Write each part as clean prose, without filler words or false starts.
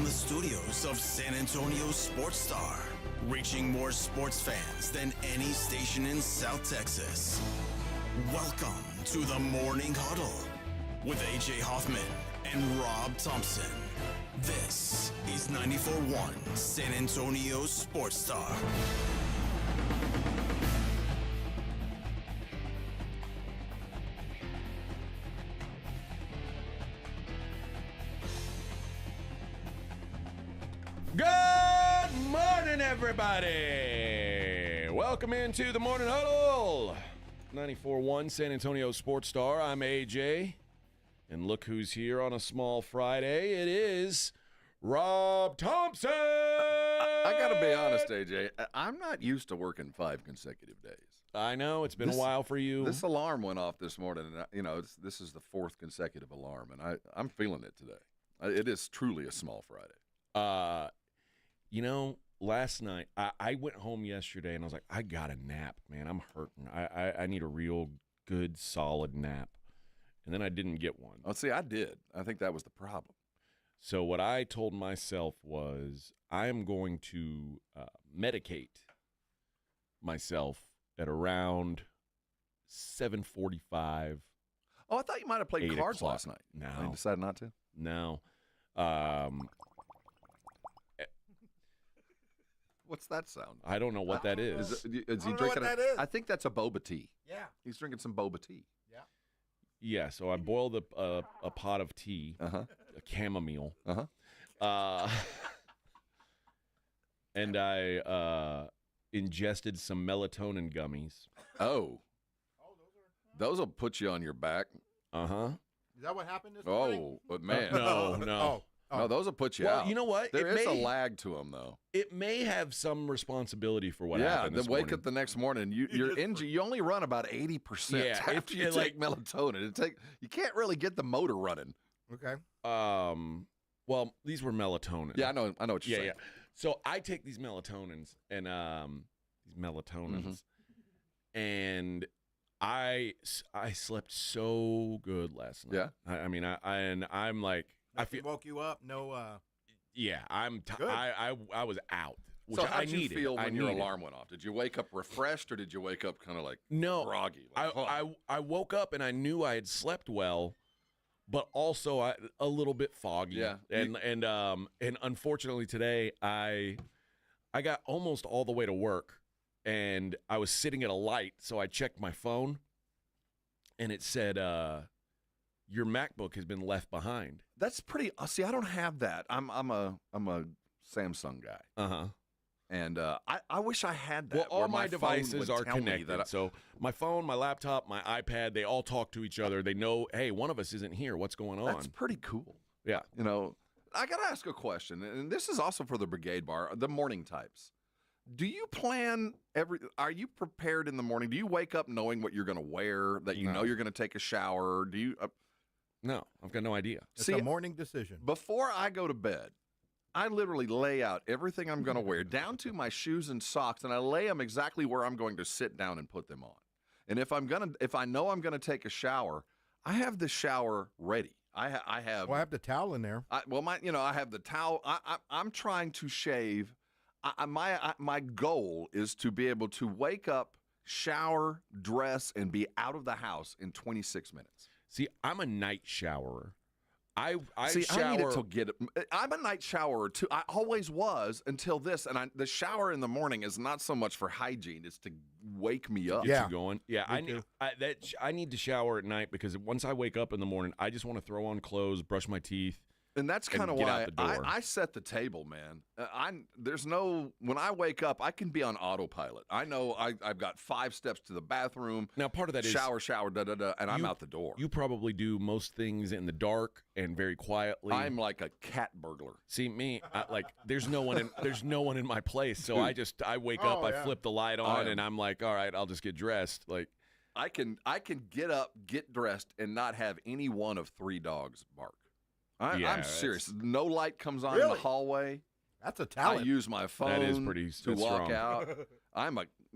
the studios of San Antonio Sports Star, reaching more sports fans than any station in South Texas. Welcome to the Morning Huddle with AJ Hoffman and Rob Thompson. This is 94.1 San Antonio Sports Star. Good morning, everybody. Welcome into the Morning Huddle. 94.1 San Antonio Sports Star. I'm AJ. And look who's here on a small Friday. It is Rob Thompson. I got to be honest, AJ. I'm not used to working 5 consecutive days. I know. It's been a while for you. This alarm went off this morning. And, this is the 4th consecutive alarm. And I'm feeling it today. It is truly a small Friday. Last night, I went home yesterday and I was like, I got a nap, man. I'm hurting. I need a real good, solid nap. And then I didn't get one. Oh, see, I did. I think that was the problem. So what I told myself was I am going to medicate myself at around 7:45. Oh, I thought you might have played cards last night. No. You decided not to? No. What's that sound? I don't know what that is. Is he I don't know drinking what that is. I think that's a boba tea. Yeah. He's drinking some boba tea. Yeah. Yeah, so I boiled a pot of tea, a chamomile, and I ingested some melatonin gummies. Oh. Those will put you on your back. Uh-huh. Is that what happened this morning? Oh, but man. No. No, those will put you Well, out. you know what? There is a lag to them, though. It may have some responsibility for what happened this wake morning. up the next morning. You only run about 80% after you take melatonin. You can't really get the motor running. Okay. Well, these were melatonin. Yeah, I know what you're saying. Yeah. So I take these melatonins and I slept so good last night. Yeah. I'm like, I feel woke you up. No. Yeah, I'm. Good. I was out. Which So how I did you needed. feel I when your needed. alarm went off? Did you wake up refreshed or did you wake up kind of like groggy? I woke up and I knew I had slept well, but also a little bit foggy. Yeah. And unfortunately today I got almost all the way to work and I was sitting at a light, so I checked my phone and it said your MacBook has been left behind. That's pretty. See, I don't have that. I'm a Samsung guy. Uh-huh. And I wish I had that. Well, all where my phone devices would are tell me connected. that So my phone, my laptop, my iPad, they all talk to each other. They know, hey, one of us isn't here. What's going on? That's pretty cool. Yeah. I got to ask a question, and this is also for the Brigade Bar, the morning types. Do you plan are you prepared in the morning? Do you wake up knowing what you're going to wear, that you know you're going to take a shower? Do you No, I've got no idea. It's a morning decision. Before I go to bed, I literally lay out everything I'm going to wear, down to my shoes and socks, and I lay them exactly where I'm going to sit down and put them on. And if I know I'm going to take a shower, I have the shower ready. I have. Well, I have the towel in there. I have the towel. I'm trying to shave. My goal is to be able to wake up, shower, dress, and be out of the house in 26 minutes. See, I'm a night showerer. I shower. I'm a night showerer too. I always was until this, and the shower in the morning is not so much for hygiene; it's to wake me up. Get you going. Yeah, I need to shower at night because once I wake up in the morning, I just want to throw on clothes, brush my teeth. And that's kind of why I set the table, man. When I wake up, I can be on autopilot. I know I've got 5 steps to the bathroom. Now, part of that is shower, and I'm out the door. You probably do most things in the dark and very quietly. I'm like a cat burglar. See me, there's no one in my place, so I wake up, I flip the light on, and I'm like, all right, I'll just get dressed. Like I can get up, get dressed, and not have any one of 3 dogs bark. I'm serious. No light comes on in the hallway. That's a talent. I use my phone that is pretty to walk strong. out.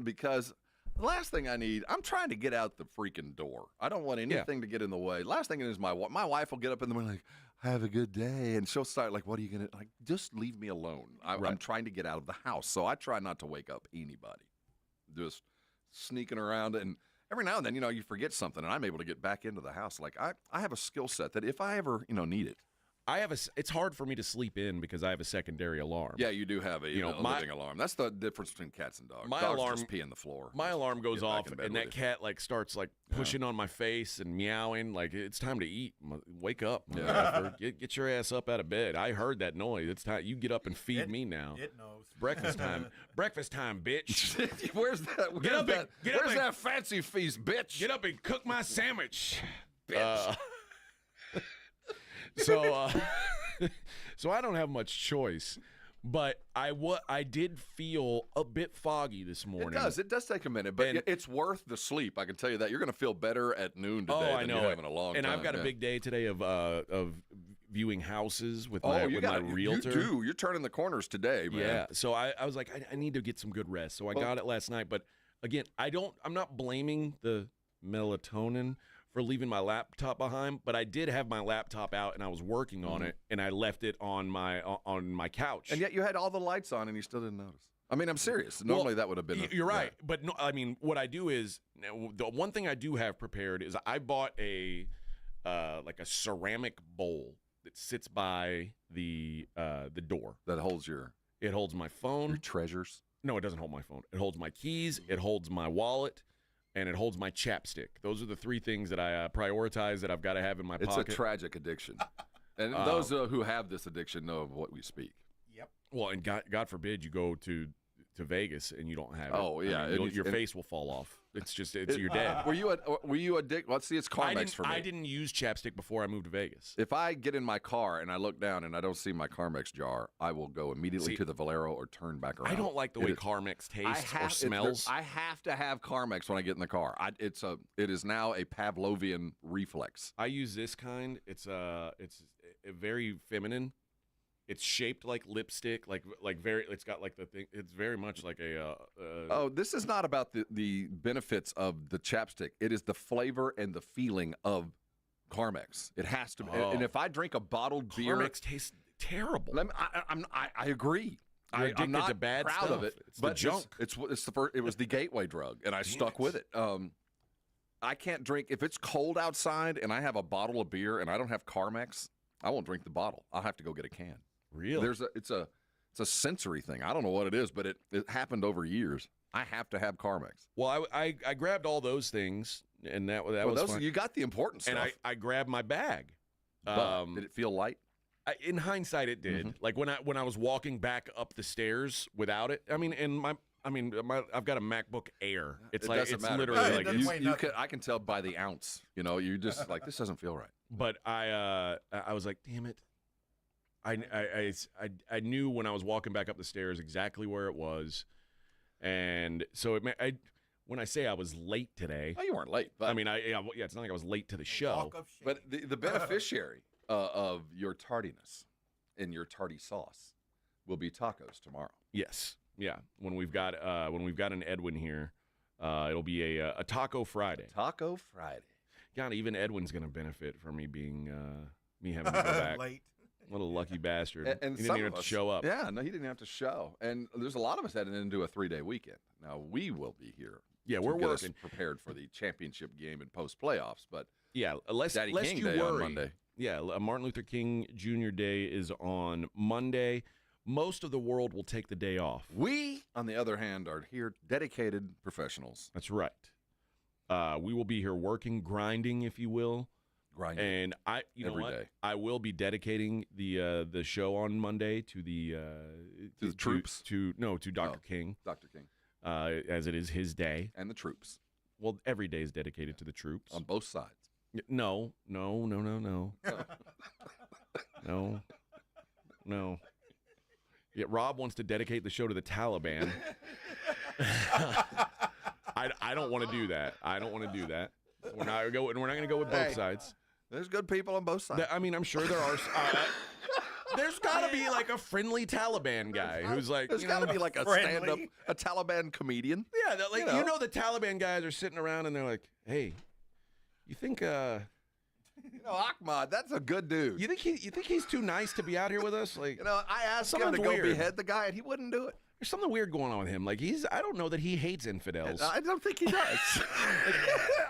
Because the last thing I need, I'm trying to get out the freaking door. I don't want anything to get in the way. Last thing is my wife will get up in the morning like, have a good day. And she'll start like, what are you going to, like, just leave me alone. I'm trying to get out of the house. So I try not to wake up anybody. Just sneaking around. And every now and then, you forget something, and I'm able to get back into the house. Like, I have a skill set that if I ever, need it. It's hard for me to sleep in because I have a secondary alarm. Yeah, you do have a living alarm. That's the difference between cats and dogs. My Dogs alarm just pee in the floor. My alarm goes off, and that you. cat like starts like pushing on my face and meowing like it's time to eat. Wake up, motherfucker. Get your ass up out of bed. I heard that noise. It's time you get up and feed me now. It knows. Breakfast time. Breakfast time, bitch. Where's that? Where's that fancy feast, bitch? Get up and cook my sandwich, bitch. So I don't have much choice, but I did feel a bit foggy this morning. It does take a minute, but it's worth the sleep. I can tell you that. You're going to feel better at noon today than you have in a long time. And I've got a big day today of viewing houses with my realtor. You do. You're turning the corners today, man. Yeah. So I was like, I need to get some good rest. So I got it last night. But again, I'm not blaming the melatonin for leaving my laptop behind, but I did have my laptop out and I was working on it, and I left it on my couch. And yet you had all the lights on and you still didn't notice. I mean, I'm serious. Normally that would have been. You're right, but no, I mean, what I do is the one thing I do have prepared is I bought a ceramic bowl that sits by the door that holds It holds my phone. Your treasures. No, it doesn't hold my phone. It holds my keys. It holds my wallet. And it holds my chapstick. Those are the three things that I prioritize that I've got to have in my pocket. It's a tragic addiction. And those who have this addiction know of what we speak. Yep. Well, and God forbid you go to Vegas and you don't have it. Oh, yeah. I mean, your face will fall off. You're dead. Were you addicted? Let's see, it's Carmex for me. I didn't use chapstick before I moved to Vegas. If I get in my car and I look down and I don't see my Carmex jar, I will go immediately to the Valero or turn back around. I don't like the way Carmex tastes or smells. I have to have Carmex when I get in the car. It is now a Pavlovian reflex. I use this kind. It's very feminine. It's shaped like lipstick, it's got like the thing. It's very much like a. This is not about the benefits of the chapstick. It is the flavor and the feeling of Carmex. It has to be. And if I drink a bottled beer, Carmex tastes terrible. I agree. I'm not to bad proud stuff. of it. It's the junk. It's the first. It was the gateway drug, and I stuck with it. I can't drink if it's cold outside and I have a bottle of beer and I don't have Carmex. I won't drink the bottle. I'll have to go get a can. Really? It's a sensory thing. I don't know what it is, but it happened over years. I have to have Carmex. Well, I grabbed all those things, and that was fine. You got the important stuff. And I grabbed my bag. Did it feel light? In hindsight, it did. Mm-hmm. Like when I was walking back up the stairs without it. I've got a MacBook Air. It's literally I can tell by the ounce. You just like, this doesn't feel right. But I was like, damn it. I knew when I was walking back up the stairs exactly where it was, and so when I say I was late today, you weren't late. But it's not like I was late to the show. But the beneficiary of your tardiness and your tardy sauce will be tacos tomorrow. Yes, yeah. When we've got an Edwin here, it'll be a Taco Friday. Taco Friday. God, even Edwin's gonna benefit from me being me having to go back. Late. What a lucky bastard. And he didn't even have to show up. Yeah, no, he didn't have to show. And there's a lot of us heading into a 3-day weekend. Now, we will be here. Yeah, we're working. Us prepared for the championship game and post-playoffs. But yeah, lest King you Day worry. on Monday. Yeah, Martin Luther King Jr. Day is on Monday. Most of the world will take the day off. We, on the other hand, are here dedicated professionals. That's right. We will be here working, grinding, if you will. Grinding. And Every day. I will be dedicating the show on Monday to the troops. To Dr. King. Dr. King. As it is his day. And the troops. Well, every day is dedicated to the troops. On both sides. No. No. Yeah, Rob wants to dedicate the show to the Taliban. I don't want to do that. We're not going to go with both sides. There's good people on both sides. I'm sure there are. There's got to be like a friendly Taliban guy who's like. There's got to be like a stand-up, a Taliban comedian. Yeah, the Taliban guys are sitting around and they're like, "Hey, you think Ahmad, that's a good dude. You think he's too nice to be out here with us? Like, I asked him to something's go weird. behead the guy, and he wouldn't do it. There's something weird going on with him. Like I don't know that he hates infidels. I don't think he does.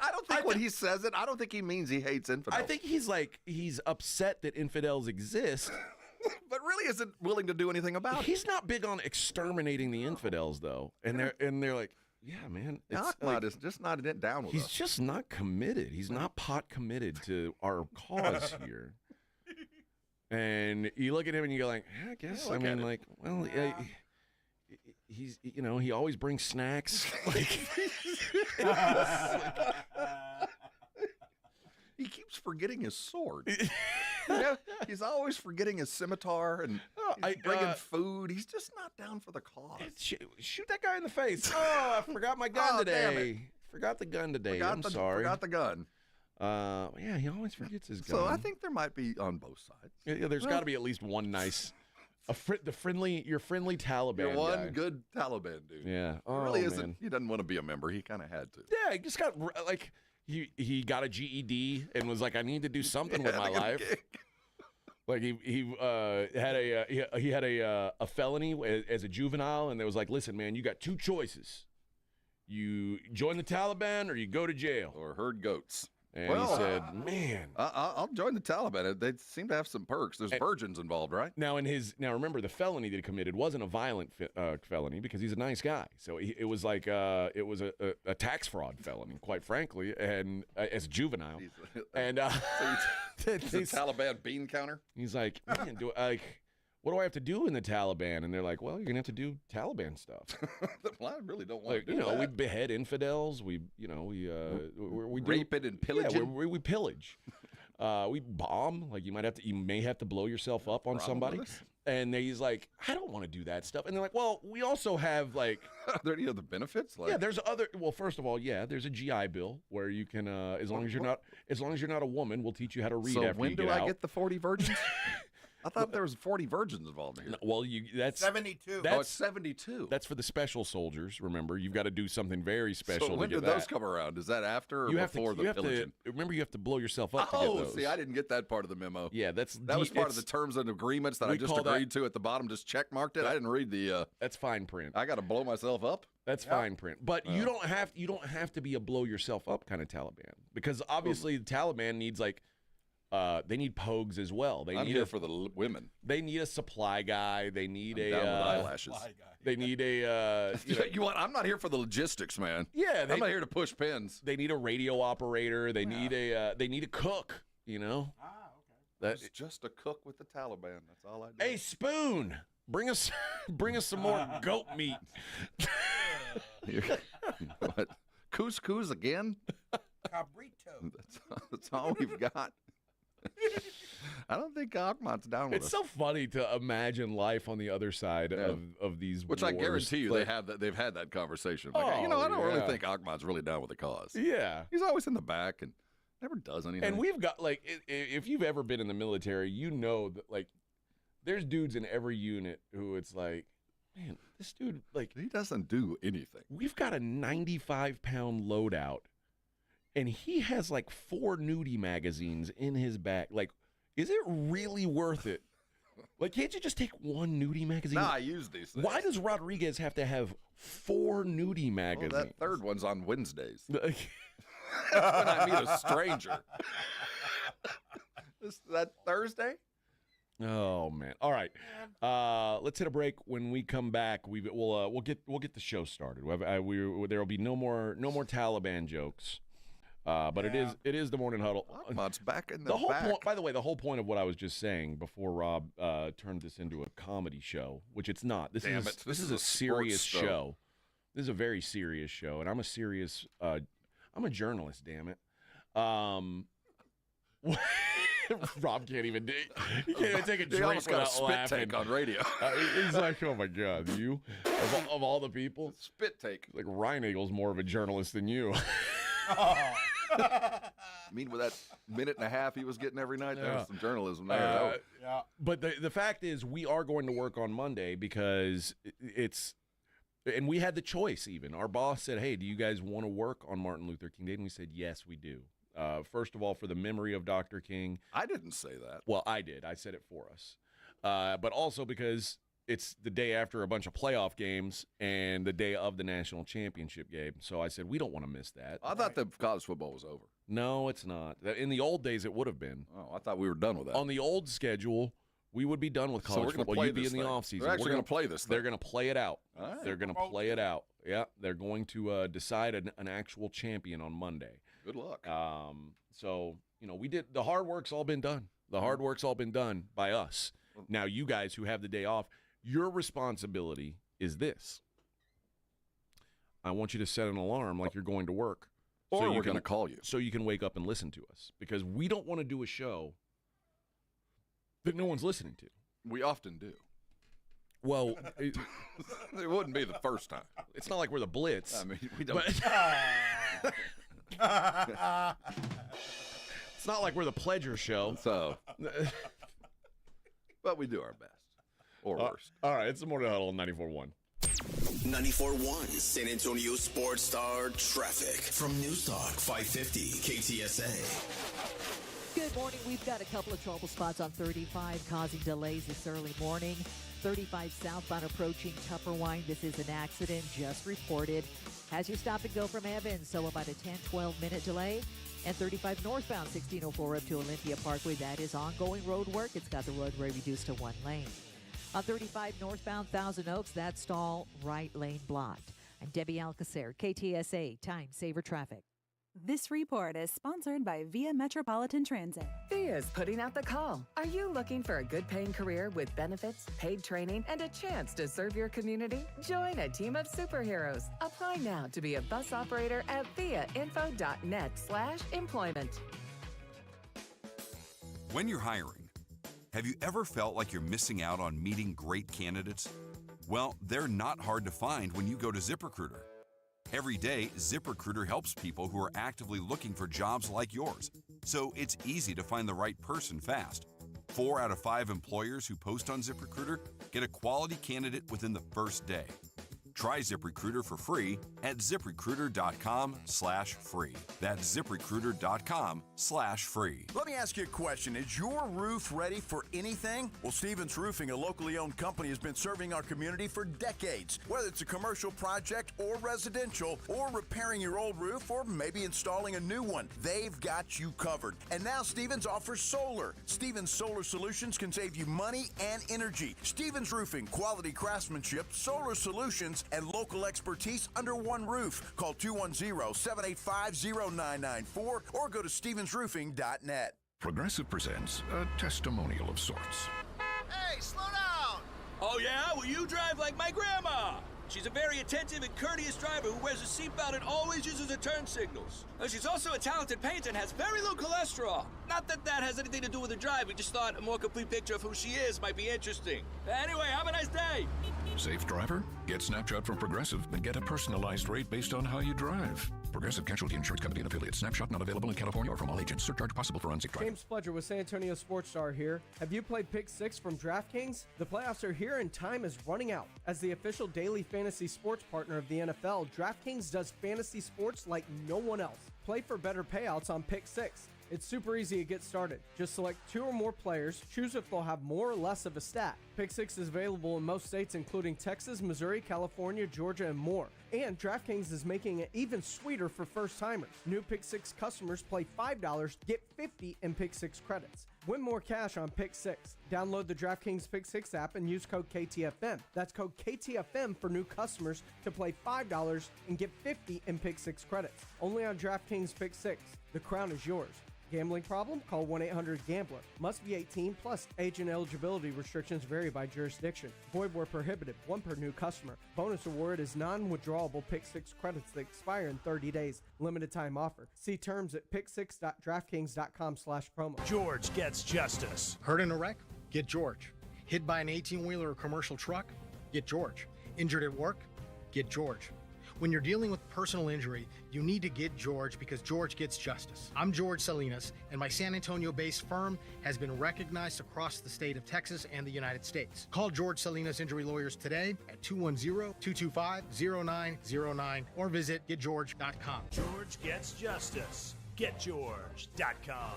I don't think when he says it, I don't think he means he hates infidels. I think he's upset that infidels exist. But really isn't willing to do anything about it. He's not big on exterminating the infidels, though. And they're like, yeah, man. Ahmad is just not down with He's us. just not committed. He's not pot committed to our cause here. And you look at him and you go like, I guess. I mean, like, well, he's he always brings snacks. He keeps forgetting his sword. He's always forgetting his scimitar and he's bringing food. He's just not down for the cause. Shoot that guy in the face. Oh, I forgot my gun today. Forgot the gun today. I'm sorry. Forgot the gun. Yeah, he always forgets his gun. So I think there might be on both sides. Yeah, there's got to be at least one nice, your friendly Taliban You're one guy. good Taliban dude. Yeah, He really isn't. He doesn't want to be a member. He kind of had to. Yeah, he just got like he got a GED and was like, I need to do something with my life. Like he had a felony as a juvenile, and they was like, listen, man, you got two choices: you join the Taliban or you go to jail. Or herd goats. And he said, man, I'll join the Taliban. They seem to have some perks. There's virgins involved, right? Now remember, the felony that he committed wasn't a violent felony because he's a nice guy. So it was like it was a tax fraud felony, quite frankly, and as a juvenile. And He's a Taliban bean counter. he's like, man, what do I have to do in the Taliban? And they're like, well, you're gonna have to do Taliban stuff. Well, I really don't want Like, to do that. we behead infidels. We Rape it and pillage it. we pillage. We bomb. Like you may have to blow yourself up on somebody. And he's like, I don't want to do that stuff. And they're like, well, we also have like, Are there any other benefits? Like, yeah, there's other. Well, first of all, yeah, there's a GI Bill where you can, as long as you're not a woman, we'll teach you how to read. So after when you do get I out. get the 40 virgins? I thought there was 40 virgins involved here. No, well, that's 72. It's 72. That's for the special soldiers. Remember, you've got to do something very special. So when to get do those that. come around? Is that after or before the pillaging? Remember, you have to blow yourself up to get those. See, I didn't get that part of the memo. Yeah, that was part of the terms and agreements that I just agreed to at the bottom. Just check marked it. I didn't read the. That's fine print. I got to blow myself up. That's fine print. But you don't have to be a blow yourself up kind of Taliban, because obviously the Taliban needs like. They need pogues as well. I'm here for the women. They need a supply guy. They need I'm down with eyelashes. They need a. I'm not here for the logistics, man. Yeah, I'm not here to push pins. They need a radio operator. They need a cook. You know. That's just a cook with the Taliban. That's all I do. Hey, Spoon, bring us some more goat meat. What? Couscous again? Cabrito. That's all we've got. I don't think Ahmad's down with It's us. so funny to imagine life on the other side of these Which wars. I guarantee you Like, they've had that conversation. Like, I don't really think Ahmad's really down with the cause. Yeah. He's always in the back and never does anything. And we've got, like, if you've ever been in the military, you know that, like, there's dudes in every unit who it's like, man, this dude, like, he doesn't do anything. we've got a 95-pound loadout, and he has, like, 4 nudie magazines in his back. Like, is it really worth it? Like, can't you just take one nudie magazine? Nah, I use these things. Why does Rodriguez have to have 4 nudie magazines? Well, that third one's on Wednesdays. That's when I meet a stranger. That Thursday? Oh man! All right, let's hit a break. When we come back, we'll get the show started. There will be no more Taliban jokes. But it is the morning huddle. Ahmad's back in the whole back. point. By the way, the whole point of what I was just saying before Rob turned this into a comedy show, which it's not. This is a serious show. This is a very serious show, and I'm a serious. I'm a journalist. Damn it. Rob can't even take a drink almost got a without spit laughing. take on radio. He's like, oh my God, you of all the people, Spit take. like Ryan Eagle's more of a journalist than you. I mean, with that minute and a half he was getting every night, there was some journalism there. But the fact is, we are going to work on Monday because and we had the choice even. Our boss said, hey, do you guys want to work on Martin Luther King Day? And we said, yes, we do. First of all, for the memory of Dr. King. I didn't say that. Well, I did. I said it for us. But also because it's the day after a bunch of playoff games and the day of the national championship game. So I said, we don't want to miss that. I thought the college football was over. No, it's not. In the old days, it would have been. Oh, I thought we were done with that. On the old schedule, we would be done with college football. You'd be in the offseason. They're actually going to play this thing. They're going to play it out. All right. They're going to play it out. Yeah, they're going to decide an actual champion on Monday. Good luck. So, we did – the hard work's all been done. The hard work's all been done by us. Now, you guys who have the day off, your responsibility is this. I want you to set an alarm like you're going to work. Or we're going to call you. So you can wake up and listen to us. Because we don't want to do a show that no one's listening to. We often do. Well, it wouldn't be the first time. It's not like we're the Blitz. I mean, we don't. It's not like we're the Pledger show. So, but we do our best. Or worst. All right, it's the Morning Huddle on 94.1. 94.1 San Antonio Sports Star Traffic from News Talk 550 KTSA. Good morning. We've got a couple of trouble spots on 35 causing delays this early morning. 35 southbound approaching Tupperwine. This is an accident just reported. Has you stop and go from Evans, so about a 10-12 minute delay. And 35 northbound 1604 up to Olympia Parkway. That is ongoing road work. It's got the roadway reduced to one lane. On 35 northbound Thousand Oaks, that stall right lane blocked. I'm Debbie Alcacer, KTSA Time Saver Traffic. This report is sponsored by Via Metropolitan Transit. Via's putting out the call. Are you looking for a good paying career with benefits, paid training, and a chance to serve your community? Join a team of superheroes. Apply now to be a bus operator at viainfo.net/employment. When you're hiring, have you ever felt like you're missing out on meeting great candidates? Well, they're not hard to find when you go to ZipRecruiter. Every day, ZipRecruiter helps people who are actively looking for jobs like yours. So it's easy to find the right person fast. 4 out of 5 employers who post on ZipRecruiter get a quality candidate within the first day. Try ZipRecruiter for free at ZipRecruiter.com/free. That's ZipRecruiter.com/free. Let me ask you a question. Is your roof ready for anything? Well, Stevens Roofing, a locally owned company, has been serving our community for decades. Whether it's a commercial project or residential, or repairing your old roof, or maybe installing a new one, they've got you covered. And now Stevens offers solar. Stevens Solar Solutions can save you money and energy. Stevens Roofing, quality craftsmanship, solar solutions, and local expertise under one roof. Call 210-785-0994 or go to stevensroofing.net. Progressive presents a testimonial of sorts. Hey, slow down! Oh, yeah? Well, you drive like my grandma. She's a very attentive and courteous driver who wears a seatbelt and always uses her turn signals. She's also a talented painter and has very low cholesterol. Not that that has anything to do with her driving, just thought a more complete picture of who she is might be interesting. Anyway, have a nice day. Safe driver? Get Snapshot from Progressive and get a personalized rate based on how you drive. Progressive Casualty Insurance Company and affiliates. Snapshot not available in California or from all agents. Surcharge possible for unsafe driving. James Pledger with San Antonio Sports Star here. Have you played Pick 6 from DraftKings? The playoffs are here and time is running out. As the official daily fantasy sports partner of the NFL, DraftKings does fantasy sports like no one else. Play for better payouts on Pick 6. It's super easy to get started. Just select 2 or more players, choose if they'll have more or less of a stat. Pick 6 is available in most states including Texas, Missouri, California, Georgia, and more. And DraftKings is making it even sweeter for first-timers. New Pick 6 customers play $5, get $50 in Pick 6 credits. Win more cash on Pick 6. Download the DraftKings Pick 6 app and use code KTFM. That's code KTFM for new customers to play $5 and get $50 in Pick 6 credits. Only on DraftKings Pick 6. The crown is yours. Gambling problem? Call 1-800-GAMBLER. Must be 18 plus. Age and eligibility restrictions vary by jurisdiction. Void where prohibited. 1 per new customer. Bonus award is non-withdrawable Pick 6 credits that expire in 30 days. Limited time offer. See terms at pick6.draftkings.com/promo. George gets justice. Hurt in a wreck? Get George. Hit by an 18-wheeler or commercial truck? Get George. Injured at work? Get George. When you're dealing with personal injury, you need to get George because George gets justice. I'm George Salinas, and my San Antonio-based firm has been recognized across the state of Texas and the United States. Call George Salinas Injury Lawyers today at 210-225-0909 or visit getgeorge.com. George gets justice. GetYours.com.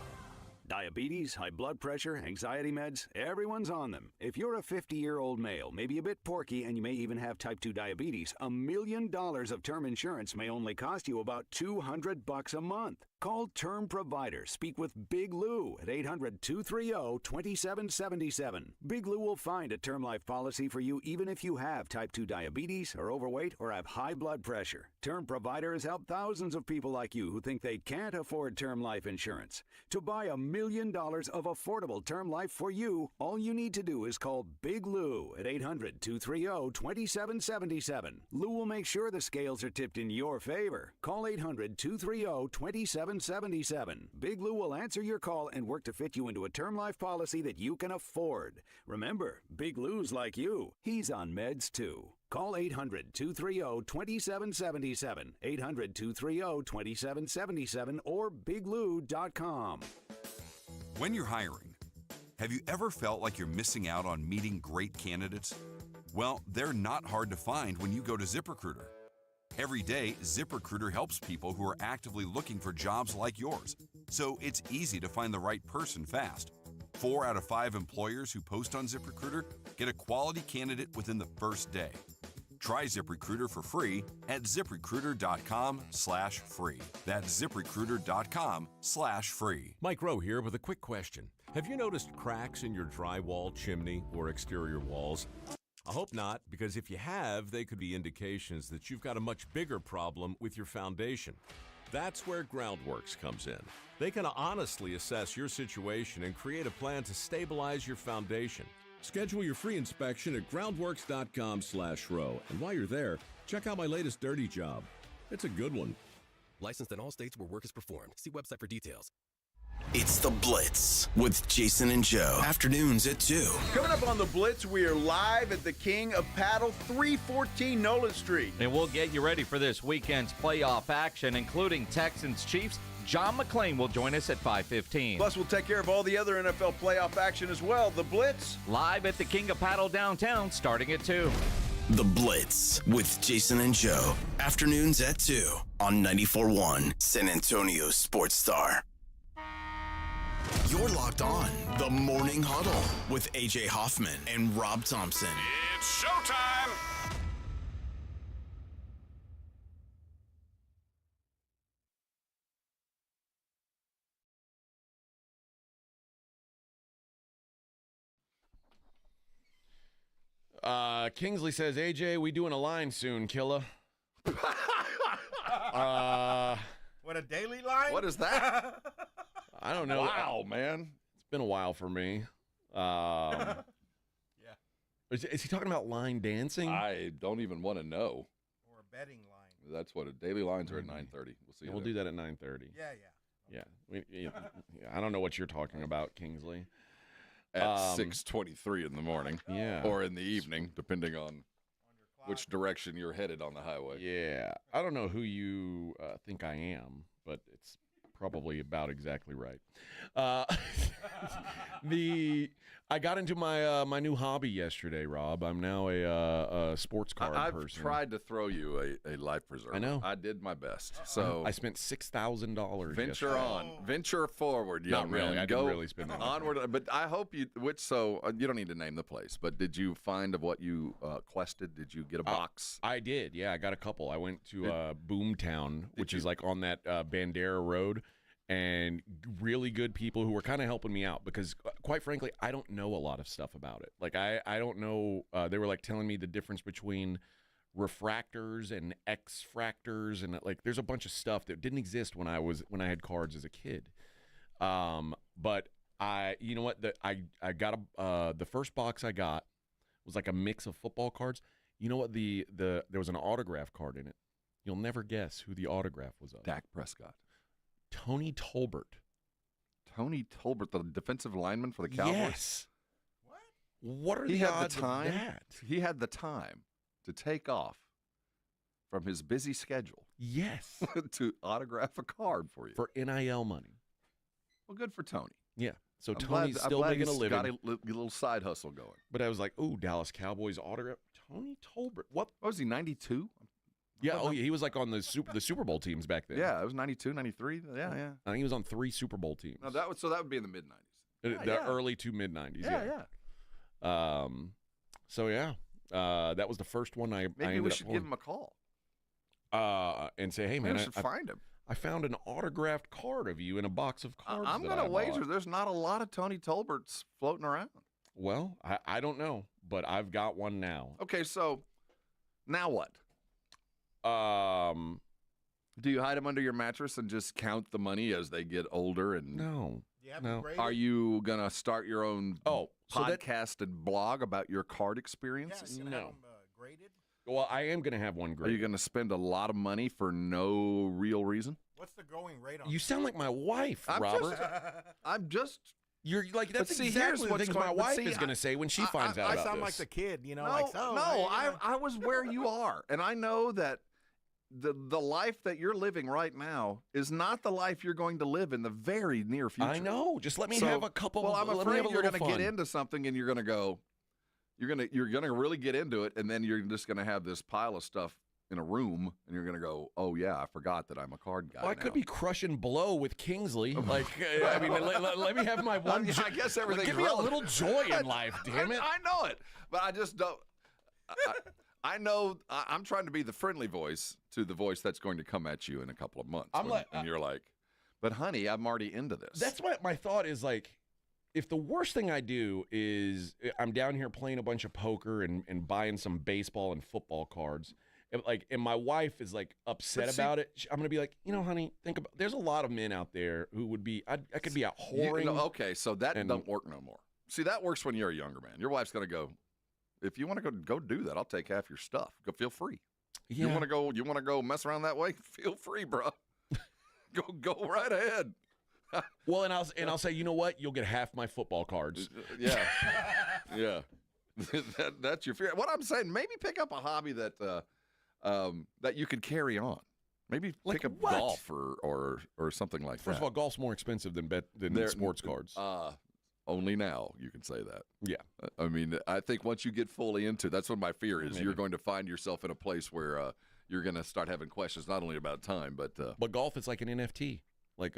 Diabetes, high blood pressure, anxiety meds, everyone's on them. If you're a 50-year-old male, maybe a bit porky, and you may even have type 2 diabetes, $1 million of term insurance may only cost you about $200 a month. Call Term Provider. Speak with Big Lou at 800-230-2777. Big Lou will find a term life policy for you even if you have type 2 diabetes, are overweight, or have high blood pressure. Term Provider has helped thousands of people like you who think they can't afford term life insurance. To buy $1 million of affordable term life for you, all you need to do is call Big Lou at 800-230-2777. Lou will make sure the scales are tipped in your favor. Call 800-230-2777. Big Lou will answer your call and work to fit you into a term life policy that you can afford. Remember, Big Lou's like you. He's on meds too. Call 800-230-2777, 800-230-2777, or biglou.com. When you're hiring, have you ever felt like you're missing out on meeting great candidates? Well, they're not hard to find when you go to ZipRecruiter. Every day, ZipRecruiter helps people who are actively looking for jobs like yours, so it's easy to find the right person fast. 4 out of 5 employers who post on ZipRecruiter get a quality candidate within the first day. Try ZipRecruiter for free at ZipRecruiter.com/free. That's ZipRecruiter.com/free. Mike Rowe here with a quick question. Have you noticed cracks in your drywall, chimney, or exterior walls? I hope not, because if you have, they could be indications that you've got a much bigger problem with your foundation. That's where Groundworks comes in. They can honestly assess your situation and create a plan to stabilize your foundation. Schedule your free inspection at groundworks.com/row. And while you're there, check out my latest dirty job. It's a good one. Licensed in all states where work is performed. See website for details. It's The Blitz with Jason and Joe. Afternoons at 2. Coming up on The Blitz, we are live at the King of Paddle, 314 Nolan Street. And we'll get you ready for this weekend's playoff action, including Texans-Chiefs. John McClain will join us at 5:15. Plus, we'll take care of all the other NFL playoff action as well. The Blitz. Live at the King of Paddle downtown, starting at 2. The Blitz with Jason and Joe. Afternoons at 2 on 94.1 San Antonio Sports Star. You're locked on The Morning Huddle with AJ Hoffman and Rob Thompson. It's showtime! Kingsley says, AJ, we doing a line soon, killer. What, a daily line? What is that? I don't know. Wow, man. It's been a while for me. Yeah. Is he talking about line dancing? I don't even want to know. Or a betting line. That's what daily lines are at 9:30. We'll see. We'll do that at 9:30. Yeah. Yeah. I don't know what you're talking about, Kingsley. At 6:23 in the morning. Yeah. Or in the evening, depending on which direction you're headed on the highway. Yeah. I don't know who you think I am, but it's probably about exactly right. I got into my new hobby yesterday, Rob. I'm now a sports card person. I've tried to throw you a life preserver. I know. I did my best. So I spent $6,000. Venture yesterday. on, venture forward, young Not really. man. I didn't really spend that much onward. But I hope you. You don't need to name the place. But did you find of what you quested? Did you get a box? I did. Yeah, I got a couple. I went to Boomtown, which is like on that Bandera Road. And really good people who were kind of helping me out because, quite frankly, I don't know a lot of stuff about it. Like, I don't know. They were, like, telling me the difference between refractors and X-fractors. And, like, there's a bunch of stuff that didn't exist when I had cards as a kid. But you know what? I got the first box I got was, like, a mix of football cards. You know what? There was an autograph card in it. You'll never guess who the autograph was of. Dak Prescott. Tony Tolbert. Tony Tolbert, the defensive lineman for the Cowboys? Yes. What are the odds of that? He had the time to take off from his busy schedule. Yes. To autograph a card for you. For NIL money. Well, good for Tony. Yeah. So I'm Tony's glad, still I'm glad making a he's living. got a little side hustle going. But I was like, ooh, Dallas Cowboys autograph. Tony Tolbert. What was he, 92? Yeah, he was like on the Super Bowl teams back then. Yeah, it was 92, 93. Yeah. I think he was on 3 Super Bowl teams. No, that would be in the mid 90s. The early to mid 90s. Yeah. So that was the first one I Maybe ended we up should pulling. give him a call. And say, hey man, I should find him. I found an autographed card of you in a box of cards. I'm going to wager there's not a lot of Tony Tolberts floating around. Well, I don't know, but I've got one now. Okay, so now what? Do you hide them under your mattress and just count the money as they get older? And no. Are you gonna start your own podcast and blog about your card experiences? No. Well, I am going to have one Are graded. you going to spend a lot of money for no real reason? What's the going rate on You sound like my wife, Robert. I'm just. You're like that's But see, exactly here's the things what's my going- but wife see, is going to say when she finds out I about sound this. like the kid, No, I I was where you are, and I know that the life that you're living right now is not the life you're going to live in the very near future. I know. Just let me have a couple. Well, I'm let me afraid have a you're little going to get fun. into something, and you're going to go. You're gonna really get into it, and then you're just going to have this pile of stuff in a room, and you're going to go, oh yeah, I forgot that I'm a card guy. Well, I now. could be crushing blow with Kingsley. Like, I mean, let me have my one. I guess everything. Give me a little joy in life, damn it. I know it, but I just don't. I know I'm trying to be the friendly voice to the voice that's going to come at you in a couple of months. And you're like, but honey, I'm already into this. That's what my thought is like. If the worst thing I do is I'm down here playing a bunch of poker and buying some baseball and football cards, and my wife is like upset about it, I'm gonna be like, honey, think about. There's a lot of men out there who would be. I could be out whoring. Okay, so that don't work no more. See, that works when you're a younger man. Your wife's gonna go. If you want to go do that, I'll take half your stuff. Go, feel free. Yeah. You want to go mess around that way? Feel free, bro. go right ahead. Well, and I'll say, you know what? You'll get half my football cards. Yeah, yeah. That's your fear. What I'm saying, maybe pick up a hobby that that you could carry on. Maybe Like pick up what? golf or something like that. First of all, golf's more expensive than sports cards. Only now you can say that. Yeah. I mean, I think once you get fully into, that's what my fear is. You're going to find yourself in a place where you're going to start having questions not only about time, but golf is like an NFT. Like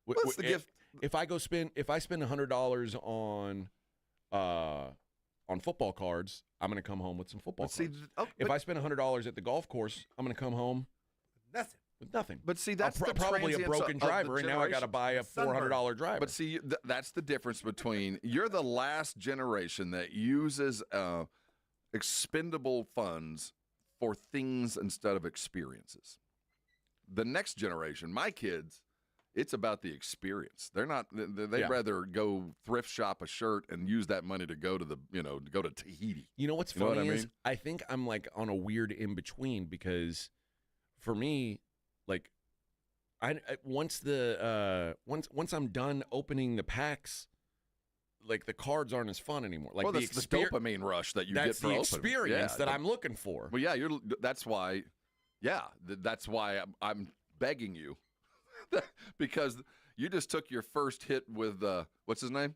what's the gift? If I spend $100 on football cards, I'm going to come home with some football cards. If I spend $100 at the golf course, I'm going to come home nothing. with nothing. But see, that's probably a broken driver, and now I got to buy a $400 driver. But see, that's the difference between you're the last generation that uses expendable funds for things instead of experiences. The next generation, my kids, it's about the experience. They're not. They'd rather go thrift shop a shirt and use that money to go to go to Tahiti. You know what's funny is I think I'm like on a weird in between because for me, like once I'm done opening the packs, like the cards aren't as fun anymore. Like that's the dopamine rush that you get for the opening. experience that I'm looking for. Well, yeah, that's why. Yeah, that's why I'm begging you. Because you just took your first hit with what's his name?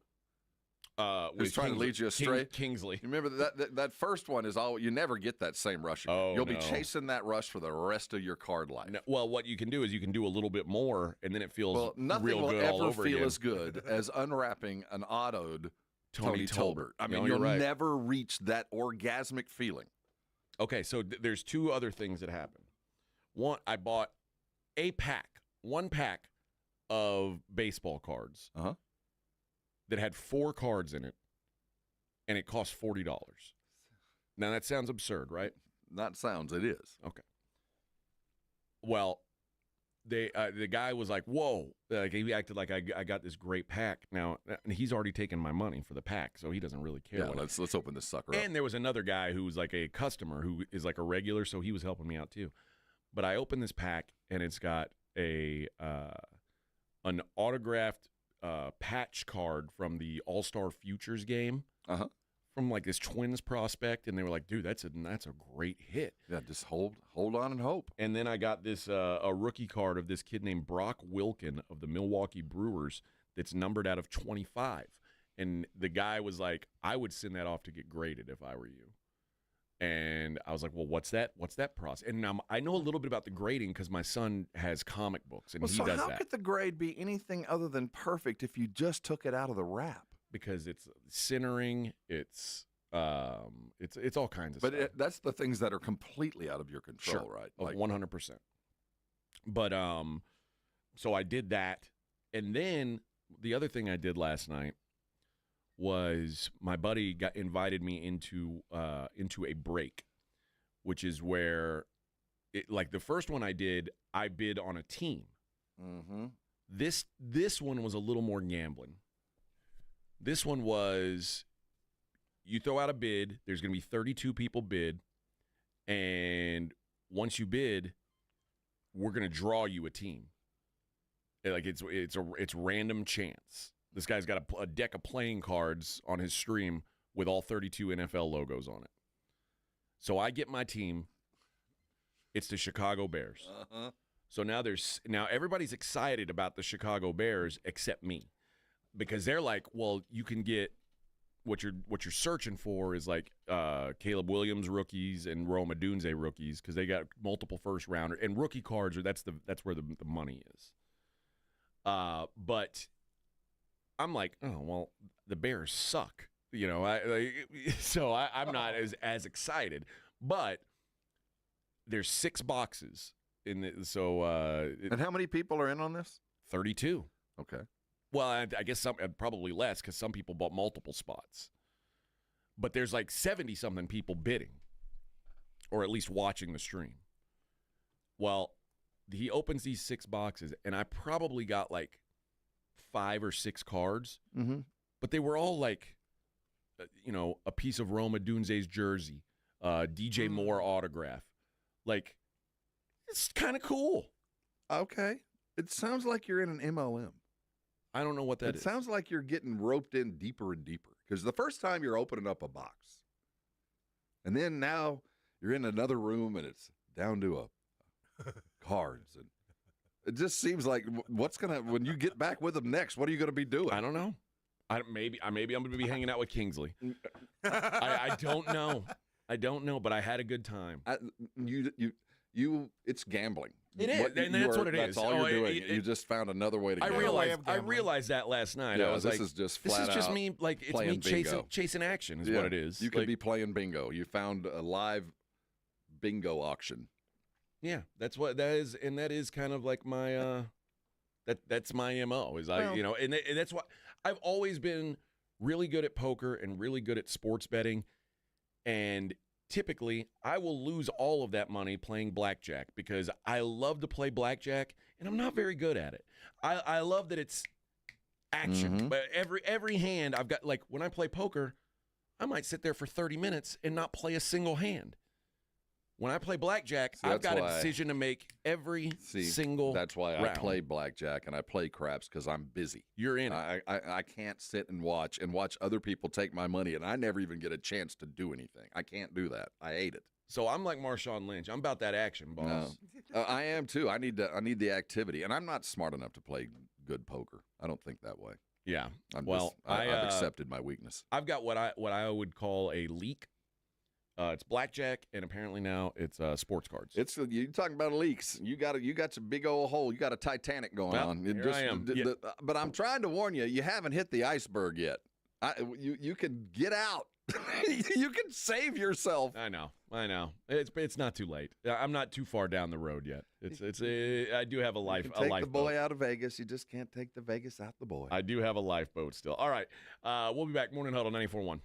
Who's trying to lead you astray? Kingsley. You remember that first one is all you never get that same rush again. Oh, You'll be chasing that rush for the rest of your card life. No, well, what you can do is you can do a little bit more, and then it feels nothing real will good all ever over feel again. as good as unwrapping an autoed Tony Tolbert. I mean, No, you'll you're right. never reach that orgasmic feeling. Okay, so there's two other things that happened. One, I bought one pack of baseball cards that had 4 cards in it, and it cost $40. Now, that sounds absurd, right? Not sounds, it is. Okay. Well, the guy was like, whoa. Like, he acted like I got this great pack. Now, he's already taken my money for the pack, so he doesn't really care. Yeah, let's open this sucker up. And there was another guy who was like a customer who is like a regular, so he was helping me out too. But I opened this pack, and it's got an autographed patch card from the All-Star Futures game from like this Twins prospect, and they were like, dude, that's a great hit. Yeah, just hold on and hope. And then I got this a rookie card of this kid named Brock Wilken of the Milwaukee Brewers that's numbered out of 25. And the guy was like, I would send that off to get graded if I were you. And I was like, well, what's that? What's that process? And now I know a little bit about the grading because my son has comic books, and Well, he so does how that. could the grade be anything other than perfect if you just took it out of the wrap? Because it's centering, it's all kinds of But stuff. that's the things that are completely out of your control, Sure. right? Like 100%. But so I did that, and then the other thing I did last night was my buddy invited me into a break, which is where like the first one I bid on a team. Mm-hmm. This one was a little more gambling. This one was you throw out a bid, there's going to be 32 people bid, and once you bid, we're going to draw you a team. Like it's random chance. This guy's got a deck of playing cards on his stream with all 32 NFL logos on it. So I get my team. It's the Chicago Bears. Uh-huh. So now everybody's excited about the Chicago Bears except me, because they're like, well, you can get what you're searching for is like Caleb Williams rookies and Rome Odunze rookies, because they got multiple first rounder and rookie cards, or that's where the money is. But I'm like, oh well, the Bears suck, so I'm not as excited. But there's 6 boxes in the, so. And how many people are in on this? 32. Okay. Well, I guess probably less because some people bought multiple spots. But there's like 70-something people bidding, or at least watching the stream. Well, he opens these 6 boxes, and I probably got like 5 or 6 cards, but they were all like, a piece of Rome Odunze's jersey, DJ Moore autograph. Like, it's kind of cool. Okay. It sounds like you're in an MLM. I don't know what that is. It sounds like you're getting roped in deeper and deeper, because the first time you're opening up a box, and then now you're in another room and it's down to cards, and it just seems like when you get back with them next, what are you going to be doing? I don't know. Maybe I'm going to be hanging out with Kingsley. I don't know. I don't know, but I had a good time. It's gambling. It is, and that's what it is. That's all you're doing. You just found another way to gamble. I realized that last night. Yeah, I was this like, is just flat this is just out me. Like, it's playing me bingo. chasing action is what it is. You could be playing bingo. You found a live bingo auction. Yeah, that's what that is, and that is kind of like my that's my MO. Is and that's why I've always been really good at poker and really good at sports betting, and typically I will lose all of that money playing blackjack because I love to play blackjack and I'm not very good at it. I love that it's action, but every hand I've got, like when I play poker, I might sit there for 30 minutes and not play a single hand. When I play blackjack, I've got a decision to make every single That's why I round. play blackjack and I play craps, because I'm busy. You're in it. I can't sit and watch other people take my money, and I never even get a chance to do anything. I can't do that. I hate it. So I'm like Marshawn Lynch. I'm about that action, boss. No. I am too. I need the activity, and I'm not smart enough to play good poker. I don't think that way. Yeah. I've accepted my weakness. I've got what I would call a leak. It's blackjack, and apparently now it's sports cards. You talking about leaks? You got some big old hole. You got a Titanic going on. Here I am. But I'm trying to warn you. You haven't hit the iceberg yet. You can get out. You can save yourself. I know. It's not too late. I'm not too far down the road yet. I do have a life. You can take the boy boat. out of Vegas. You just can't take the Vegas out the boy. I do have a lifeboat still. All right. We'll be back. Morning Huddle 94.1.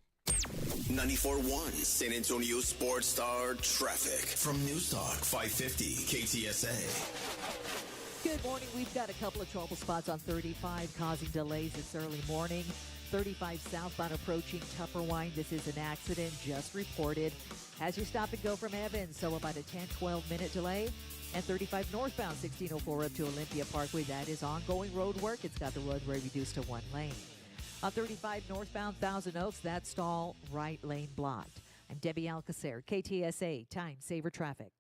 94.1 San Antonio Sports Star Traffic from News Talk 550 KTSA. Good morning. We've got a couple of trouble spots on 35 causing delays this early morning. 35 southbound approaching Tupperwine. This is an accident just reported. As you stop and go from Evans, so about a 10-12 minute delay. And 35 northbound 1604 up to Olympia Parkway. That is ongoing road work. It's got the roadway reduced to 1 lane. On 35 northbound Thousand Oaks, that stall right lane blocked. I'm Debbie Alcacer, KTSA Time Saver Traffic.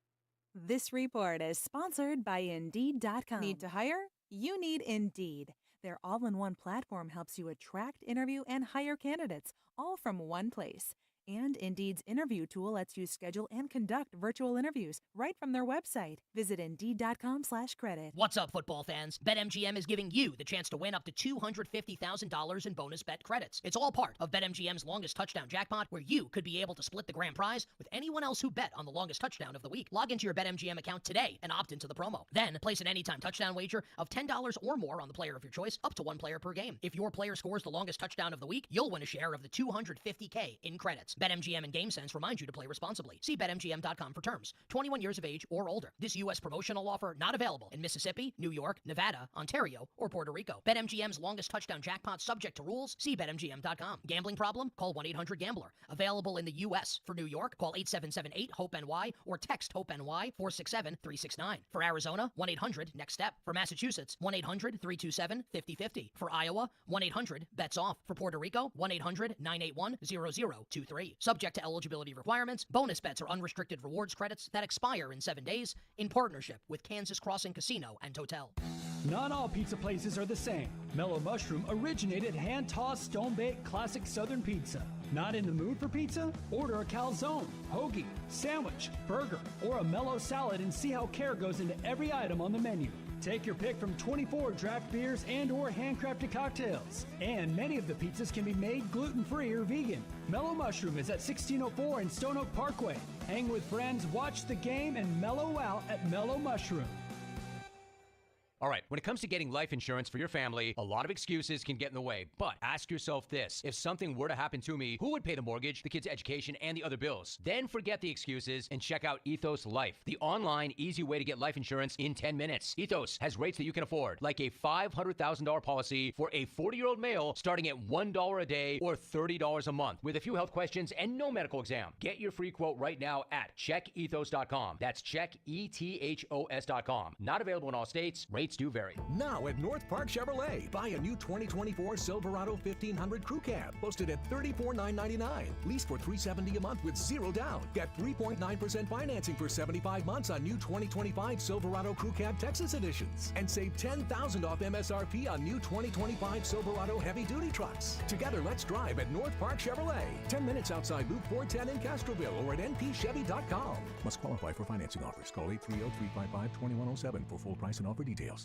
This report is sponsored by Indeed.com. Need to hire? You need Indeed. Their all-in-one platform helps you attract, interview, and hire candidates, all from one place. And Indeed's interview tool lets you schedule and conduct virtual interviews right from their website. Visit Indeed.com/credit. What's up, football fans? BetMGM is giving you the chance to win up to $250,000 in bonus bet credits. It's all part of BetMGM's longest touchdown jackpot, where you could be able to split the grand prize with anyone else who bet on the longest touchdown of the week. Log into your BetMGM account today and opt into the promo. Then place an anytime touchdown wager of $10 or more on the player of your choice, up to one player per game. If your player scores the longest touchdown of the week, you'll win a share of the $250K in credits. BetMGM and GameSense remind you to play responsibly. See BetMGM.com for terms. 21 years of age or older. This U.S. promotional offer not available in Mississippi, New York, Nevada, Ontario, or Puerto Rico. BetMGM's longest touchdown jackpot subject to rules. See BetMGM.com. Gambling problem? Call 1-800-GAMBLER. Available in the U.S. For New York, call 877-8-HOPE-NY or text HOPE-NY 467-369. For Arizona, 1-800-NEXT-STEP. For Massachusetts, 1-800-327-5050. For Iowa, 1-800-BETS-OFF. For Puerto Rico, 1-800-981-0023. Subject to eligibility requirements. Bonus bets are unrestricted rewards credits that expire in 7 days in partnership with Kansas Crossing Casino and Hotel. Not all pizza places are the same. Mellow Mushroom originated hand-tossed, stone-baked classic Southern pizza. Not in the mood for pizza? Order a calzone, hoagie, sandwich, burger, or a mellow salad and see how care goes into every item on the menu. Take your pick from 24 draft beers and or handcrafted cocktails. And many of the pizzas can be made gluten-free or vegan. Mellow Mushroom is at 1604 in Stone Oak Parkway. Hang with friends, watch the game, and mellow out at Mellow Mushroom. All right, when it comes to getting life insurance for your family, a lot of excuses can get in the way. But ask yourself this: if something were to happen to me, who would pay the mortgage, the kids' education, and the other bills? Then forget the excuses and check out Ethos Life, the online, easy way to get life insurance in 10 minutes. Ethos has rates that you can afford, like a $500,000 policy for a 40-year-old male starting at $1 a day or $30 a month, with a few health questions and no medical exam. Get your free quote right now at checkethos.com. That's checkethos.com. Not available in all states. Rates do vary. Now at North Park Chevrolet, buy a new 2024 Silverado 1500 Crew Cab, posted at $34,999. Lease for $370 a month with zero down. Get 3.9% financing for 75 months on new 2025 Silverado Crew Cab Texas editions. And save $10,000 off MSRP on new 2025 Silverado heavy duty trucks. Together, let's drive at North Park Chevrolet. 10 minutes outside Loop 410 in Castroville or at npchevy.com. Must qualify for financing offers. Call 830-355-2107 for full price and offer details.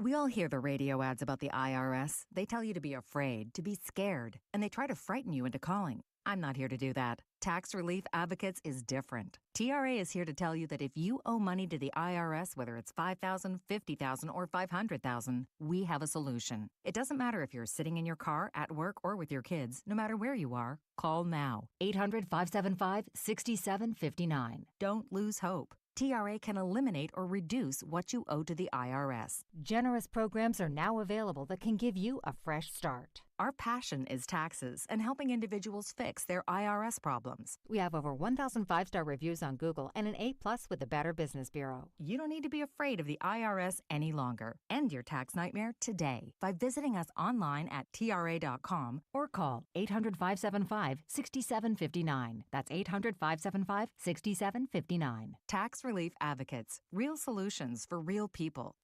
We all hear the radio ads about the IRS. They tell you to be afraid, to be scared, and they try to frighten you into calling. I'm not here to do that. Tax Relief Advocates is different. TRA is here to tell you that if you owe money to the IRS, whether it's $5,000, $50,000, or $500,000, we have a solution. It doesn't matter if you're sitting in your car, at work, or with your kids. No matter where you are, call now. 800-575-6759. Don't lose hope. TRA can eliminate or reduce what you owe to the IRS. Generous programs are now available that can give you a fresh start. Our passion is taxes and helping individuals fix their IRS problems. We have over 1,000 five-star reviews on Google and an A+ with the Better Business Bureau. You don't need to be afraid of the IRS any longer. End your tax nightmare today by visiting us online at TRA.com or call 800-575-6759. That's 800-575-6759. Tax Relief Advocates. Real solutions for real people.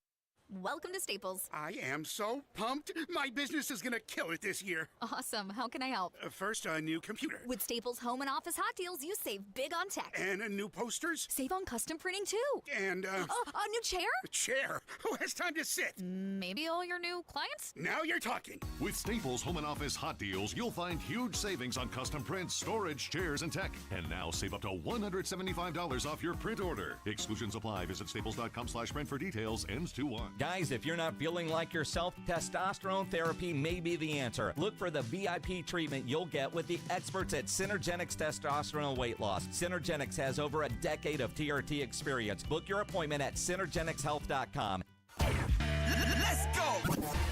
Welcome to Staples. I am so pumped. My business is going to kill it this year. Awesome. How can I help? First, a new computer. With Staples Home and Office Hot Deals, you save big on tech. And new posters. Save on custom printing, too. And, a new chair? A chair? Who has time to sit? Maybe all your new clients? Now you're talking. With Staples Home and Office Hot Deals, you'll find huge savings on custom prints, storage, chairs, and tech. And now save up to $175 off your print order. Exclusions apply. Visit staples.com/print for details. Ends 2/1. Guys, if you're not feeling like yourself, testosterone therapy may be the answer. Look for the VIP treatment you'll get with the experts at Synergenics Testosterone Weight Loss. Synergenics has over a decade of TRT experience. Book your appointment at synergenicshealth.com. Let's go!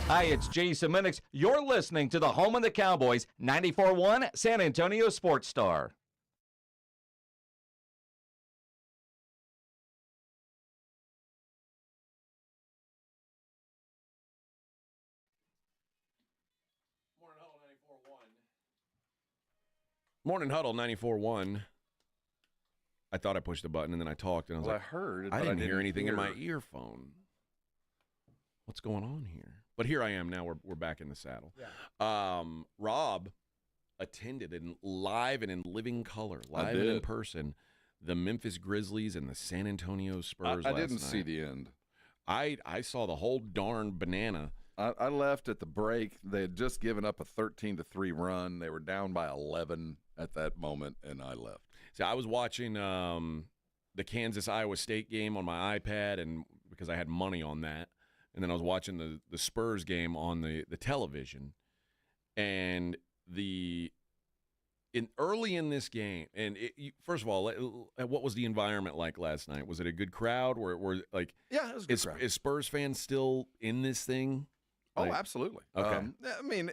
Hi, it's Jason Minix. You're listening to the home of the Cowboys, 94.1 San Antonio Sports Star. Morning Huddle 94.1. I thought I pushed the button and then I talked and I was like, I heard it, I but didn't hear anything in my earphone. What's going on here? But here I am now. We're back in the saddle. Yeah. Rob, attended in live and in living color, live and in person, the Memphis Grizzlies and the San Antonio Spurs. I didn't last see night. the end. I saw the whole darn banana. I left at the break. They had just given up a 13-3 run. They were down by 11 at that moment, and I left. See, I was watching the Kansas-Iowa State game on my iPad, and because I had money on that, and then I was watching the Spurs game on the television, and early in this game, and first of all, what was the environment like last night? Was it a good crowd? Were like, yeah, it was a good crowd. Is Spurs fans still in this thing? Oh, absolutely. Okay. I mean,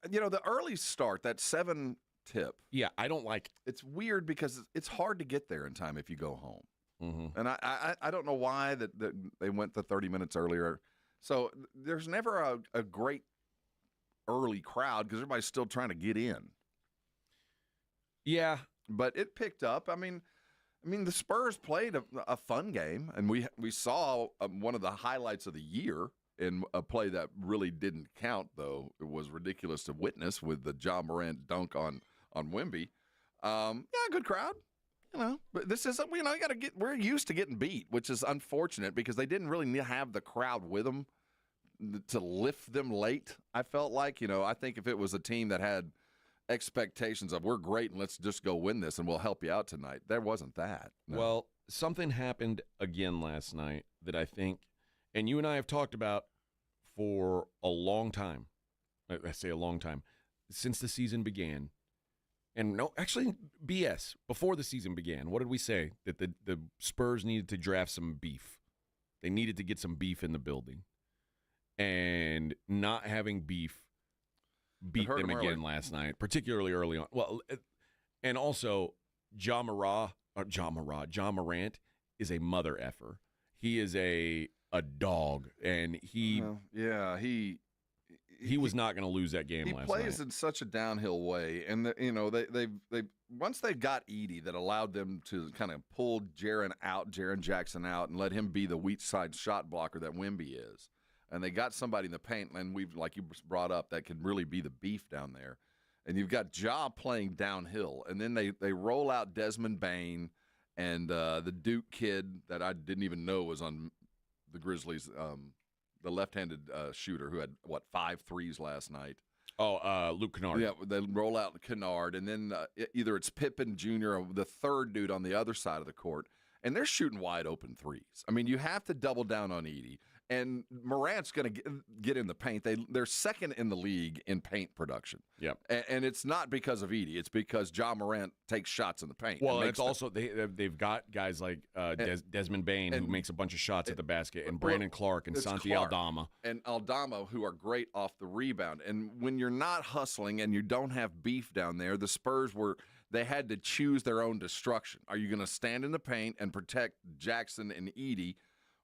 the early start, that 7 tip. Yeah, I don't like. It's weird because it's hard to get there in time if you go home. Mm-hmm. And I don't know why that they went the 30 minutes earlier. So there's never a great early crowd because everybody's still trying to get in. Yeah. But it picked up. I mean, the Spurs played a fun game, and we saw one of the highlights of the year in a play that really didn't count, though it was ridiculous to witness with the Ja Morant dunk on Wemby. Yeah, good crowd. But this isn't. We're used to getting beat, which is unfortunate because they didn't really have the crowd with them to lift them late. I felt like, I think if it was a team that had expectations of we're great and let's just go win this and we'll help you out tonight, there wasn't that. No. Well, something happened again last night that I think, and you and I have talked about for a long time. I say a long time, since the season began. And no, actually, BS. Before the season began, what did we say? That the Spurs needed to draft some beef. They needed to get some beef in the building. And not having beef beat them again last night, particularly early on. Well, and also, Ja Morant is a mother effer. He is a dog, and he was not going to lose that game last night. He plays in such a downhill way, and they once they got Edey, that allowed them to kind of pull Jaren Jackson out, and let him be the weak side shot blocker that Wemby is. And they got somebody in the paint, and we've, like you brought up, that can really be the beef down there. And you've got Ja playing downhill, and then they roll out Desmond Bane and the Duke kid that I didn't even know was on the Grizzlies, the left-handed shooter who had 5 threes last night. Oh, Luke Kennard. Yeah, they roll out Kennard, and then either it's Pippen Jr. or the third dude on the other side of the court, and they're shooting wide open threes. I mean, you have to double down on Edey. And Morant's going to get in the paint. They're second in the league in paint production. Yep. And it's not because of Edey. It's because Ja Morant takes shots in the paint. Well, and it's also they've got guys like Desmond Bane, who makes a bunch of shots at the basket, and Brandon Clark and Santi Aldama. And Aldama, who are great off the rebound. And when you're not hustling and you don't have beef down there, the Spurs they had to choose their own destruction. Are you going to stand in the paint and protect Jackson and Edey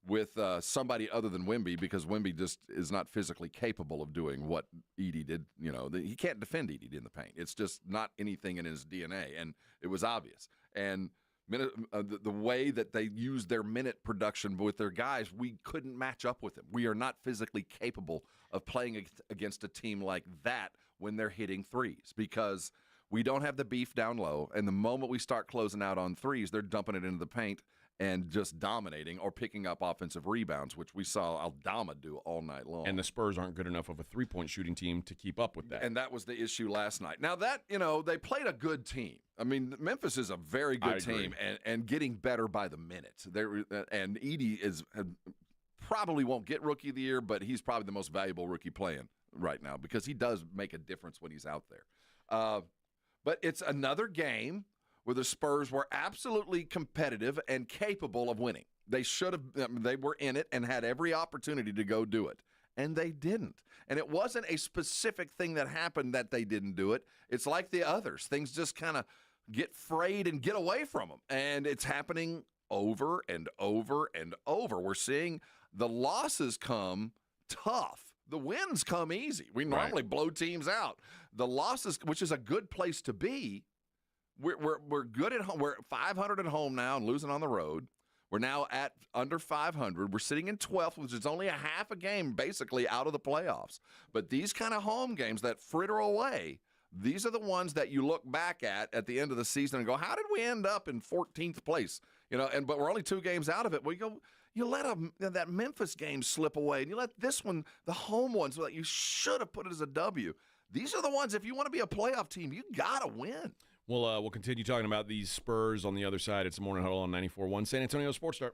with somebody other than Wemby, because Wemby just is not physically capable of doing what Edey did? He can't defend Edey in the paint. It's just not anything in his DNA, and it was obvious. And the way that they used their minute production with their guys, we couldn't match up with them. We are not physically capable of playing against a team like that when they're hitting threes, because we don't have the beef down low, and the moment we start closing out on threes, they're dumping it into the paint and just dominating or picking up offensive rebounds, which we saw Aldama do all night long. And the Spurs aren't good enough of a three-point shooting team to keep up with that. And that was the issue last night. Now that, they played a good team. I mean, Memphis is a very good team and getting better by the minute. And Edey probably won't get Rookie of the Year, but he's probably the most valuable rookie playing right now because he does make a difference when he's out there. But it's another game where the Spurs were absolutely competitive and capable of winning. They were in it and had every opportunity to go do it, and they didn't. And it wasn't a specific thing that happened that they didn't do it. It's like the others. Things just kind of get frayed and get away from them, and it's happening over and over and over. We're seeing the losses come tough. The wins come easy. We normally blow teams out. The losses, which is a good place to be, we're good at home. We're 500 at home now and losing on the road. We're now at under 500. We're sitting in 12th, which is only a half a game basically out of the playoffs. But these kind of home games that fritter away, these are the ones that you look back at the end of the season and go, how did we end up in 14th place? But we're only 2 games out of it. You let that Memphis game slip away, and you let this one, the home ones, that you should have put it as a W. These are the ones, if you want to be a playoff team, you got to win. We'll continue talking about these Spurs on the other side. It's the Morning Huddle on 94.1 San Antonio Sports Star.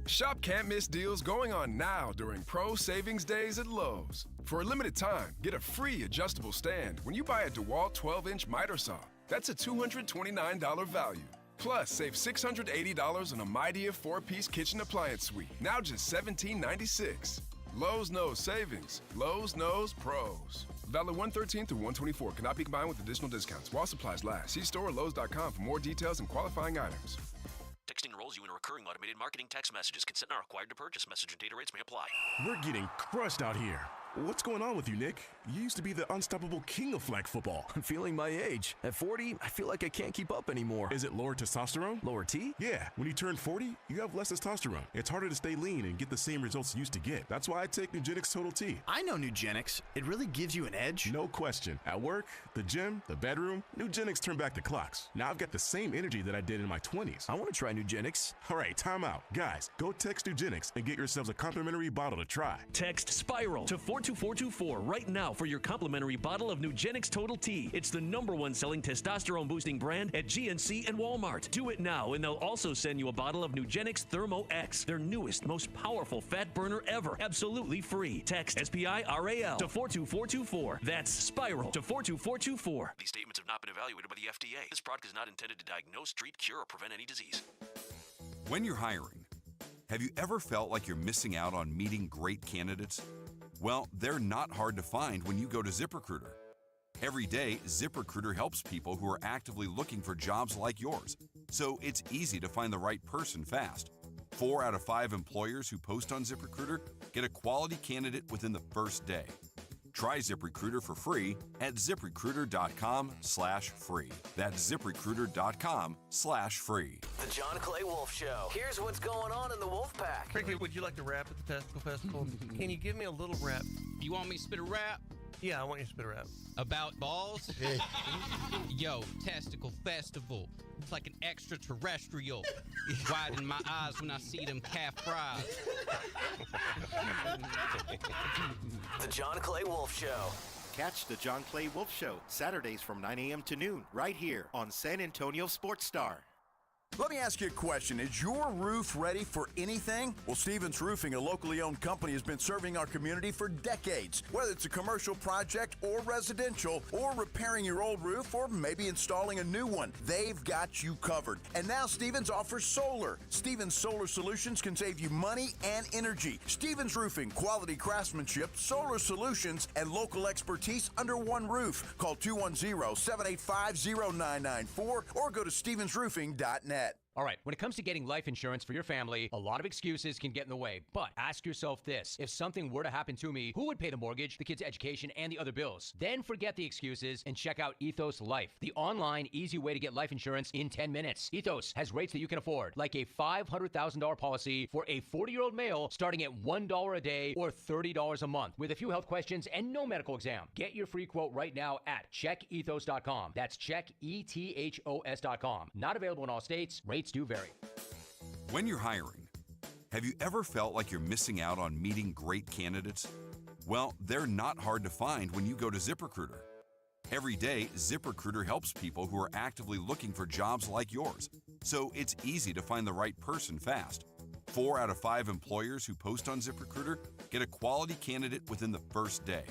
Shop can't miss deals going on now during Pro Savings Days at Lowe's. For a limited time, get a free adjustable stand when you buy a DeWalt 12-inch miter saw. That's a $229 value. Plus, save $680 on a Midea 4-piece kitchen appliance suite. Now just $17.96. Lowe's knows savings. Lowe's knows pros. Valid 1/13 through 1/24. Cannot be combined with additional discounts while supplies last. See store or Lowe's.com for more details and qualifying items. Texting enrolls you in a recurring automated marketing text messages. Consent not required to purchase. Message and data rates may apply. We're getting crushed out here. What's going on with you, Nick? You used to be the unstoppable king of flag football. I'm feeling my age. At 40, I feel like I can't keep up anymore. Is it lower testosterone? Lower T? Yeah. When you turn 40, you have less testosterone. It's harder to stay lean and get the same results you used to get. That's why I take Nugenix Total T. I know Nugenix. It really gives you an edge. No question. At work, the gym, the bedroom, Nugenix turned back the clocks. Now I've got the same energy that I did in my 20s. I want to try Nugenix. All right, time out. Guys, go text Nugenix and get yourselves a complimentary bottle to try. Text SPIRAL to 42424 right now for your complimentary bottle of Nugenix Total T. It's the #1 selling testosterone-boosting brand at GNC and Walmart. Do it now, and they'll also send you a bottle of Nugenix Thermo X, their newest, most powerful fat burner ever, absolutely free. Text SPIRAL to 42424. That's SPIRAL to 42424. These statements have not been evaluated by the FDA. This product is not intended to diagnose, treat, cure, or prevent any disease. When you're hiring, have you ever felt like you're missing out on meeting great candidates? Well, they're not hard to find when you go to ZipRecruiter. Every day, ZipRecruiter helps people who are actively looking for jobs like yours, so it's easy to find the right person fast. 4 out of 5 employers who post on ZipRecruiter get a quality candidate within the first day. Try ZipRecruiter for free at ZipRecruiter.com/free. That's ZipRecruiter.com/free. The John Clay Wolf Show. Here's what's going on in the Wolf Pack. Ricky, would you like to rap at the Testicle Festival? Can you give me a little rap? You want me to spit a rap? Yeah, I want you to spit a rap. About balls? Yo, Testicle Festival. It's like an extraterrestrial. Widen my eyes when I see them calf fries. The John Clay Wolf Show. Catch the John Clay Wolf Show Saturdays from 9 a.m. to noon right here on San Antonio Sports Star. Let me ask you a question. Is your roof ready for anything? Well, Stevens Roofing, a locally owned company, has been serving our community for decades. Whether it's a commercial project or residential, or repairing your old roof, or maybe installing a new one, they've got you covered. And now Stevens offers solar. Stevens Solar Solutions can save you money and energy. Stevens Roofing, quality craftsmanship, solar solutions, and local expertise under one roof. Call 210-785-0994 or go to stevensroofing.net. All right, when it comes to getting life insurance for your family, a lot of excuses can get in the way. But ask yourself this. If something were to happen to me, who would pay the mortgage, the kids' education, and the other bills? Then forget the excuses and check out Ethos Life, the online, easy way to get life insurance in 10 minutes. Ethos has rates that you can afford, like a $500,000 policy for a 40-year-old male starting at $1 a day or $30 a month, with a few health questions and no medical exam. Get your free quote right now at checkethos.com. That's checkethos.com. Not available in all states. Rates do vary. When you're hiring, have you ever felt like you're missing out on meeting great candidates? Well, they're not hard to find when you go to ZipRecruiter. Every day, ZipRecruiter helps people who are actively looking for jobs like yours, so it's easy to find the right person fast. 4 out of 5 employers who post on ZipRecruiter get a quality candidate within the first day.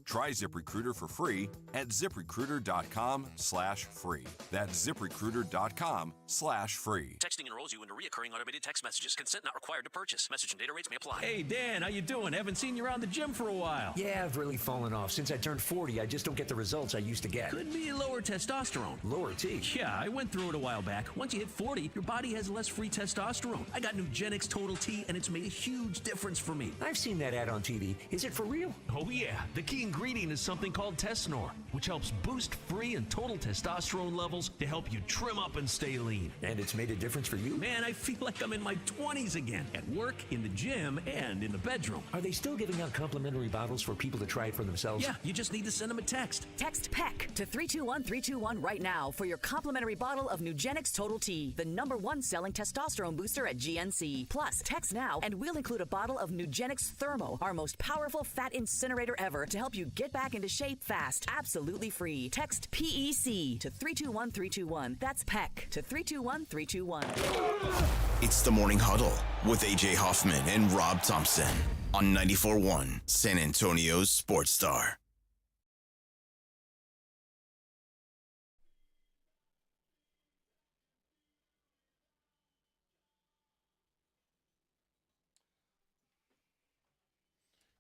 Try ZipRecruiter for free at ZipRecruiter.com/free. That's ZipRecruiter.com/free. Texting enrolls you into recurring automated text messages. Consent not required to purchase. Message and data rates may apply. Hey, Dan, how you doing? Haven't seen you around the gym for a while. Yeah, I've really fallen off. Since I turned 40, I just don't get the results I used to get. Could be lower testosterone. Lower T? Yeah, I went through it a while back. Once you hit 40, your body has less free testosterone. I got Nugenix Total T, and it's made a huge difference for me. I've seen that ad on TV. Is it for real? Oh, yeah. The key ingredient ingredient is something called Tesnor, which helps boost free and total testosterone levels to help you trim up and stay lean. And it's made a difference for you? Man, I feel like I'm in my 20s again, at work, in the gym, and in the bedroom. Are they still giving out complimentary bottles for people to try it for themselves? Yeah, you just need to send them a text. Text PEC to 321-321 right now for your complimentary bottle of Nugenix Total T, the #1 selling testosterone booster at GNC. Plus, text now and we'll include a bottle of Nugenix Thermo, our most powerful fat incinerator ever, to help you get back into shape fast, absolutely free. Text PEC to 321-321. That's PEC to 321-321. It's the Morning Huddle with AJ Hoffman and Rob Thompson on 94.1 San Antonio's Sports Star.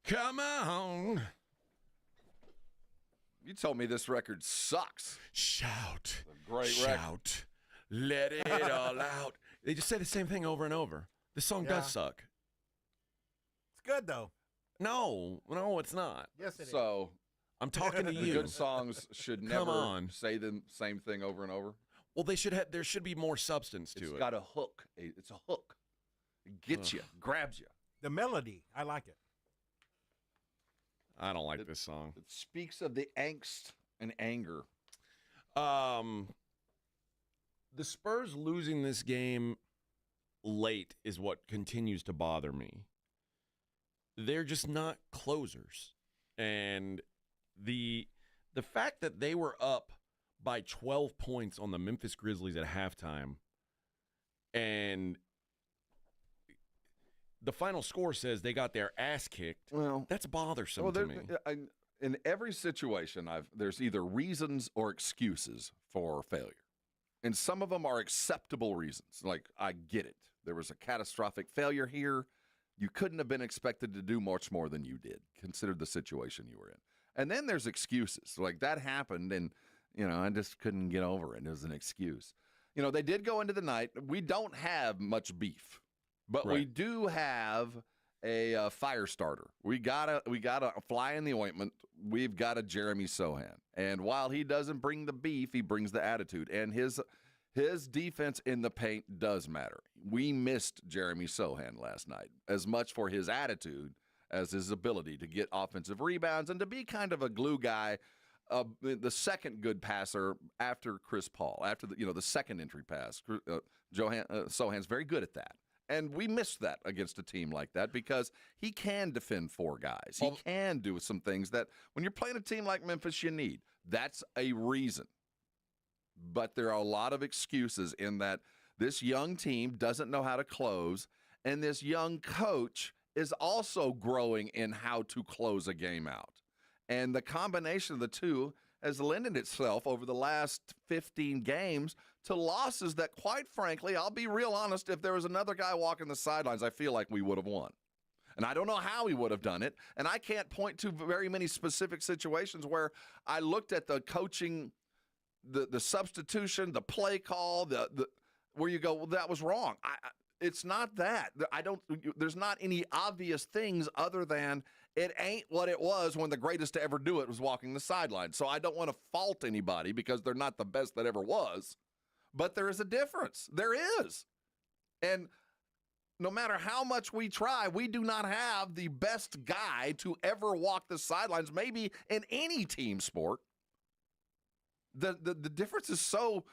Come on. You told me this record sucks. Shout. Great Shout. record. Let it all out. They just say the same thing over and over. The song does suck. It's good, though. No, it's not. Yes, it is. So, I'm talking to the you. good songs should Come never on. say the same thing over and over. Well, there should be more substance to it. It's got a hook. It's a hook. It gets you, grabs you. The melody, I like it. I don't like this song. It speaks of the angst and anger. The Spurs losing this game late is what continues to bother me. They're just not closers. And the fact that they were up by 12 points on the Memphis Grizzlies at halftime, and the final score says they got their ass kicked, that's bothersome to me. In every situation, there's either reasons or excuses for failure. And some of them are acceptable reasons. Like, I get it. There was a catastrophic failure here. You couldn't have been expected to do much more than you did, considered the situation you were in. And then there's excuses. Like, that happened, and, I just couldn't get over it. It was an excuse. They did go into the night. We don't have much beef, but we do have a fire starter. We got a fly in the ointment. We've got a Jeremy Sohan. And while he doesn't bring the beef, he brings the attitude. And his defense in the paint does matter. We missed Jeremy Sohan last night, as much for his attitude as his ability to get offensive rebounds and to be kind of a glue guy, the second good passer after Chris Paul, after the second entry pass. Sohan's very good at that. And we missed that against a team like that because he can defend four guys. He can do some things that when you're playing a team like Memphis, you need. That's a reason. But there are a lot of excuses in that this young team doesn't know how to close, and this young coach is also growing in how to close a game out. And the combination of the two has lended itself over the last 15 games to losses that, quite frankly, I'll be real honest, if there was another guy walking the sidelines, I feel like we would have won. And I don't know how he would have done it. And I can't point to very many specific situations where I looked at the coaching, the substitution, the play call, where you go, well, that was wrong. It's not that. There's not any obvious things other than it ain't what it was when the greatest to ever do it was walking the sideline. So I don't want to fault anybody because they're not the best that ever was. But there is a difference. There is. And no matter how much we try, we do not have the best guy to ever walk the sidelines, maybe in any team sport. The difference is so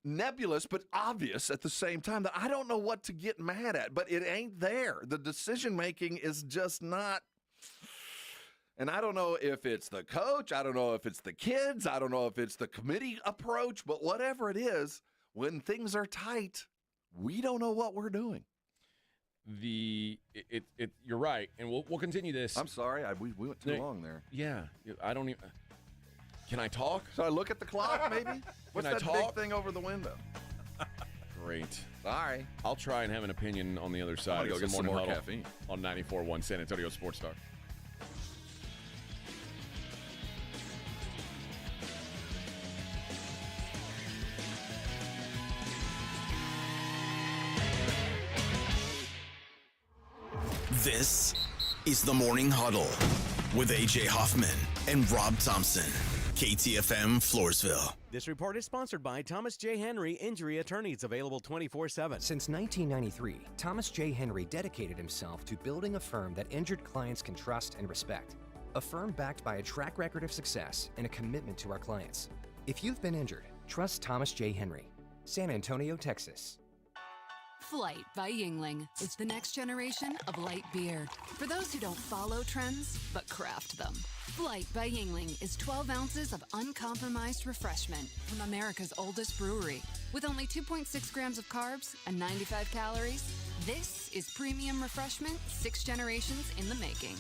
nebulous but obvious at the same time that I don't know what to get mad at, but it ain't there. The decision-making is just not. And I don't know if it's the coach, I don't know if it's the kids, I don't know if it's the committee approach, but whatever it is, when things are tight, we don't know what we're doing. You're right, and we'll continue this. I'm sorry, we went too long there. Yeah, I don't even. Can I talk? So I look at the clock, maybe? What's that big thing over the window? Great. Sorry. I'll try and have an opinion on the other side. Go get some more caffeine. On 94.1 San Antonio Sports Star. This is the Morning Huddle with AJ Hoffman and Rob Thompson. KTFM Floresville. This report is sponsored by Thomas J. Henry Injury Attorneys, available 24/7. Since 1993, Thomas J. Henry dedicated himself to building a firm that injured clients can trust and respect. A firm backed by a track record of success and a commitment to our clients. If you've been injured, trust Thomas J. Henry. San Antonio, Texas. Flight by Yingling. It's the next generation of light beer. For those who don't follow trends, but craft them. Flight by Yingling is 12 ounces of uncompromised refreshment from America's oldest brewery. With only 2.6 grams of carbs and 95 calories, this is premium refreshment 6 generations in the making.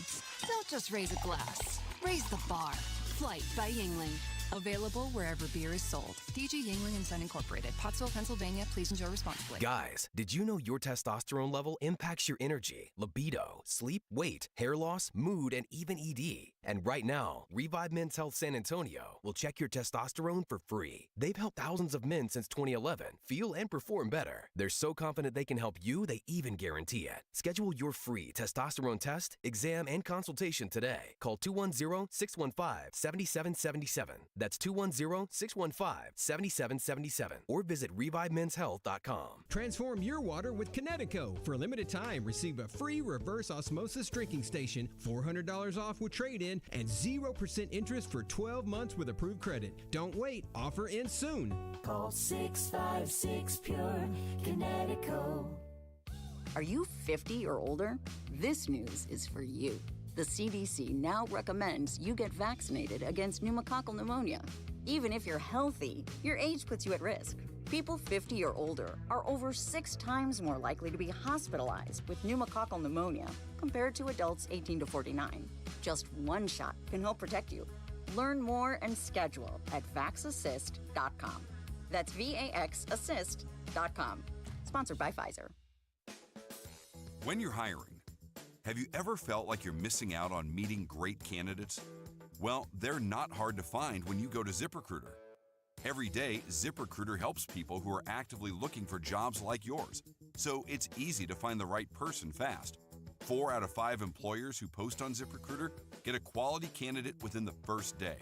Don't just raise a glass, raise the bar. Flight by Yingling. Available wherever beer is sold. DG Yingling & Son Incorporated, Pottsville, Pennsylvania. Please enjoy responsibly. Guys, did you know your testosterone level impacts your energy, libido, sleep, weight, hair loss, mood, and even ED? And right now, Revive Men's Health San Antonio will check your testosterone for free. They've helped thousands of men since 2011 feel and perform better. They're so confident they can help you, they even guarantee it. Schedule your free testosterone test, exam, and consultation today. Call 210-615-7777. That's 210-615-7777. Or visit ReviveMen'sHealth.com. Transform your water with Kinetico. For a limited time, receive a free reverse osmosis drinking station, $400 off with trade-in, and 0% interest for 12 months with approved credit. Don't wait. Offer ends soon. Call 656-PURE Kinetico. Are you 50 or older? This news is for you. The CDC now recommends you get vaccinated against pneumococcal pneumonia. Even if you're healthy, your age puts you at risk. People 50 or older are over 6 times more likely to be hospitalized with pneumococcal pneumonia compared to adults 18 to 49. Just one shot can help protect you. Learn more and schedule at vaxassist.com. That's VAXassist.com. Sponsored by Pfizer. When you're hiring, have you ever felt like you're missing out on meeting great candidates? Well, they're not hard to find when you go to ZipRecruiter. Every day, ZipRecruiter helps people who are actively looking for jobs like yours, so it's easy to find the right person fast. 4 out of 5 employers who post on ZipRecruiter get a quality candidate within the first day.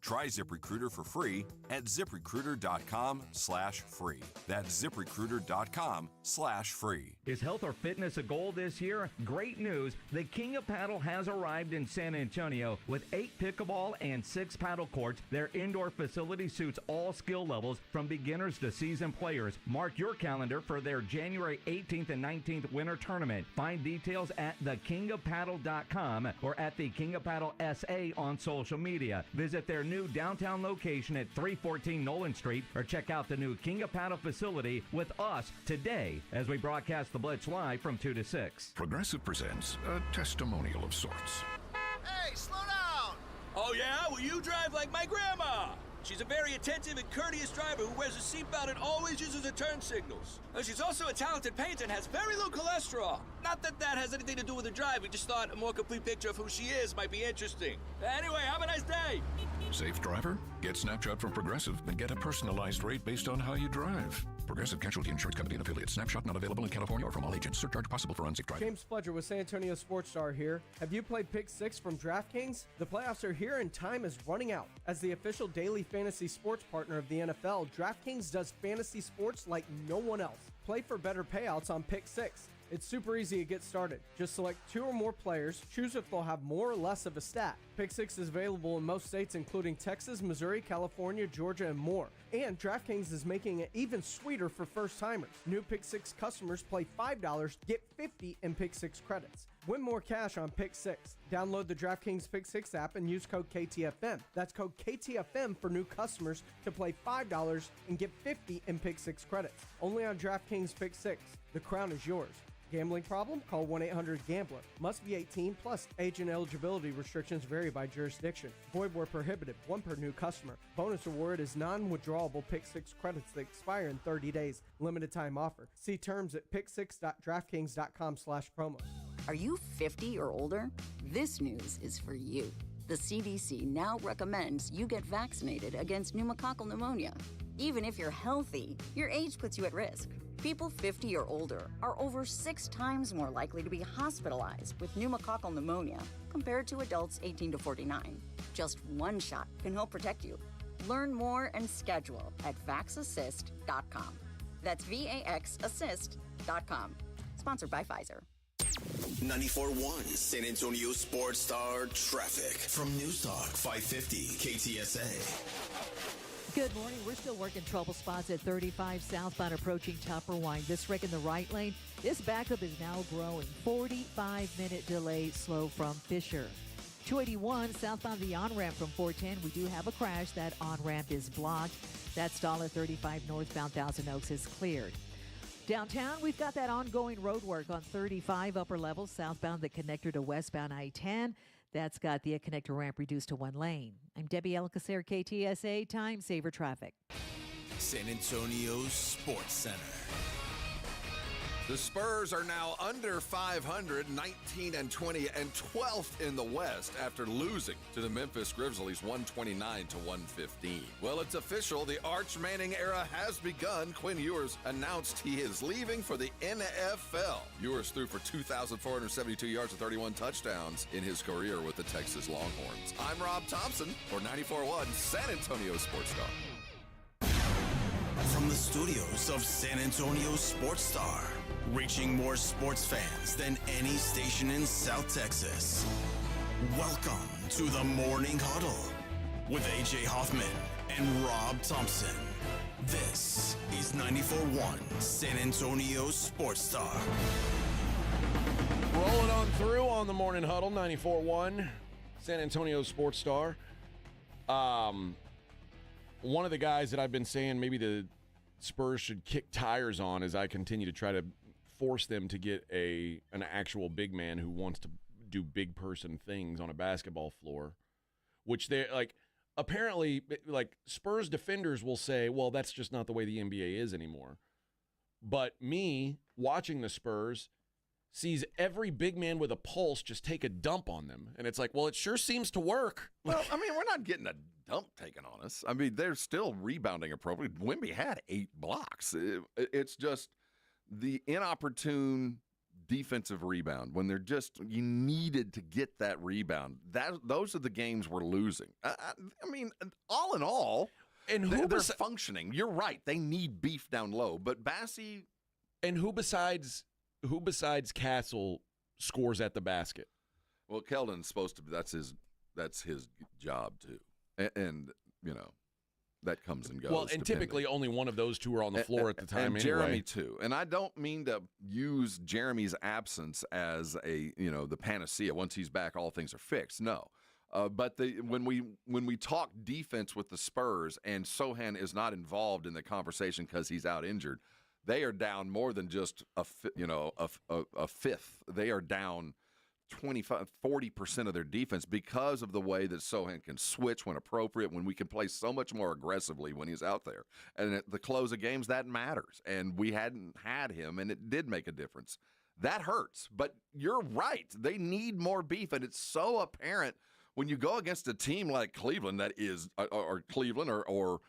Try ZipRecruiter for free at ZipRecruiter.com/free. That's ZipRecruiter.com/free. Is health or fitness a goal this year? Great news. The King of Paddle has arrived in San Antonio with 8 pickleball and 6 paddle courts. Their indoor facility suits all skill levels from beginners to seasoned players. Mark your calendar for their January 18th and 19th winter tournament. Find details at thekingofpaddle.com or at the King of Paddle SA on social media. Visit their new downtown location at 314 Nolan Street or check out the new King of Paddle facility with us today as we broadcast the Blitz live from 2 to 6. Progressive presents a testimonial of sorts. Hey, slow down! Oh yeah? Well, you drive like my grandma. She's a very attentive and courteous driver who wears a seatbelt and always uses her turn signals. She's also a talented painter and has very low cholesterol. Not that that has anything to do with her drive. We just thought a more complete picture of who she is might be interesting. Anyway, have a nice day. Safe driver? Get Snapshot from Progressive and get a personalized rate based on how you drive. Progressive Casualty Insurance Company and affiliates. Snapshot not available in California or from all agents. Surcharge possible for unsafe driving. James Fletcher with San Antonio Sports Star here. Have you played Pick 6 from DraftKings? The playoffs are here and time is running out. As the official daily fantasy sports partner of the NFL, DraftKings does fantasy sports like no one else. Play for better payouts on Pick 6. It's super easy to get started. Just select 2 or more players, choose if they'll have more or less of a stat. Pick 6 is available in most states including Texas, Missouri, California, Georgia, and more. And DraftKings is making it even sweeter for first-timers. New Pick 6 customers play $5, get $50 in Pick 6 credits. Win more cash on Pick 6. Download the DraftKings Pick 6 app and use code KTFM. That's code KTFM for new customers to play $5 and get $50 in Pick 6 credits. Only on DraftKings Pick 6. The crown is yours. Gambling problem? Call 1-800-GAMBLER. Must be 18 plus. Age and eligibility restrictions vary by jurisdiction. Void where prohibited. 1 per new customer. Bonus award is non-withdrawable Pick 6 credits that expire in 30 days. Limited time offer. See terms at pick6.draftkings.com/promo. Are you 50 or older? This news is for you. The CDC now recommends you get vaccinated against pneumococcal pneumonia. Even if you're healthy, your age puts you at risk. People 50 or older are over 6 times more likely to be hospitalized with pneumococcal pneumonia compared to adults 18 to 49. Just one shot can help protect you. Learn more and schedule at vaxassist.com. That's VAXassist.com. Sponsored by Pfizer. 94.1 San Antonio Sports Star Traffic from News Talk 550 KTSA. Good morning. We're still working trouble spots at 35 southbound approaching Tupper Wine. This wreck in the right lane. This backup is now growing. 45-minute delay slow from Fisher. 281 southbound the on-ramp from 410. We do have a crash. That on-ramp is blocked. That stall at 35 northbound Thousand Oaks is cleared. Downtown, we've got that ongoing road work on 35 upper levels southbound the connector to westbound I-10. That's got the connector ramp reduced to 1 lane. I'm Debbie Alcacer, KTSA Time Saver Traffic. San Antonio's Sports Center. The Spurs are now under 500, 19-20, and 12th in the West after losing to the Memphis Grizzlies 129-115. Well, it's official. The Arch Manning era has begun. Quinn Ewers announced he is leaving for the NFL. Ewers threw for 2,472 yards and 31 touchdowns in his career with the Texas Longhorns. I'm Rob Thompson for 94.1 San Antonio Sports Star. From the studios of San Antonio Sports Star, reaching more sports fans than any station in South Texas. Welcome to the Morning Huddle with AJ Hoffman and Rob Thompson. This is 94.1 San Antonio Sports Star. Rolling on through on the Morning Huddle, 94.1 San Antonio Sports Star. One of the guys that I've been saying maybe the Spurs should kick tires on as I continue to try to force them to get an actual big man who wants to do big person things on a basketball floor, which they like. Apparently, like Spurs defenders will say, well, that's just not the way the NBA is anymore. But me watching the Spurs sees every big man with a pulse just take a dump on them. And it's like, well, it sure seems to work. Well, I mean, we're not getting a dump taken on us. I mean, they're still rebounding appropriately. Wemby had 8 blocks. It's just the inopportune defensive rebound when they're just, you needed to get that rebound. Those are the games we're losing. I mean, all in all, and they're functioning. You're right. They need beef down low. But Bassie. And who besides Castle scores at the basket? Well, Keldon's supposed to be, that's his job too. And you know, that comes and goes. Well, and typically only one of those two are on the floor at the time and anyway. Jeremy too. And I don't mean to use Jeremy's absence as the panacea. Once he's back, all things are fixed. No. But when we talk defense with the Spurs and Sohan is not involved in the conversation because he's out injured, they are down more than just a fifth. They are down 25-40% of their defense because of the way that Sohan can switch when appropriate, when we can play so much more aggressively when he's out there. And at the close of games, that matters. And we hadn't had him, and it did make a difference. That hurts. But you're right. They need more beef, and it's so apparent when you go against a team like Cleveland that is or Cleveland or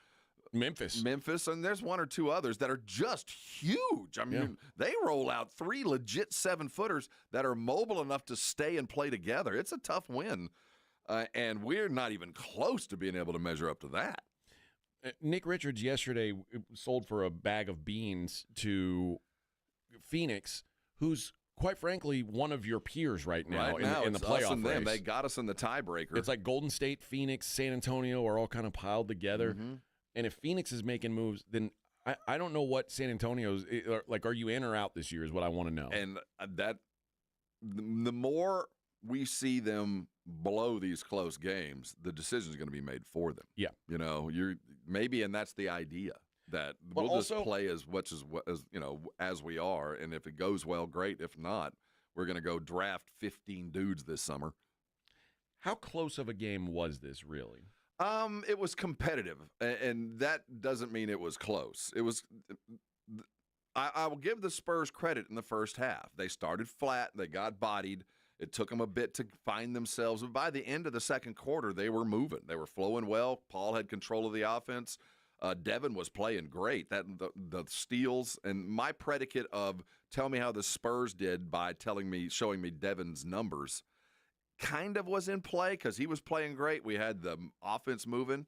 Memphis, and there's one or two others that are just huge. I mean, they roll out 3 legit 7-footers that are mobile enough to stay and play together. It's a tough win, and we're not even close to being able to measure up to that. Nick Richards yesterday sold for a bag of beans to Phoenix, who's quite frankly one of your peers right now in the playoff race. They got us in the tiebreaker. It's like Golden State, Phoenix, San Antonio are all kind of piled together. Mm-hmm. And if Phoenix is making moves, then I don't know what San Antonio's like. Are you in or out this year? Is what I want to know. And the more we see them blow these close games, the decision is going to be made for them. Yeah, and that's the idea that we'll just play as much as we are, and if it goes well, great. If not, we're going to go draft 15 dudes this summer. How close of a game was this, really? It was competitive, and that doesn't mean it was close. It was. I will give the Spurs credit in the first half. They started flat. They got bodied. It took them a bit to find themselves. But by the end of the second quarter, they were moving. They were flowing well. Paul had control of the offense. Devin was playing great. That the steals and my predicate of tell me how the Spurs did by showing me Devin's numbers kind of was in play because he was playing great. We had the offense moving.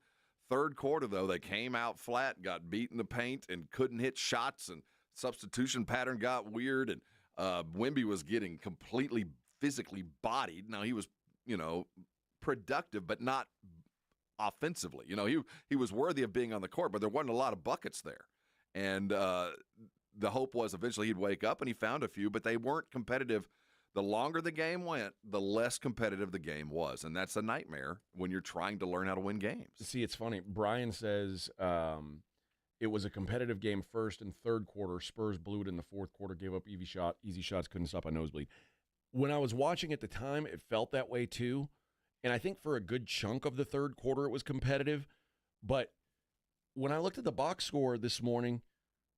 Third quarter, though, they came out flat, got beat in the paint, and couldn't hit shots, and substitution pattern got weird, and Wemby was getting completely physically bodied. Now, he was, productive, but not offensively. He was worthy of being on the court, but there wasn't a lot of buckets there. And the hope was eventually he'd wake up, and he found a few, but they weren't competitive. The longer the game went, the less competitive the game was, and that's a nightmare when you're trying to learn how to win games. See, it's funny. Brian says it was a competitive game first and third quarter. Spurs blew it in the fourth quarter, gave up easy shots, couldn't stop a nosebleed. When I was watching at the time, it felt that way too, and I think for a good chunk of the third quarter it was competitive, but when I looked at the box score this morning,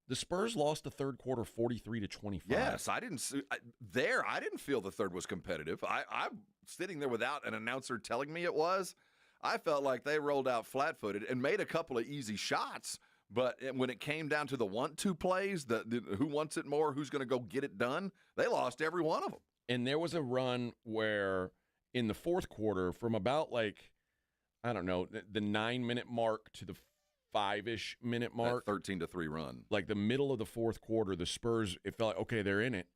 the Spurs lost the third quarter 43-25. Yes, I didn't feel the third was competitive. I'm sitting there without an announcer telling me it was. I felt like they rolled out flat-footed and made a couple of easy shots, but when it came down to the want-to plays, the who wants it more, who's going to go get it done, they lost every one of them. And there was a run where in the fourth quarter, from about the 9-minute mark to the 5-ish minute mark. That 13-3 run. Like the middle of the fourth quarter, the Spurs, it felt like, okay, they're in it.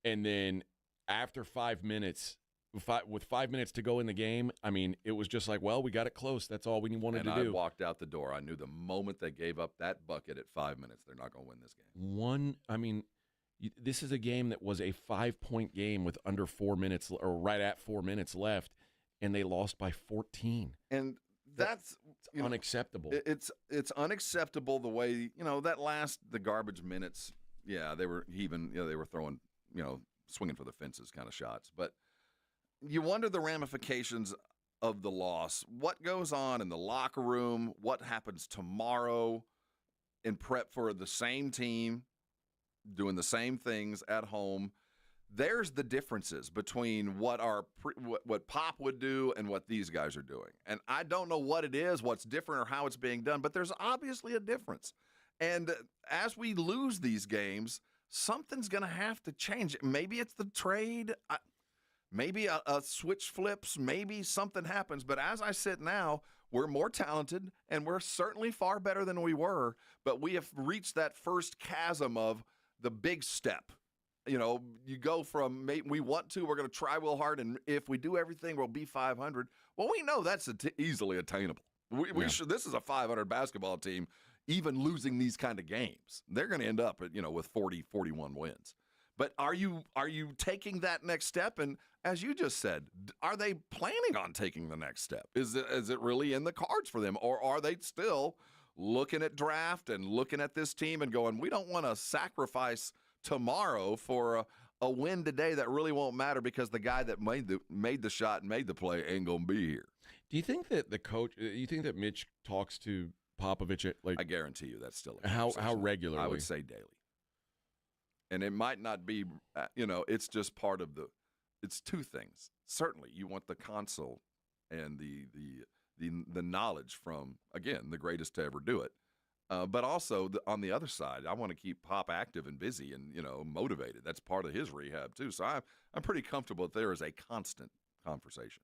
And then after 5 minutes, with 5 minutes to go in the game, I mean, it was just like, well, we got it close. That's all we wanted to do. And I walked out the door. I knew the moment they gave up that bucket at 5 minutes, they're not going to win this game. This is a game that was a 5-point game with under 4 minutes or right at 4 minutes left, and they lost by 14. And that's unacceptable. It's unacceptable the way, the garbage minutes. Yeah, they were even, they were throwing, swinging for the fences kind of shots. But you wonder the ramifications of the loss. What goes on in the locker room? What happens tomorrow in prep for the same team doing the same things at home? There's the differences between what Pop would do and what these guys are doing. And I don't know what it is, what's different, or how it's being done, but there's obviously a difference. And as we lose these games, something's going to have to change. Maybe it's the trade. Maybe a switch flips. Maybe something happens. But as I sit now, we're more talented, and we're certainly far better than we were. But we have reached that first chasm of the big step. You go from we want to, we're going to try real hard, and if we do everything, we'll be 500. Well, we know that's easily attainable. This is a 500 basketball team, even losing these kind of games. They're going to end up with 40, 41 wins. But are you taking that next step? And as you just said, are they planning on taking the next step? Is it really in the cards for them, or are they still looking at draft and looking at this team and going, we don't want to sacrifice tomorrow for a win today that really won't matter because the guy that made the shot and made the play ain't gonna be here. Do you think that the coach? You think that Mitch talks to Popovich I guarantee you that's still how regularly? I would say daily. And it might not be, it's just part of it's two things. Certainly, you want the console and the knowledge from, again, the greatest to ever do it. But also, on the other side, I want to keep Pop active and busy and, motivated. That's part of his rehab, too. So I'm pretty comfortable that there is a constant conversation.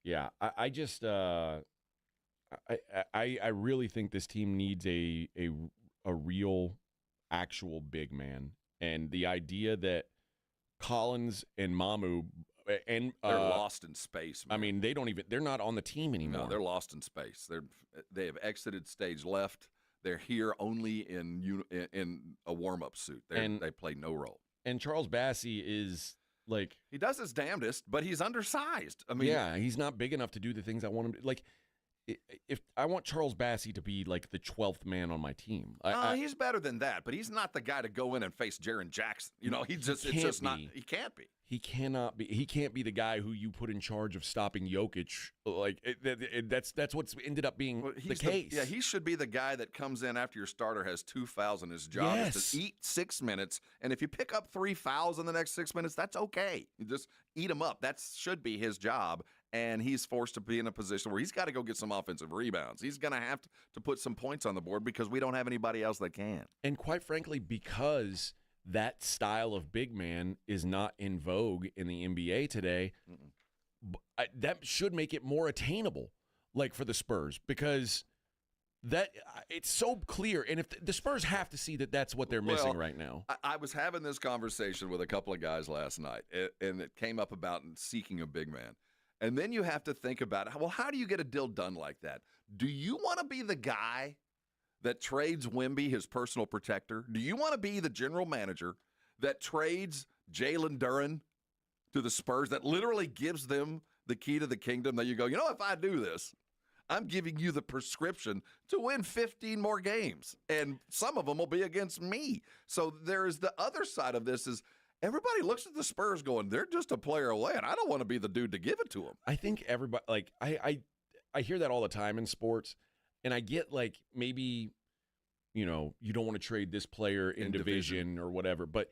Yeah, I just I really think this team needs a real, actual big man. And the idea that Collins and Mamu and they're lost in space, man. I mean, they're not on the team anymore. No, they're lost in space. They have exited stage left. They're here only in a warm-up suit. They play no role. And Charles Bassey is like, he does his damnedest, but he's undersized. I mean, yeah, he's not big enough to do the things I want him to. Like, if I want Charles Bassey to be like the 12th man on my team, he's better than that. But he's not the guy to go in and face Jaren Jackson. He can't be. He cannot be. He can't be the guy who you put in charge of stopping Jokic. Like that's what's ended up being the case. He should be the guy that comes in after your starter has 2 fouls in his job is to eat 6 minutes. And if you pick up 3 fouls in the next 6 minutes, that's okay. You just eat them up. That should be his job. and he's forced to be in a position where he's got to go get some offensive rebounds. He's going to have to put some points on the board because we don't have anybody else that can. And quite frankly, because that style of big man is not in vogue in the NBA today, that should make it more attainable, like for the Spurs, because that it's so clear. And if the Spurs have to see that that's what they're missing right now. I was having this conversation with a couple of guys last night, and it came up about seeking a big man. And then you have to think about, well, how do you get a deal done like that? Do you want to be the guy that trades Wemby, his personal protector? Do you want to be the general manager that trades Jalen Duren to the Spurs, that literally gives them the key to the kingdom, that you go, if I do this, I'm giving you the prescription to win 15 more games, and some of them will be against me. So there is the other side of this is everybody looks at the Spurs going, they're just a player away, and I don't want to be the dude to give it to them. I think everybody, like, I hear that all the time in sports, and I get, like, maybe, you don't want to trade this player in division or whatever, but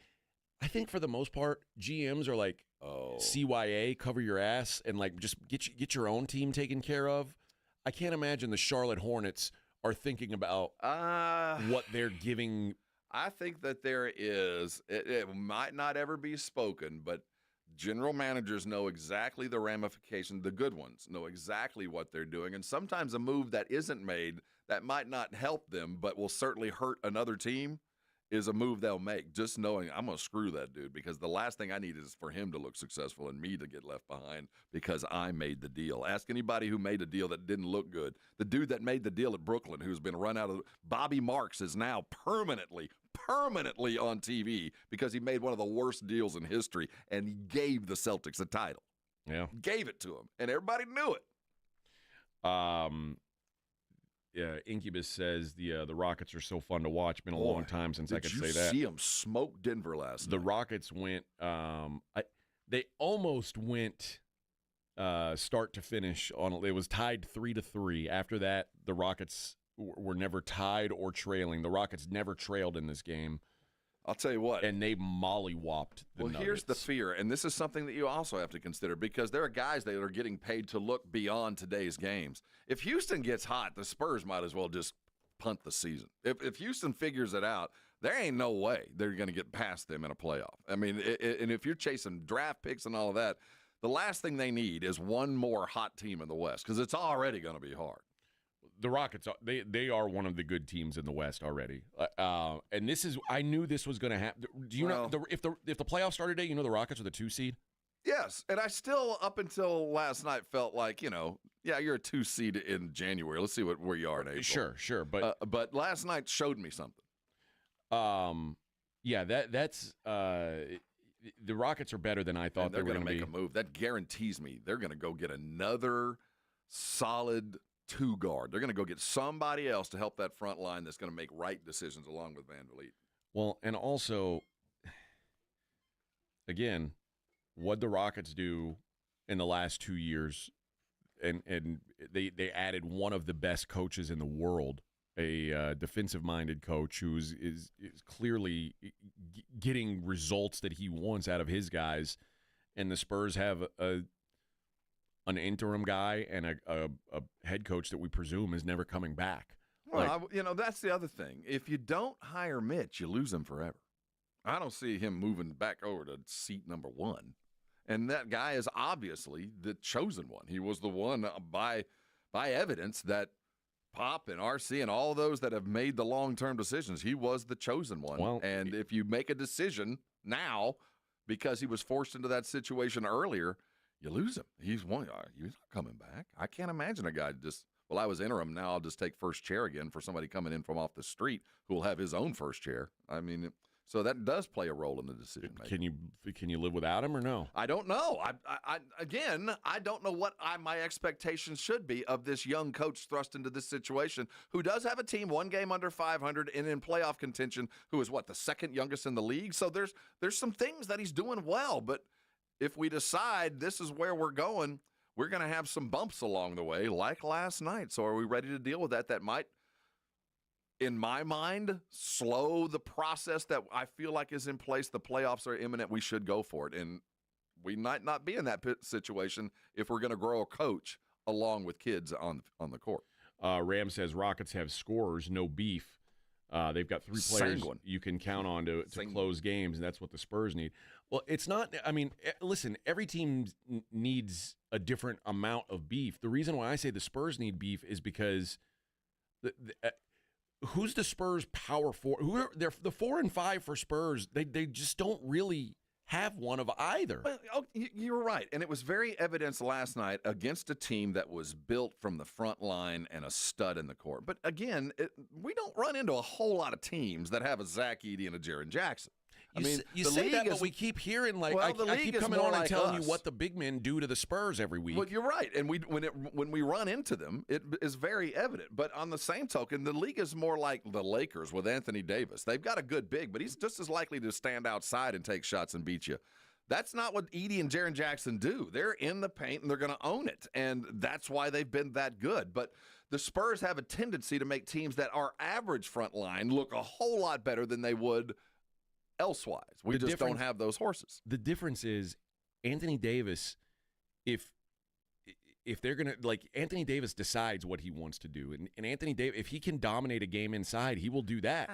I think for the most part, GMs are like, CYA, cover your ass, and, like, just get your own team taken care of. I can't imagine the Charlotte Hornets are thinking about what they're giving. I think that there is, it might not ever be spoken, but general managers know exactly the ramifications, the good ones know exactly what they're doing. And sometimes a move that isn't made that might not help them, but will certainly hurt another team, is a move they'll make, just knowing I'm going to screw that dude, because the last thing I need is for him to look successful and me to get left behind because I made the deal. Ask anybody who made a deal that didn't look good. The dude that made the deal at Brooklyn, who's been run out of – Bobby Marks is now permanently on TV because he made one of the worst deals in history, and he gave the Celtics a title. Yeah. Gave it to him, and everybody knew it. Yeah, Incubus says the Rockets are so fun to watch. Been a long time since I could say that. Did you see them smoke Denver last night? The Rockets went they almost went start to finish on. It was tied 3-3. After that, the Rockets were never tied or trailing. The Rockets never trailed in this game. I'll tell you what. And they mollywopped the Nuggets. Here's the fear, and this is something that you also have to consider, because there are guys that are getting paid to look beyond today's games. If Houston gets hot, the Spurs might as well just punt the season. If Houston figures it out, there ain't no way they're going to get past them in a playoff. I mean, and if you're chasing draft picks and all of that, the last thing they need is one more hot team in the West, because it's already going to be hard. The Rockets, they are one of the good teams in the West already, and this is. I knew this was going to happen. Do you know if the playoffs started today? The Rockets are the 2 seed. Yes, and I still, up until last night, felt like you're a 2 seed in January. Let's see where you are in April. Sure, but last night showed me something. That's the Rockets are better than I thought they were going to make a move. That guarantees me they're going to go get another solid 2 guard. They're going to go get somebody else to help that front line that's going to make right decisions along with Van Vliet. Well, and also, again, what the Rockets do in the last 2 years, and they added one of the best coaches in the world, a defensive-minded coach who is clearly getting results that he wants out of his guys, and the Spurs have an interim guy and a head coach that we presume is never coming back. Well, that's the other thing. If you don't hire Mitch, you lose him forever. I don't see him moving back over to seat number 1. And that guy is obviously the chosen one. He was the one by evidence that Pop and RC and all those that have made the long-term decisions, he was the chosen one. Well, and if you make a decision now because he was forced into that situation earlier, you lose him. He's not coming back. I can't imagine a guy just, I was interim, now I'll just take first chair again for somebody coming in from off the street who will have his own first chair. I mean, so that does play a role in the decision making. Can you live without him or no? I don't know. I don't know what my expectations should be of this young coach thrust into this situation, who does have a team 1 game under 500 and in playoff contention, who is the second youngest in the league. So there's some things that he's doing well, but if we decide this is where we're going, we're going to have some bumps along the way, like last night. So are we ready to deal with that? That might, in my mind, slow the process that I feel like is in place. The playoffs are imminent. We should go for it. And we might not be in that situation if we're going to grow a coach along with kids on the court. Ram says Rockets have scorers, no beef. They've got 3 players Sanguine. you can count on to close games, and that's what the Spurs need. Well, it's not – I mean, listen, every team needs a different amount of beef. The reason why I say the Spurs need beef is because who's the Spurs power forward? They're the 4 and 5 for Spurs. They just don't really have one of either. Well, you're right, and it was very evident last night against a team that was built from the front line and a stud in the court. But again, we don't run into a whole lot of teams that have a Zach Edey and a Jaren Jackson. You say that, but we keep hearing I keep coming on and telling you what the big men do to the Spurs every week. Well, you're right, and when we run into them, it is very evident. But on the same token, the league is more like the Lakers with Anthony Davis. They've got a good big, but he's just as likely to stand outside and take shots and beat you. That's not what Edey and Jaren Jackson do. They're in the paint, and they're going to own it, and that's why they've been that good. But the Spurs have a tendency to make teams that are average front line look a whole lot better than they would elsewise. We just don't have those horses. The difference is Anthony Davis, if they're going to, Anthony Davis decides what he wants to do. And Anthony Davis, if he can dominate a game inside, he will do that.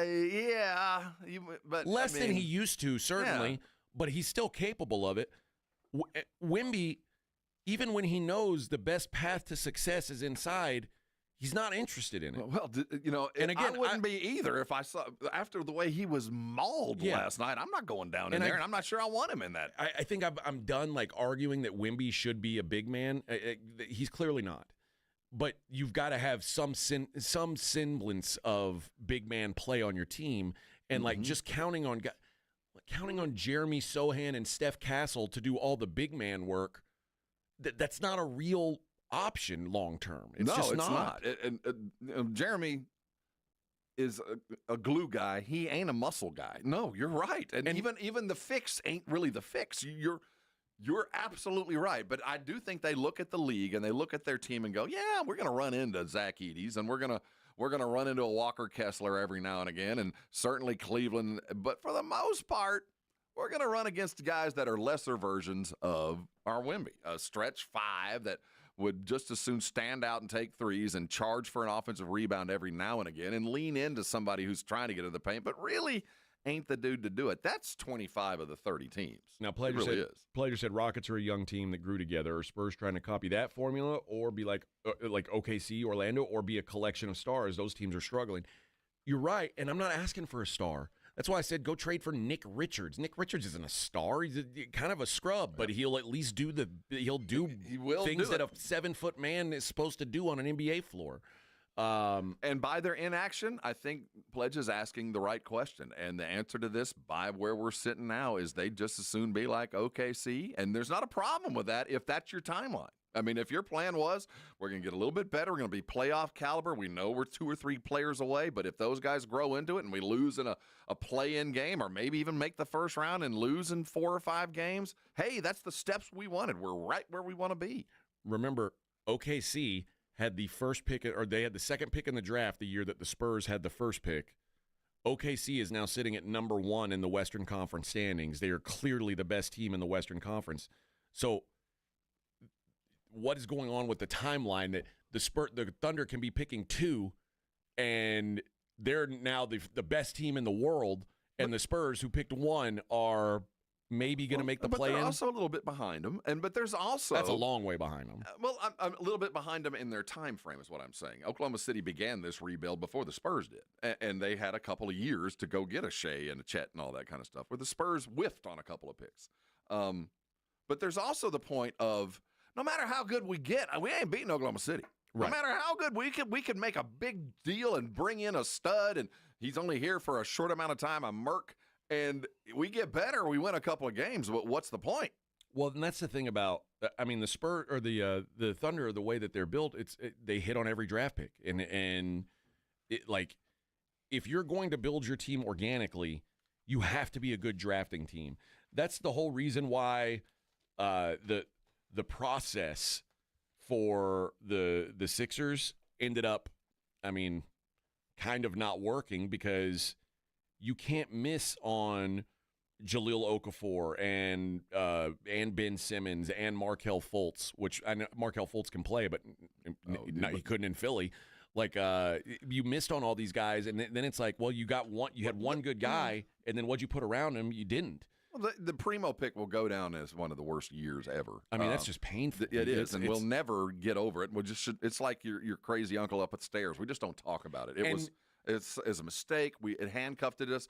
Yeah. But less than he used to, certainly, but he's still capable of it. Wemby, even when he knows the best path to success is inside, he's not interested in it. Well, and again, I wouldn't be either if I saw after the way he was mauled last night. I'm not going down in there, and I'm not sure I want him in that. I think I'm done arguing that Wemby should be a big man. He's clearly not. But you've got to have some semblance of big man play on your team, and just counting on Jeremy Sohan and Steph Castle to do all the big man work. That's not a real option long term. It's not. Jeremy is a glue guy. He ain't a muscle guy. No, you're right. And even the fix ain't really the fix. You're absolutely right. But I do think they look at the league and they look at their team and go, yeah, we're going to run into Zach Edey's and we're going to run into a Walker Kessler every now and again, and certainly Cleveland. But for the most part, we're going to run against guys that are lesser versions of our Wemby, a stretch 5 that would just as soon stand out and take threes and charge for an offensive rebound every now and again and lean into somebody who's trying to get in the paint, but really ain't the dude to do it. That's 25 of the 30 teams. Now, Plager said Rockets are a young team that grew together. Are Spurs trying to copy that formula or be like OKC, Orlando, or be a collection of stars? Those teams are struggling. You're right, and I'm not asking for a star. That's why I said go trade for Nick Richards. Nick Richards isn't a star. He's kind of a scrub, but he'll at least do things that a 7-foot man is supposed to do on an NBA floor. And by their inaction, I think Pledge is asking the right question. And the answer to this, by where we're sitting now, is they'd just as soon be like OKC. And there's not a problem with that if that's your timeline. I mean, if your plan was, we're going to get a little bit better, we're going to be playoff caliber, we know we're 2 or 3 players away, but if those guys grow into it and we lose in a play-in game or maybe even make the first round and lose in 4 or 5 games, hey, that's the steps we wanted. We're right where we want to be. Remember, OKC had the first pick, or they had the second pick in the draft the year that the Spurs had the first pick. OKC is now sitting at number 1 in the Western Conference standings. They are clearly the best team in the Western Conference. So what is going on with the timeline that the Thunder can be picking 2 and they're now the best team in the world, and the Spurs, who picked 1, are maybe going to make the play-in? But they're also a little bit behind them. But there's also... That's a long way behind them. I'm a little bit behind them in their time frame is what I'm saying. Oklahoma City began this rebuild before the Spurs did. And they had a couple of years to go get a Shea and a Chet and all that kind of stuff, where the Spurs whiffed on a couple of picks. But there's also the point of, no matter how good we get, we ain't beating Oklahoma City. Right. No matter how good we can make a big deal and bring in a stud, and he's only here for a short amount of time, a merc, and we get better, we win a couple of games, but what's the point? Well, and that's the thing about, I mean, the Spurs or the Thunder, the way that they're built, they hit on every draft pick, and if you're going to build your team organically, you have to be a good drafting team. That's the whole reason why the process for the Sixers ended up, I mean, kind of not working, because you can't miss on Jahlil Okafor and Ben Simmons and Markelle Fultz, which I know Markelle Fultz can play, but he couldn't in Philly. Like you missed on all these guys, and then it's like, well, you had one good guy, and then what'd you put around him? You didn't. Well, the Primo pick will go down as one of the worst years ever. I mean, that's just painful. It is, and we'll never get over it. It's like your crazy uncle up the stairs. We just don't talk about it. It's a mistake. It handcuffed us.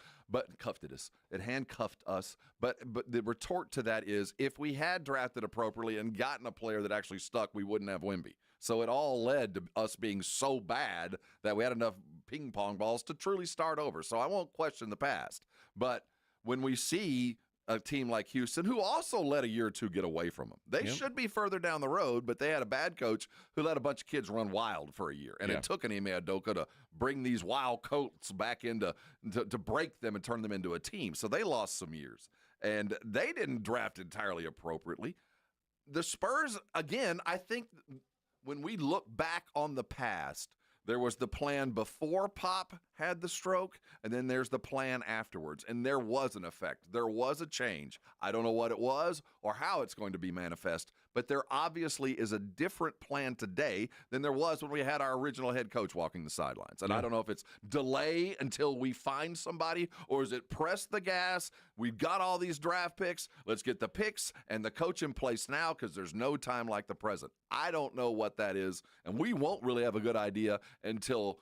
It handcuffed us. But the retort to that is, if we had drafted appropriately and gotten a player that actually stuck, we wouldn't have Wemby. So it all led to us being so bad that we had enough ping pong balls to truly start over. So I won't question the past. But when we see a team like Houston, who also let a year or two get away from them, they should be further down the road, but they had a bad coach who let a bunch of kids run wild for a year. And it took an Ime Udoka to bring these wild Colts back to break them and turn them into a team. So they lost some years. And they didn't draft entirely appropriately. The Spurs, again, I think when we look back on the past, there was the plan before Pop had the stroke, and then there's the plan afterwards. And there was an effect. There was a change. I don't know what it was or how it's going to be manifest, but there obviously is a different plan today than there was when we had our original head coach walking the sidelines. And I don't know if it's delay until we find somebody, or is it press the gas? We've got all these draft picks. Let's get the picks and the coach in place now, because there's no time like the present. I don't know what that is, and we won't really have a good idea until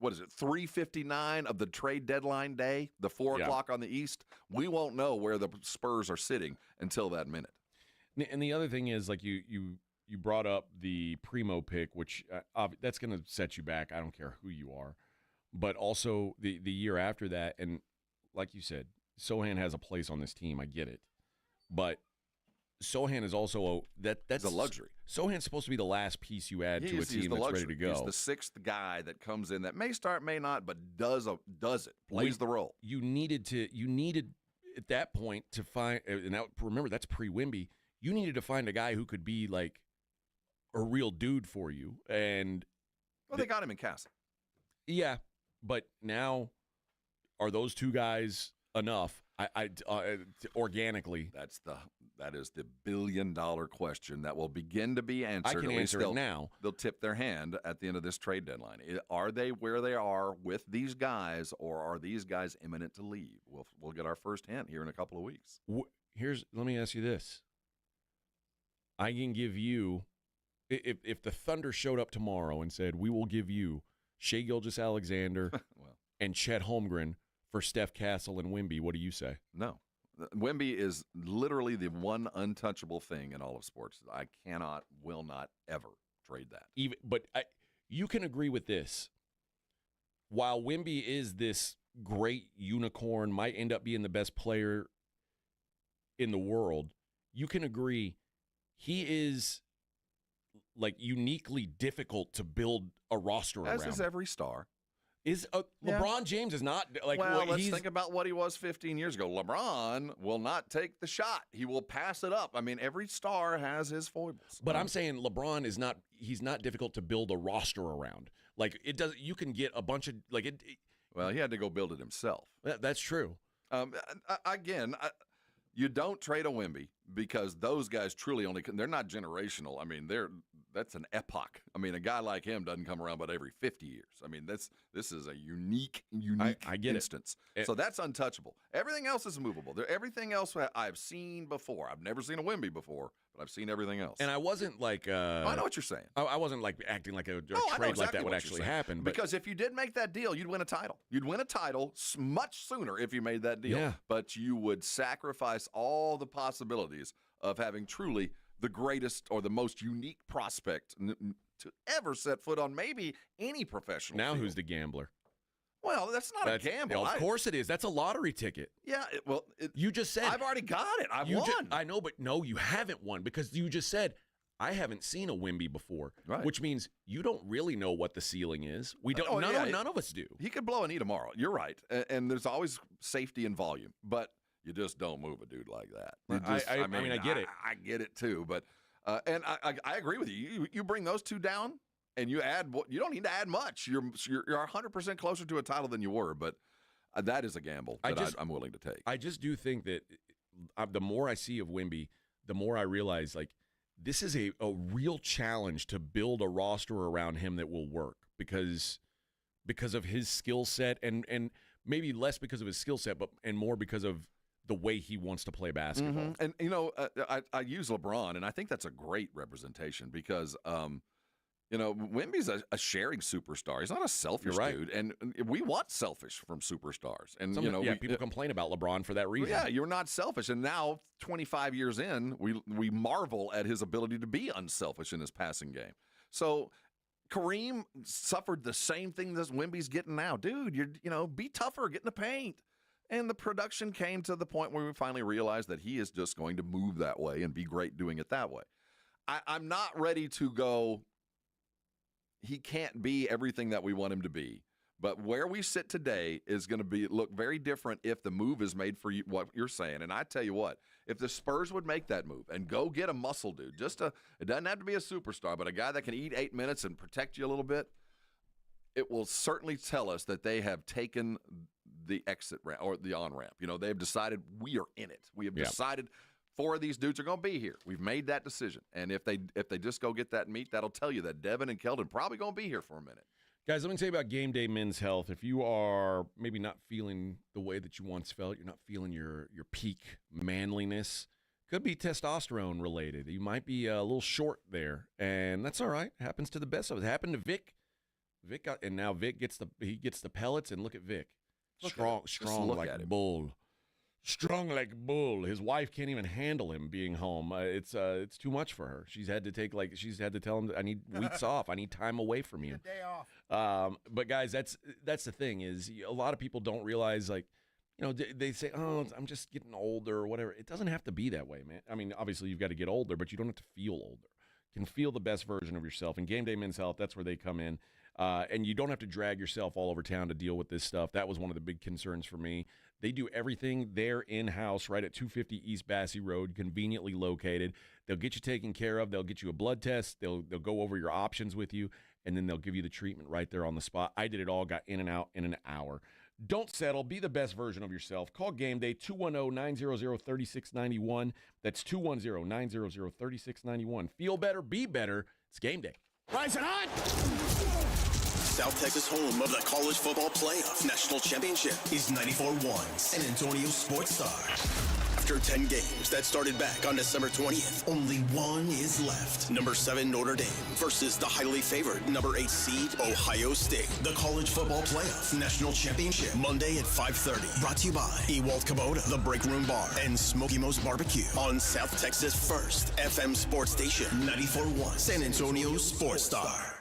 3:59 of the trade deadline day, the 4 o'clock on the East. We won't know where the Spurs are sitting until that minute. And the other thing is, like you brought up the Primo pick, which that's going to set you back. I don't care who you are, but also the year after that, and like you said, Sohan has a place on this team. I get it, but Sohan is also that's a luxury. Sohan's supposed to be the last piece you add to a team that's ready to go. He's the sixth guy that comes in that may start, may not, but does it, plays the role. You needed at that point to find, and now remember that's pre-Wemby. You needed to find a guy who could be like a real dude for you, and they got him in Castle. Yeah, but now are those two guys enough? Organically, that is the billion-dollar question that will begin to be answered. I can answer it now. They'll tip their hand at the end of this trade deadline. Are they where they are with these guys, or are these guys imminent to leave? We'll get our first hint here in a couple of weeks. Let me ask you this. I can give you, if the Thunder showed up tomorrow and said, we will give you Shai Gilgeous-Alexander and Chet Holmgren for Steph Castle and Wemby, what do you say? No. Wemby is literally the one untouchable thing in all of sports. I will not ever trade that. You can agree with this. While Wemby is this great unicorn, might end up being the best player in the world, you can agree he is like uniquely difficult to build a roster around. As is every star. LeBron James is not like. Well, let's think about what he was 15 years ago. LeBron will not take the shot. He will pass it up. I mean, every star has his foibles. But I'm saying LeBron is not. He's not difficult to build a roster around. Like it does. You can get a bunch of like it. Well, he had to go build it himself. That's true. You don't trade a Wemby because those guys truly they're not generational. I mean, that's an epoch. I mean, a guy like him doesn't come around but every 50 years. I mean, this is a unique I get instance. So that's untouchable. Everything else is movable. Everything else I've seen before. I've never seen a Wemby before, but I've seen everything else. And I wasn't like I know what you're saying. I wasn't like acting like a trade like that would actually happen. But because if you did make that deal, you'd win a title. You'd win a title much sooner if you made that deal. Yeah. But you would sacrifice all the possibilities of having truly the greatest or the most unique prospect to ever set foot on maybe any professional field. Who's the gambler? Well, that's not a gamble. Of course it is. That's a lottery ticket. Yeah, you just said. I've already got it. I won. I know, but no, you haven't won because you just said, I haven't seen a Wemby before, right. Which means you don't really know what the ceiling is. We don't. None of us do. He could blow a knee tomorrow. You're right. And there's always safety and volume, but you just don't move a dude like that. I mean, I get it. I get it too, but and I agree with you. You bring those two down, and you add. You don't need to add much. You're 100% closer to a title than you were. But that is a gamble that I'm willing to take. I just do think that the more I see of Wemby, the more I realize, like, this is a real challenge to build a roster around him that will work because of his skill set and maybe less because of his skill set, and more because of the way he wants to play basketball. And, I use LeBron, and I think that's a great representation because Wemby's a sharing superstar. He's not a selfish dude, and we want selfish from superstars. And people complain about LeBron for that reason. Yeah, you're not selfish. And now, 25 years in, we marvel at his ability to be unselfish in his passing game. So Kareem suffered the same thing that Wemby's getting now. Dude, be tougher, get in the paint. And the production came to the point where we finally realized that he is just going to move that way and be great doing it that way. I'm not ready to go, he can't be everything that we want him to be. But where we sit today is going to look very different if the move is made for you, what you're saying. And I tell you what, if the Spurs would make that move and go get a muscle dude, it doesn't have to be a superstar, but a guy that can eat 8 minutes and protect you a little bit, it will certainly tell us that they have taken the exit ramp or the on-ramp. They've decided we are in it. We have decided 4 of these dudes are going to be here. We've made that decision. And if they just go get that meat, that'll tell you that Devin and Keldon probably going to be here for a minute. Guys, let me tell you about Game Day Men's Health. If you are maybe not feeling the way that you once felt, you're not feeling your peak manliness, could be testosterone related. You might be a little short there, and that's all right. It happens to the best of us. It happened to Vic. And now Vic gets the pellets, and look at Vic. Strong like bull. Strong like bull. His wife can't even handle him being home. It's too much for her. She's had to tell him, I need weeks off. I need time away from you. Day off. But guys, that's the thing is a lot of people don't realize, like, they say, oh, I'm just getting older or whatever. It doesn't have to be that way, man. I mean, obviously you've got to get older, but you don't have to feel older. You can feel the best version of yourself. And Game Day Men's Health, that's where they come in. And you don't have to drag yourself all over town to deal with this stuff. That was one of the big concerns for me. They do everything there in-house right at 250 East Bassey Road, conveniently located. They'll get you taken care of. They'll get you a blood test. They'll go over your options with you, and then they'll give you the treatment right there on the spot. I did it all, got in and out in an hour. Don't settle. Be the best version of yourself. Call Game Day, 210-900-3691. That's 210-900-3691. Feel better, be better. It's Game Day. Rising on! South Texas home of the college football playoff national championship is 94.1 San Antonio Sports Star. After 10 games that started back on December 20th, only one is left. Number 7 Notre Dame versus the highly favored number 8 seed Ohio State. The college football playoff national championship, Monday at 5:30. Brought to you by Ewald Kubota, The Break Room Bar, and Smoky Mo's Barbecue on South Texas' first FM sports station, 94.1 San Antonio Sports Star.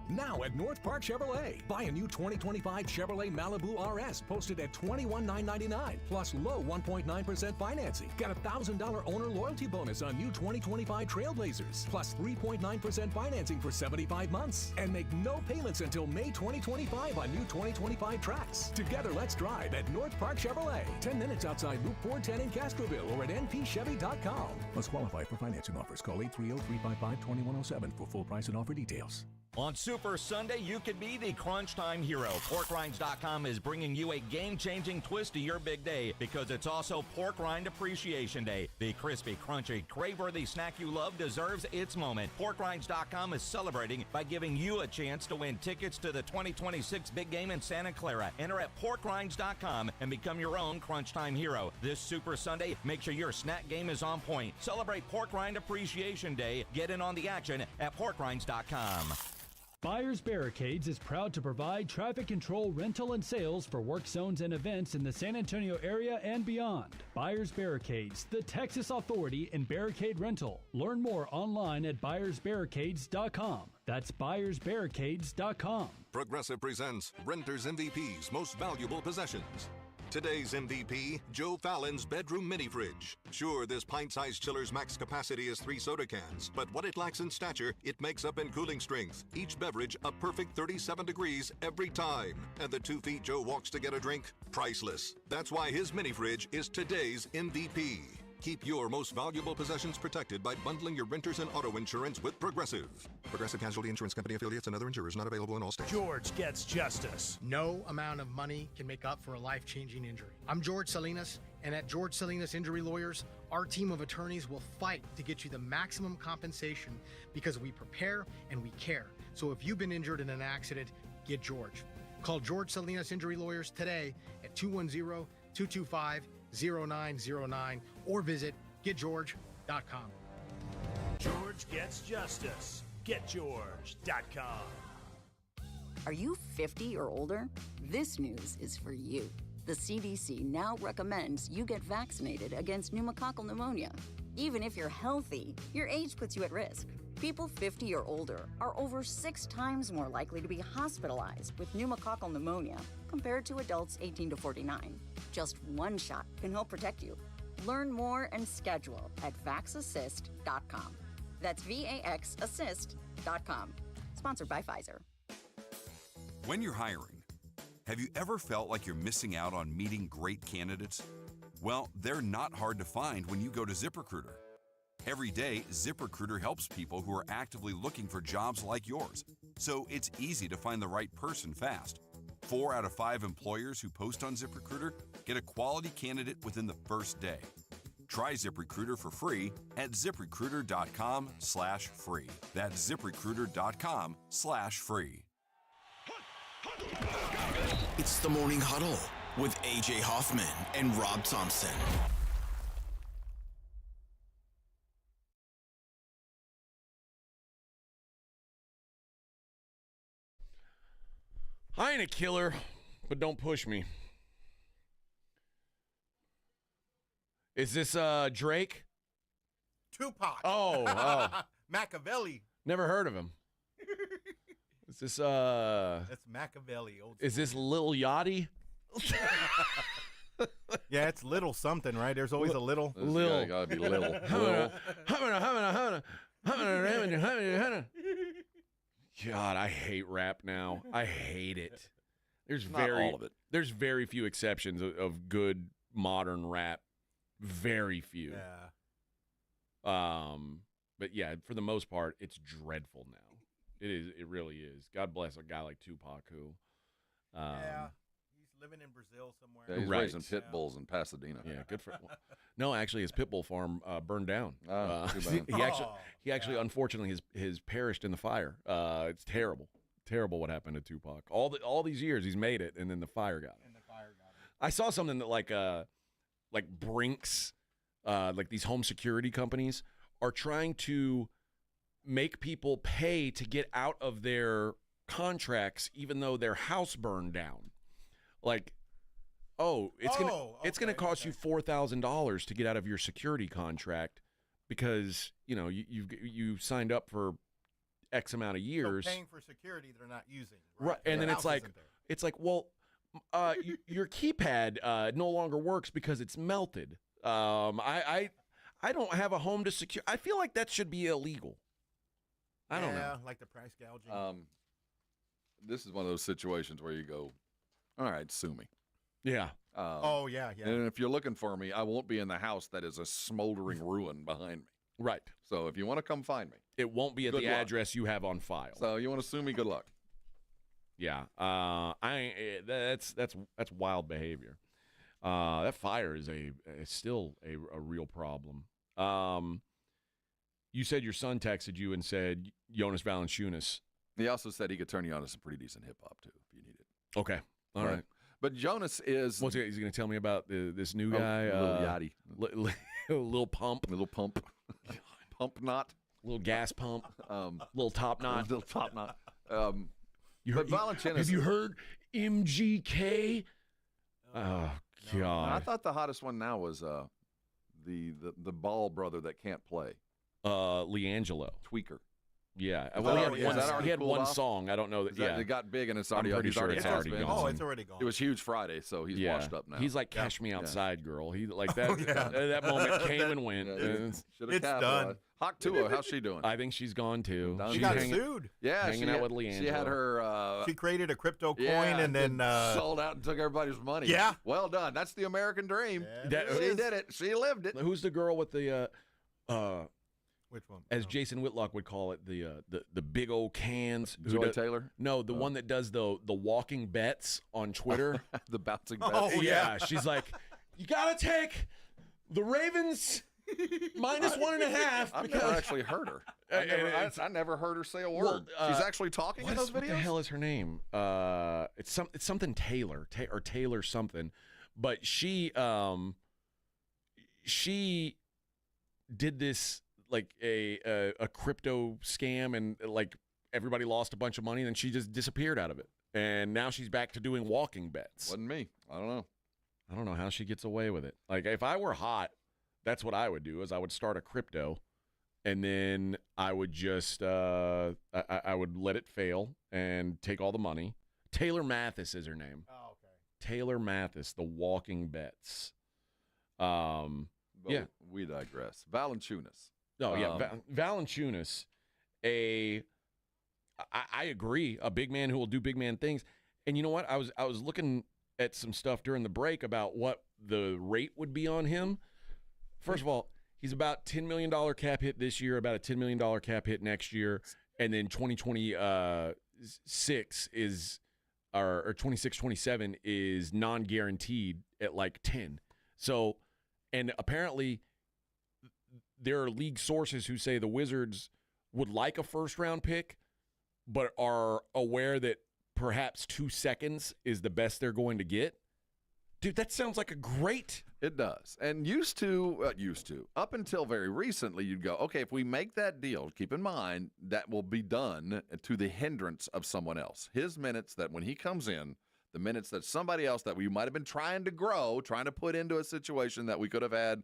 Now at North Park Chevrolet. Buy a new 2025 Chevrolet Malibu RS posted at $21,999 plus low 1.9% financing. Got a $1,000 owner loyalty bonus on new 2025 Trailblazers plus 3.9% financing for 75 months. And make no payments until May 2025 on new 2025 Trax. Together, let's drive at North Park Chevrolet. 10 minutes outside Loop 410 in Castroville or at npchevy.com. Must qualify for financing offers. Call 830-355-2107 for full price and offer details. On Super Sunday, you could be the crunch time hero. PorkRinds.com is bringing you a game-changing twist to your big day because it's also Pork Rind Appreciation Day. The crispy, crunchy, crave-worthy snack you love deserves its moment. PorkRinds.com is celebrating by giving you a chance to win tickets to the 2026 big game in Santa Clara. Enter at PorkRinds.com and become your own crunch time hero. This Super Sunday, make sure your snack game is on point. Celebrate Pork Rind Appreciation Day. Get in on the action at PorkRinds.com. Buyers Barricades is proud to provide traffic control, rental, and sales for work zones and events in the San Antonio area and beyond. Buyers Barricades, the Texas authority in barricade rental. Learn more online at buyersbarricades.com. That's buyersbarricades.com. Progressive presents Renters MVP's Most Valuable Possessions. Today's MVP, Joe Fallon's bedroom mini fridge. Sure, this pint-sized chiller's max capacity is 3 soda cans, but what it lacks in stature, it makes up in cooling strength. Each beverage a perfect 37 degrees every time. And the 2 feet Joe walks to get a drink, priceless. That's why his mini fridge is today's MVP. Keep your most valuable possessions protected by bundling your renters and auto insurance with Progressive. Progressive Casualty Insurance Company affiliates and other insurers not available in all states. George gets justice. No amount of money can make up for a life-changing injury. I'm George Salinas, and at George Salinas Injury Lawyers, our team of attorneys will fight to get you the maximum compensation because we prepare and we care. So if you've been injured in an accident, get George. Call George Salinas Injury Lawyers today at 210-225-0909 or visit getgeorge.com. George gets justice. GetGeorge.com. Are you 50 or older? This news is for you. The CDC now recommends you get vaccinated against pneumococcal pneumonia. Even if you're healthy, your age puts you at risk. People 50 or older are over 6 times more likely to be hospitalized with pneumococcal pneumonia compared to adults 18 to 49. Just one shot can help protect you. Learn more and schedule at vaxassist.com. That's VAXassist.com. Sponsored by Pfizer. When you're hiring, have you ever felt like you're missing out on meeting great candidates? Well, they're not hard to find when you go to ZipRecruiter. Every day, ZipRecruiter helps people who are actively looking for jobs like yours, so it's easy to find the right person fast. 4 out of 5 employers who post on ZipRecruiter get a quality candidate within the first day. Try ZipRecruiter for free at ZipRecruiter.com/free. That's ZipRecruiter.com/free. It's the Morning Huddle with AJ Hoffman and Rob Thompson. I ain't a killer, but don't push me. Is this Drake? Tupac. Oh. Machiavelli. Never heard of him. Is this That's Machiavelli. Old Is this Lil Yachty? Yeah, it's little something, right? There's always a little. Lil. Gotta be little. God, I hate rap now. I hate it. There's Not all of it. There's very few exceptions of good modern rap. Very few. Yeah. But yeah, for the most part, it's dreadful now. It is. It really is. God bless a guy like Tupac who. Yeah. He's living in Brazil somewhere. Yeah, he's raising pit bulls in Pasadena. Yeah, good for. No, actually, his pit bull farm burned down. Too bad. He actually, unfortunately, has perished in the fire. It's terrible, terrible what happened to Tupac. All these years, he's made it, and then the fire got him. I saw something that like Brinks, like these home security companies are trying to make people pay to get out of their contracts, even though their house burned down. Like, it's gonna cost you $4,000 to get out of your security contract because you signed up for X amount of years. So paying for security they're not using. Right, and then it's like, well, your keypad no longer works because it's melted. I don't have a home to secure. I feel like that should be illegal. I don't know. Yeah, like the price gouging. This is one of those situations where you go, all right, sue me. Yeah. Yeah. And if you're looking for me, I won't be in the house that is a smoldering ruin behind me. Right. So if you want to come find me, it won't be at good the luck. address you have on file. So you want to sue me? Good luck. Yeah. That's wild behavior. That fire is still a real problem. You said your son texted you and said Jonas Valanciunas. He also said he could turn you on to some pretty decent hip hop too if you need it. Okay. All right. But Jonas is. What's he going to tell me about this new guy? Lil Yachty. Lil Pump. Little Pump. Pump Knot. Little gas pump. Little Top Knot. Little Top Knot. Valanciunas. Have you heard MGK? Oh, God. I thought the hottest one now was the Ball brother that can't play. LiAngelo. Tweaker. Yeah. Is Well, that he had already cooled one off? song. I don't know that. Yeah. It got big and it's I'm already pretty sure it's already gone. Oh, it's already gone. It was huge Friday, so he's washed up now. He's like Cash Me Outside, girl. He like that. That moment came and went. It's done. Hawk Tua, how's she doing? I think she's gone too. Done. She She's got hanging, sued. Yeah, hanging out with Leandro. She had her. She created a crypto coin yeah, and then sold out and took everybody's money. Yeah. Well done. That's the American dream. Yeah, She did it. She lived it. Who's the girl with the which one? as Jason Whitlock would call it, the big old cans. Zoe Taylor? No, the one that does the walking bets on Twitter. The bouncing bets. Oh, yeah. She's like, you gotta take the Ravens minus 1.5. I've never actually heard her. I never heard her say a word. She's actually talking in those videos? What the hell is her name? It's something Taylor or Taylor something. But she did this like a crypto scam, and like everybody lost a bunch of money, and then she just disappeared out of it. And now she's back to doing walking bets. Wasn't me. I don't know how she gets away with it. Like if I were hot, that's what I would do. Is I would start a crypto, and then I would just I would let it fail and take all the money. Taylor Mathis is her name. Oh, okay. Taylor Mathis, the walking bets. But yeah, we digress. Valanciunas. Oh yeah, Valanciunas. I agree. A big man who will do big man things. And you know what? I was looking at some stuff during the break about what the rate would be on him. First of all, he's about $10 million cap hit this year, about a $10 million cap hit next year, and then 2026 is or 26-27 is non-guaranteed at like 10. So, and apparently there are league sources who say the Wizards would like a first-round pick, but are aware that perhaps 2 seconds is the best they're going to get. Dude, that sounds like a great. It does. And used to, up until very recently, you'd go, okay, if we make that deal, keep in mind that will be done to the hindrance of someone else. His minutes that when he comes in, the minutes that somebody else that we might have been trying to grow, trying to put into a situation that we could have had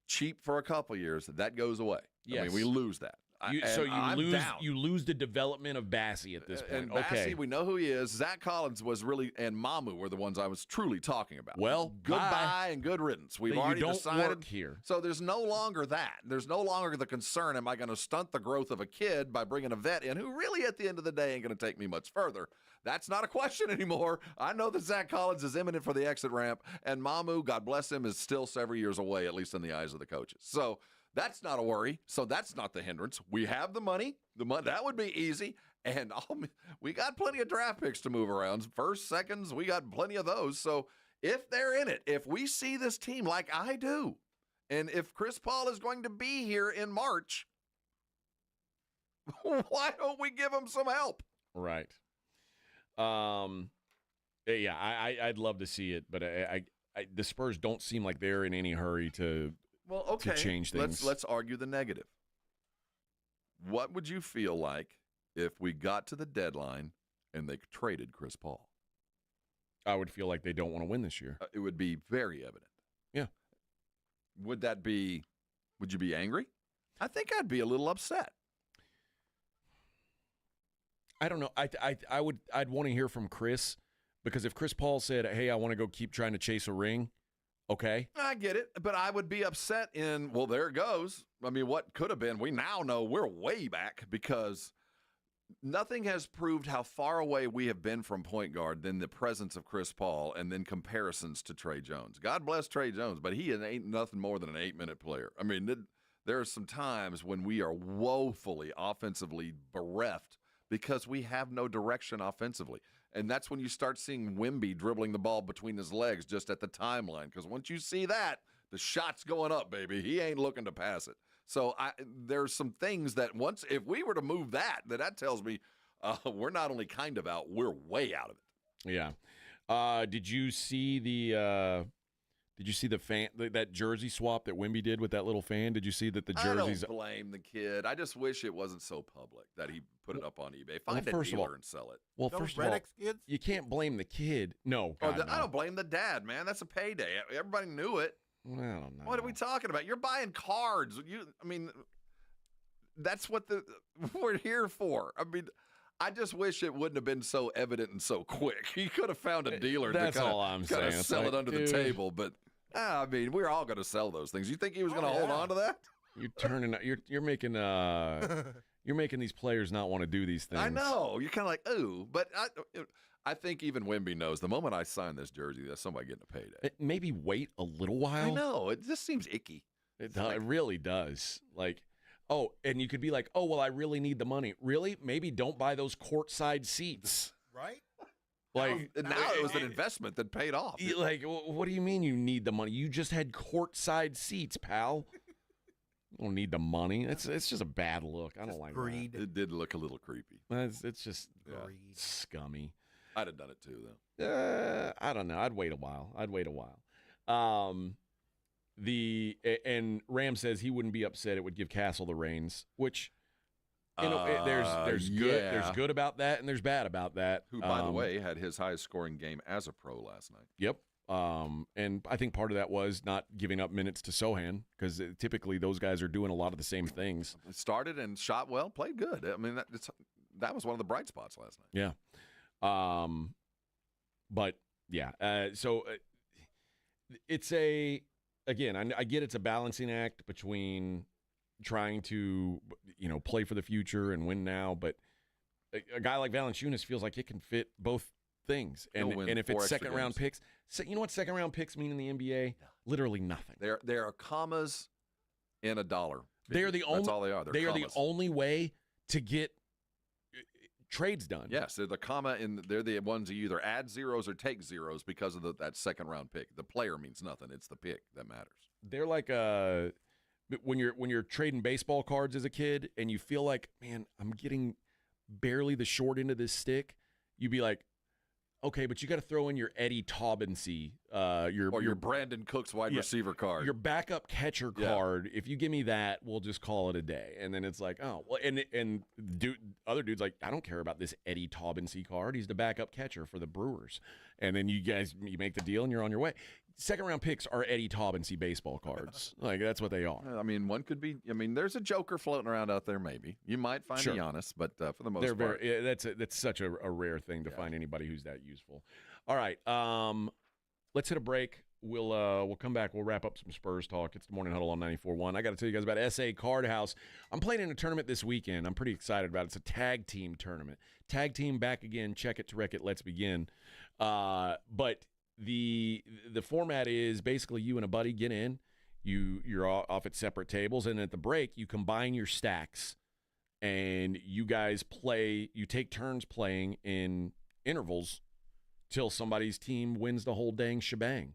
cheap for a couple years, that goes away. Yes. I mean, we lose that. You lose the development of Bassey at this point. And okay. Bassey, we know who he is. Zach Collins was really, and Mamu were the ones I was truly talking about. Well, goodbye and good riddance. We've already decided work here. So there's no longer that. There's no longer the concern. Am I going to stunt the growth of a kid by bringing a vet in who really, at the end of the day, ain't going to take me much further? That's not a question anymore. I know that Zach Collins is imminent for the exit ramp, and Mamu, God bless him, is still several years away, at least in the eyes of the coaches. So that's not a worry. So that's not the hindrance. We have the money. That would be easy. And we got plenty of draft picks to move around. First, seconds, we got plenty of those. So if they're in it, if we see this team like I do, and if Chris Paul is going to be here in March, why don't we give him some help? Right. Yeah, I'd love to see it, but the Spurs don't seem like they're in any hurry to change things. Let's argue the negative. What would you feel like if we got to the deadline and they traded Chris Paul? I would feel like they don't want to win this year. It would be very evident. Yeah. Would you be angry? I think I'd be a little upset. I don't know. I'd want to hear from Chris, because if Chris Paul said, "Hey, I want to go keep trying to chase a ring," okay. I get it, but I would be upset well, there it goes. I mean, what could have been, we now know we're way back, because nothing has proved how far away we have been from point guard than the presence of Chris Paul and then comparisons to Trey Jones. God bless Trey Jones, but he ain't nothing more than an 8-minute player. I mean, there are some times when we are woefully offensively bereft because we have no direction offensively. And that's when you start seeing Wemby dribbling the ball between his legs just at the timeline. Because once you see that, the shot's going up, baby. He ain't looking to pass it. So there's some things that if we were to move that tells me we're not only kind of out, we're way out of it. Yeah. Did you see the fan, that jersey swap that Wemby did with that little fan? Did you see that the jerseys? I don't blame the kid. I just wish it wasn't so public that he put it up on eBay. Find a dealer and sell it. Well, first of all, you can't blame the kid. No, God, no. I don't blame the dad, man. That's a payday. Everybody knew it. Well, I don't know. What are we talking about? You're buying cards. that's what we're here for. I mean, I just wish it wouldn't have been so evident and so quick. He could have found a dealer That's to all I'm kind of saying. sell It's it like, under dude. the table. But I mean, we're all going to sell those things. You think he was going to hold on to that? You're making you're making these players not want to do these things. I know. You're kind of like, ooh. But I think even Wemby knows the moment I sign this jersey, there's somebody getting a payday. Maybe wait a little while. I know. It just seems icky. It really does. Like, oh, and you could be like, oh, well, I really need the money. Really? Maybe don't buy those courtside seats. Right? Like now it was an investment that paid off. Like, what do you mean you need the money? You just had courtside seats, pal. You don't need the money. It's just a bad look. I don't like greed. that. It did look a little creepy. It's just scummy. I'd have done it too, though. I don't know. I'd wait a while. And Ram says he wouldn't be upset. It would give Castle the reins, which there's good about that and there's bad about that. Who, by the way, had his highest scoring game as a pro last night. Yep. And I think part of that was not giving up minutes to Sohan because typically those guys are doing a lot of the same things. Started and shot well, played good. I mean, that was one of the bright spots last night. Yeah. But yeah, so it's again, I get it's a balancing act between trying to, play for the future and win now, but a guy like Valanciunas feels like it can fit both things. And if it's second-round picks, so you know what second-round picks mean in the NBA? Yeah. Literally nothing. There are commas in a dollar. They're the only. That's all they are. They are the only way to get trades done. Yes, they're the comma, and they're the ones you either add zeros or take zeros because of that second-round pick. The player means nothing. It's the pick that matters. They're like when you're trading baseball cards as a kid and you feel like, man, I'm getting barely the short end of this stick. You'd be like, okay, but you got to throw in your Eddie Taubency, your Brandon Cooks wide receiver card, your backup catcher card. If you give me that, we'll just call it a day. And then it's like, oh, well, and other dudes like, I don't care about this Eddie Taubency card. He's the backup catcher for the Brewers. And then you make the deal and you're on your way. Second-round picks are Eddie Taubency baseball cards. Like, that's what they are. I mean, one could be. I mean, there's a joker floating around out there. Maybe you might find Giannis, but for the most part, that's such a rare thing to find anybody who's that useful. All right, let's hit a break. We'll come back. We'll wrap up some Spurs talk. It's the Morning Huddle on 94.1. I got to tell you guys about SA Card House. I'm playing in a tournament this weekend. I'm pretty excited about it. It's a tag team tournament. Tag team back again. Check it to wreck it. Let's begin. But the format is basically you and a buddy get in. You're off at separate tables, and at the break you combine your stacks, and you guys play. You take turns playing in intervals till somebody's team wins the whole dang shebang.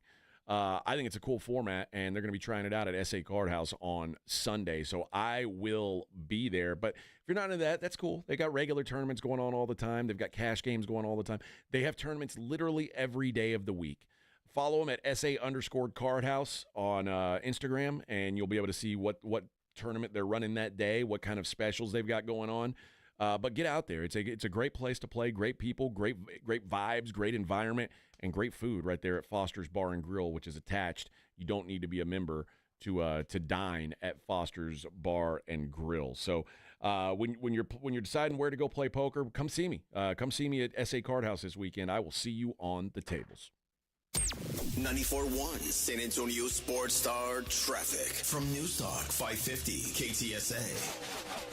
I think it's a cool format, and they're going to be trying it out at SA Card House on Sunday, so I will be there. But if you're not into that, that's cool. They got regular tournaments going on all the time. They've got cash games going all the time. They have tournaments literally every day of the week. Follow them at SA_Card House on Instagram, and you'll be able to see what tournament they're running that day, what kind of specials they've got going on. But get out there. It's a great place to play. Great people, great vibes, great environment, and great food right there at Foster's Bar and Grill, which is attached. You don't need to be a member to dine at Foster's Bar and Grill. So when you're deciding where to go play poker, come see me. Come see me at SA Card House this weekend. I will see you on the tables. 94.1 San Antonio Sports Star Traffic from Newstalk 550 KTSA.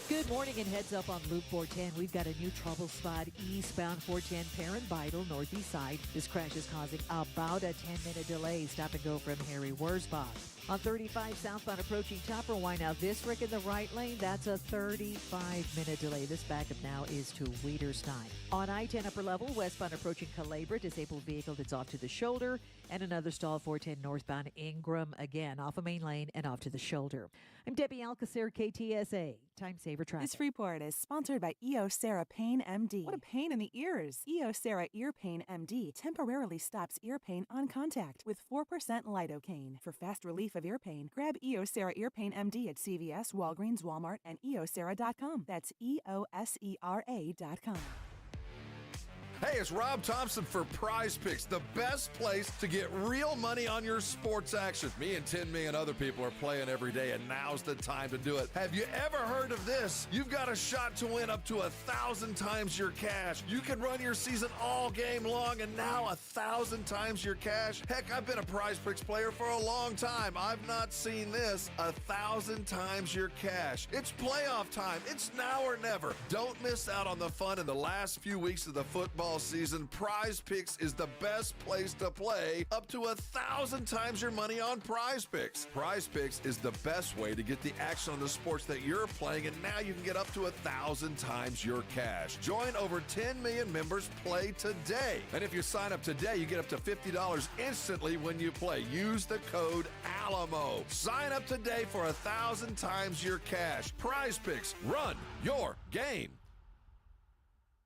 Good morning and heads up on Loop 410. We've got a new trouble spot eastbound 410 Perrin Vital, northeast side. This crash is causing about a 10-minute delay. Stop and go from Harry Wurzbach. On 35 southbound approaching Tupperwine. Now this wreck in the right lane, that's a 35-minute delay. This backup now is to Weiderstein. On I-10 upper level, westbound approaching Calabria, disabled vehicle that's off to the shoulder. And another stall 410 northbound Ingram, again off a main lane and off to the shoulder. I'm Debbie Alcacer, KTSA. Time Saver Traffic. This report is sponsored by Eosera Pain MD. What a pain in the ears. Eosera Ear Pain MD temporarily stops ear pain on contact with 4% lidocaine. For fast relief of ear pain, grab Eosera Ear Pain MD at CVS, Walgreens, Walmart, and eosera.com. That's EOSERA.com. Hey, it's Rob Thompson for Prize Picks, the best place to get real money on your sports action. Me and 10 million other people are playing every day, and now's the time to do it. Have you ever heard of this? You've got a shot to win up to 1,000 times your cash. You can run your season all game long, and now 1,000 times your cash. Heck, I've been a Prize Picks player for a long time. I've not seen this. 1,000 times your cash. It's playoff time. It's now or never. Don't miss out on the fun in the last few weeks of the football season. Prize Picks is the best place to play. Up to 1,000 times your money on Prize Picks. Prize Picks is the best way to get the action on the sports that you're playing, and now you can get up to 1,000 times your cash. Join over 10 million members. Play today. And if you sign up today, you get up to $50 instantly when you play. Use the code ALAMO. Sign up today for 1,000 times your cash. Prize Picks. Run your game.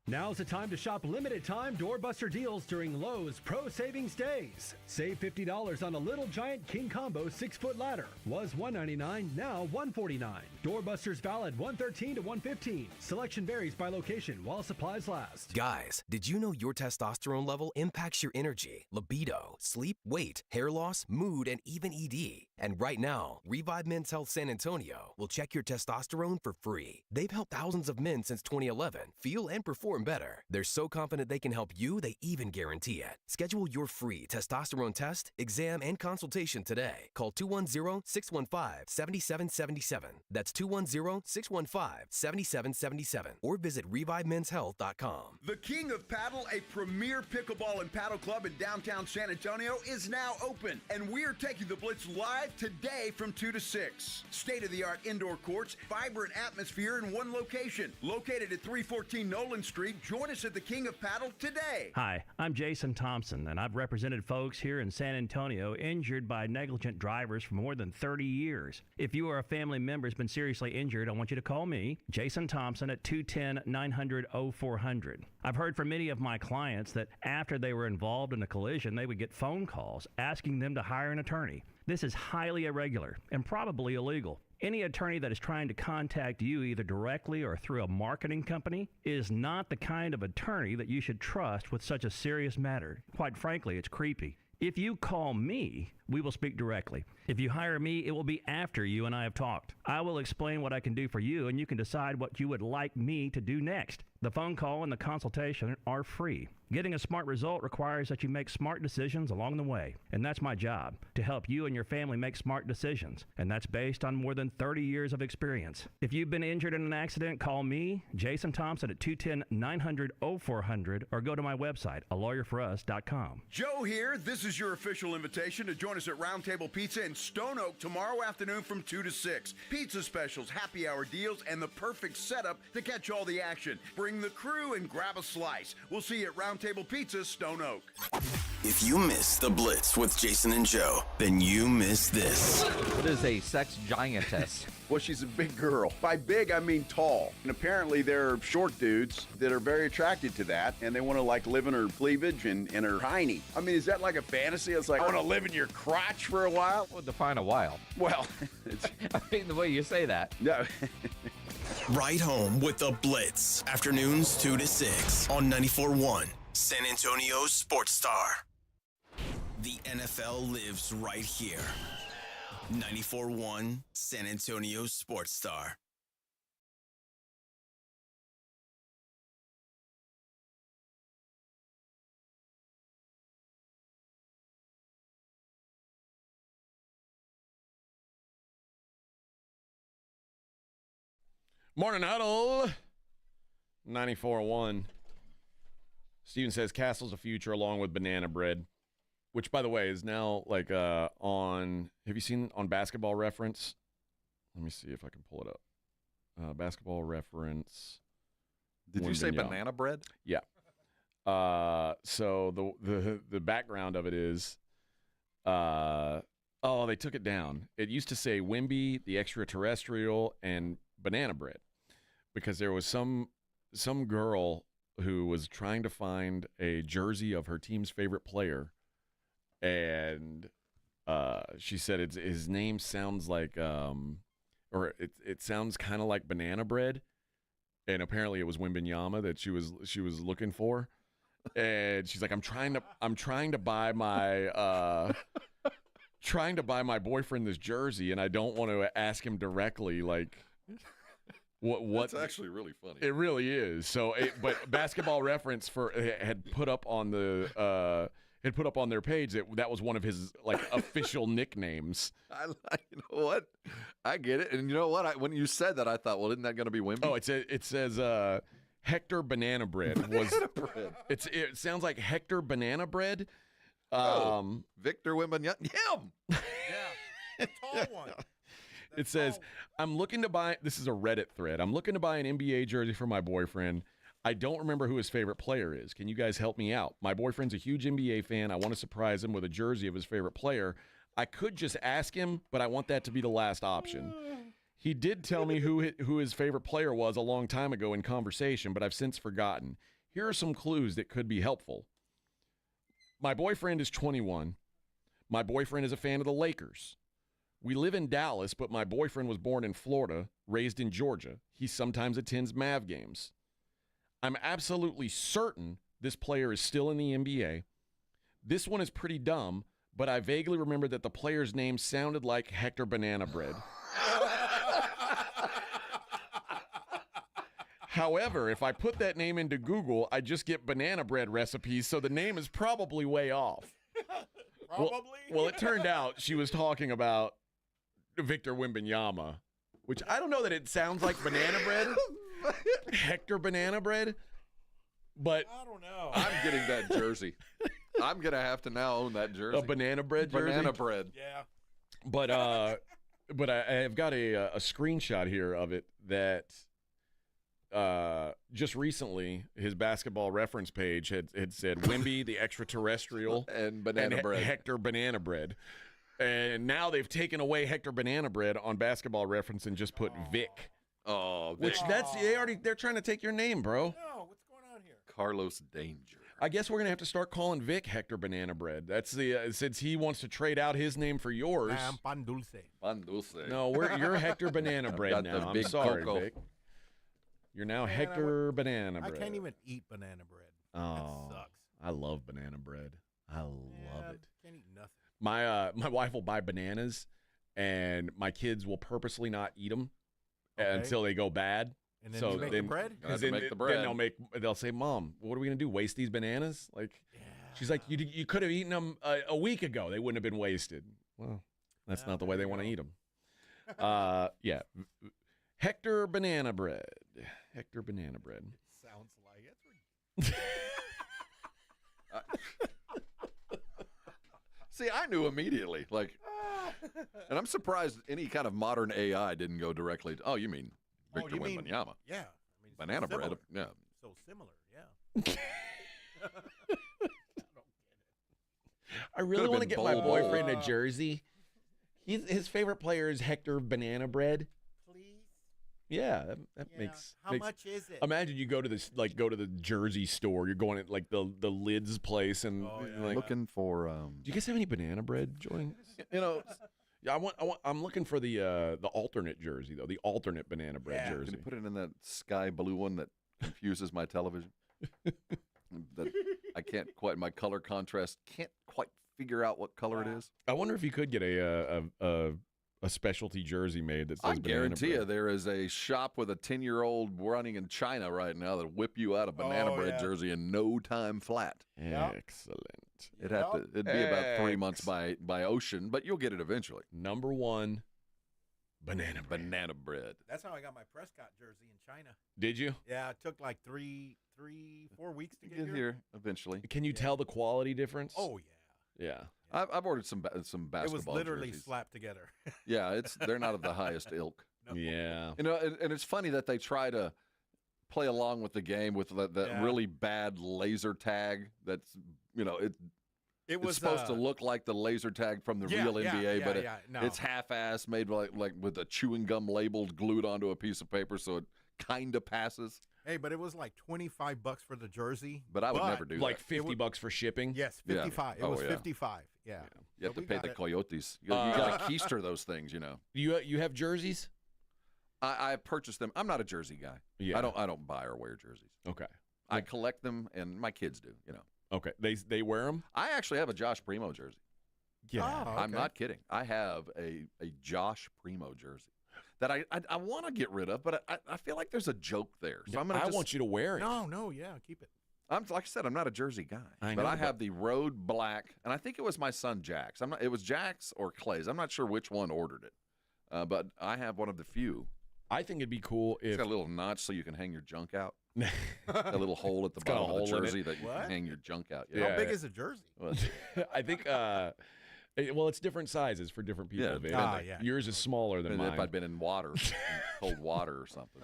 Now's the time to shop limited time doorbuster deals during Lowe's Pro Savings Days. Save $50 on a Little Giant King Combo 6-foot ladder. Was $199, now $149. Doorbusters valid 1/13 to 1/15. Selection varies by location while supplies last. Guys, did you know your testosterone level impacts your energy, libido, sleep, weight, hair loss, mood, and even ED? And right now, Revive Men's Health San Antonio will check your testosterone for free. They've helped thousands of men since 2011 feel and perform better. They're so confident they can help you, they even guarantee it. Schedule your free testosterone test, exam, and consultation today. Call 210-615-7777. That's 210-615-7777. Or visit ReviveMen'sHealth.com. The King of Paddle, a premier pickleball and paddle club in downtown San Antonio, is now open. And we're taking the Blitz live today from 2 to 6. State-of-the-art indoor courts, vibrant atmosphere in one location. Located at 314 Nolan Street. Join us at the King of Paddle today. Hi, I'm Jason Thompson, and I've represented folks here in San Antonio injured by negligent drivers for more than 30 years. If you or a family member has been seriously injured, I want you to call me, Jason Thompson, at 210-900-0400. I've heard from many of my clients that after they were involved in a collision, they would get phone calls asking them to hire an attorney. This is highly irregular and probably illegal. Any attorney that is trying to contact you either directly or through a marketing company is not the kind of attorney that you should trust with such a serious matter. Quite frankly, it's creepy. If you call me, we will speak directly. If you hire me, it will be after you and I have talked. I will explain what I can do for you, and you can decide what you would like me to do next. The phone call and the consultation are free. Getting a smart result requires that you make smart decisions along the way, and that's my job, to help you and your family make smart decisions, and that's based on more than 30 years of experience. If you've been injured in an accident, call me, Jason Thompson, at 210-900-0400, or go to my website, alawyerforus.com. Joe here. This is your official invitation to join us at Roundtable Pizza in Stone Oak tomorrow afternoon from 2 to 6. Pizza specials, happy hour deals, and the perfect setup to catch all the action. Bring the crew and grab a slice. We'll see you at Roundtable Pizza, Stone Oak. If you missed the Blitz with Jason and Joe, then you missed this. What is a sex giantess? Well, she's a big girl. By big, I mean tall. And apparently there are short dudes that are very attracted to that, and they want to like live in her cleavage and her hiney. I mean, is that like a fantasy? It's like, I want to live in your crotch for a while? Well, define a while. Well, it's... I mean, the way you say that. No. Right home with the Blitz. Afternoons 2 to 6 on 94.1 San Antonio's Sports Star. The NFL lives right here. 94.1 San Antonio's Sports Star. Morning Huddle. 94.1. Steven says Castle's a future along with banana bread, which, by the way, is now like on, have you seen on Basketball Reference? Let me see if I can pull it up. Basketball Reference. Did you say banana bread? Yeah. So the background of it is, they took it down. It used to say Wemby, the extraterrestrial, and banana bread, because there was some girl who was trying to find a jersey of her team's favorite player, and she said his name sounds like it sounds kind of like banana bread, and apparently it was Wembanyama that she was looking for, And she's like, I'm trying to buy my boyfriend this jersey, and I don't want to ask him directly, like, what. That's actually really funny. It really is. So, but Basketball Reference had put up on their page that was one of his like official nicknames. You know what? I get it. And you know what? When you said that, I thought, well, isn't that going to be Wemby? Oh, it says Hector Banana Bread was. It sounds like Hector Banana Bread. Victor Wembanyama. Him. Yeah, tall one. It says, I'm looking to buy, this is a Reddit thread. I'm looking to buy an NBA jersey for my boyfriend. I don't remember who his favorite player is. Can you guys help me out? My boyfriend's a huge NBA fan. I want to surprise him with a jersey of his favorite player. I could just ask him, but I want that to be the last option. He did tell me who his favorite player was a long time ago in conversation, but I've since forgotten. Here are some clues that could be helpful. My boyfriend is 21. My boyfriend is a fan of the Lakers. We live in Dallas, but my boyfriend was born in Florida, raised in Georgia. He sometimes attends Mav games. I'm absolutely certain this player is still in the NBA. This one is pretty dumb, but I vaguely remember that the player's name sounded like Hector Banana Bread. However, if I put that name into Google, I just get banana bread recipes, so the name is probably way off. Probably? Well, it turned out she was talking about Victor Wembanyama, which I don't know that it sounds like banana bread. Hector Banana Bread. But I don't know. I'm getting that jersey. I'm going to have to now own that jersey. A banana bread jersey? Banana bread. Yeah. But I've got a screenshot here of it that just recently his Basketball Reference page had said Wemby the extraterrestrial and banana bread. Hector Banana Bread. And now they've taken away Hector Banana Bread on Basketball Reference and just put Vic. Oh, Which they're trying to take your name, bro. No, what's going on here? Carlos Danger. I guess we're gonna have to start calling Vic Hector Banana Bread. That's the since he wants to trade out his name for yours. Pan dulce. Pan dulce. No, you're Hector Banana Bread now. I'm sorry, Vic. You're now Hector Banana Bread. I can't even eat banana bread. Oh, that sucks. I love banana bread. I love it. Can't eat nothing. My wife will buy bananas, and my kids will purposely not eat them until they go bad. And then you make the bread? Then they'll say, Mom, what are we going to do, waste these bananas? Like, she's like, you could have eaten them a week ago. They wouldn't have been wasted. Well, that's not the way they want to eat them. Yeah. Hector Banana Bread. Hector Banana Bread. Sounds like it. See, I knew immediately. And I'm surprised any kind of modern AI didn't go directly to, you mean Victor Wembanyama. Yeah. Banana bread. Yeah. So similar, yeah. I really want to get my boyfriend a jersey. His favorite player is Hector Banana Bread. Please? Yeah, that makes. How much is it? Imagine you go to the jersey store. You're going at like the Lids place and looking for. Do you guys have any banana bread, Joy? Yeah, I'm looking for the alternate jersey though. The alternate banana bread jersey. Can you put it in that sky blue one that confuses my television? That I can't quite. My color contrast can't quite figure out what color it is. I wonder if you could get a specialty jersey made that says I guarantee banana you there is a shop with a 10-year-old running in China right now that'll whip you out a banana bread jersey in no time flat. Excellent. It'd be about 3 months by ocean, but you'll get it eventually. Number one, banana bread. Banana bread. That's how I got my Prescott jersey in China. Did you? Yeah, it took like 4 weeks to get here eventually. Can you tell the quality difference? Oh yeah. Yeah. I've ordered some basketball. It was literally jerseys. slapped together. Yeah, they're not of the highest ilk. No. Yeah. And it's funny that they try to play along with the game with that really bad laser tag. That's it was supposed to look like the laser tag from the real NBA, but it's half-assed, made like with a chewing gum label glued onto a piece of paper, so it kind of passes. Hey, but it was like $25 for the jersey. But I would never do like that. $50 for shipping. Yes, 55. Yeah. It was 55. Yeah. You have to pay the coyotes. You got to keister those things, You have jerseys? I purchased them. I'm not a jersey guy. Yeah. I don't buy or wear jerseys. Okay. I collect them, and my kids do, Okay. They wear them? I actually have a Josh Primo jersey. Yeah. Oh, I'm okay. not kidding. I have a Josh Primo jersey that I want to get rid of, but I feel like there's a joke there. So I want you to wear it. No, yeah, keep it. Like I said, I'm not a jersey guy, I but know, I but- have the road black, and I think it was my son Jack's. It was Jack's or Clay's. I'm not sure which one ordered it, but I have one of the few. I think it'd be cool if It's got a little notch so you can hang your junk out. A little hole at the It's got a bottom of the hole in it. jersey that you What? can hang your junk out. How big is a jersey? Well, I think well, it's different sizes for different people. Yeah, Vin. yeah. Yours is smaller than and mine. if I'd been in water, in cold water or something.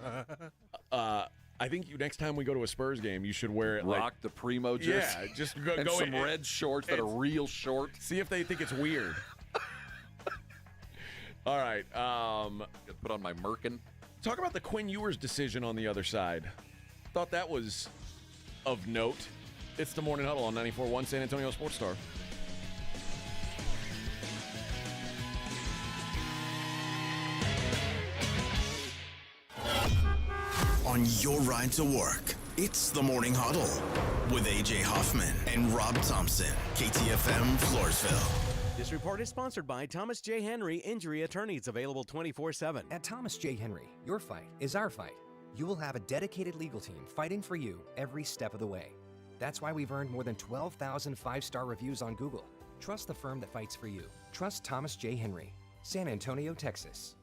I think next time we go to a Spurs game, you should wear it Rock the Primo jersey. Yeah, just go, and go some in. red shorts that are real short. See if they think it's weird. All right. Put on my merkin. Talk about the Quinn Ewers decision on the other side. Thought that was of note. It's the Morning Huddle on 94.1 San Antonio Sports Star. On your ride to work, it's the Morning Huddle with A.J. Hoffman and Rob Thompson, KTFM Floresville. This report is sponsored by Thomas J. Henry Injury Attorneys, available 24/7. At Thomas J. Henry, your fight is our fight. You will have a dedicated legal team fighting for you every step of the way. That's why we've earned more than 12,000 five-star reviews on Google. Trust the firm that fights for you. Trust Thomas J. Henry, San Antonio, Texas.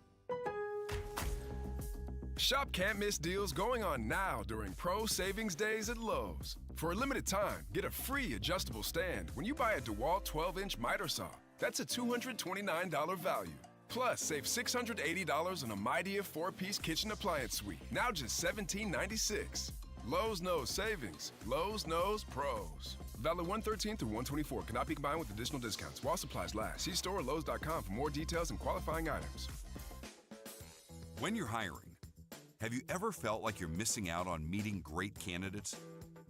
Shop can't miss deals going on now during Pro Savings Days at Lowe's. For a limited time, get a free adjustable stand when you buy a DeWalt 12-inch miter saw. That's a $229 value. Plus, save $680 on a Midea 4-piece kitchen appliance suite, now just $17.96. Lowe's knows savings. Lowe's knows pros. Valid 113 through 124. Cannot be combined with additional discounts while supplies last. See store or Lowe's.com for more details and qualifying items. When you're hiring, have you ever felt like you're missing out on meeting great candidates?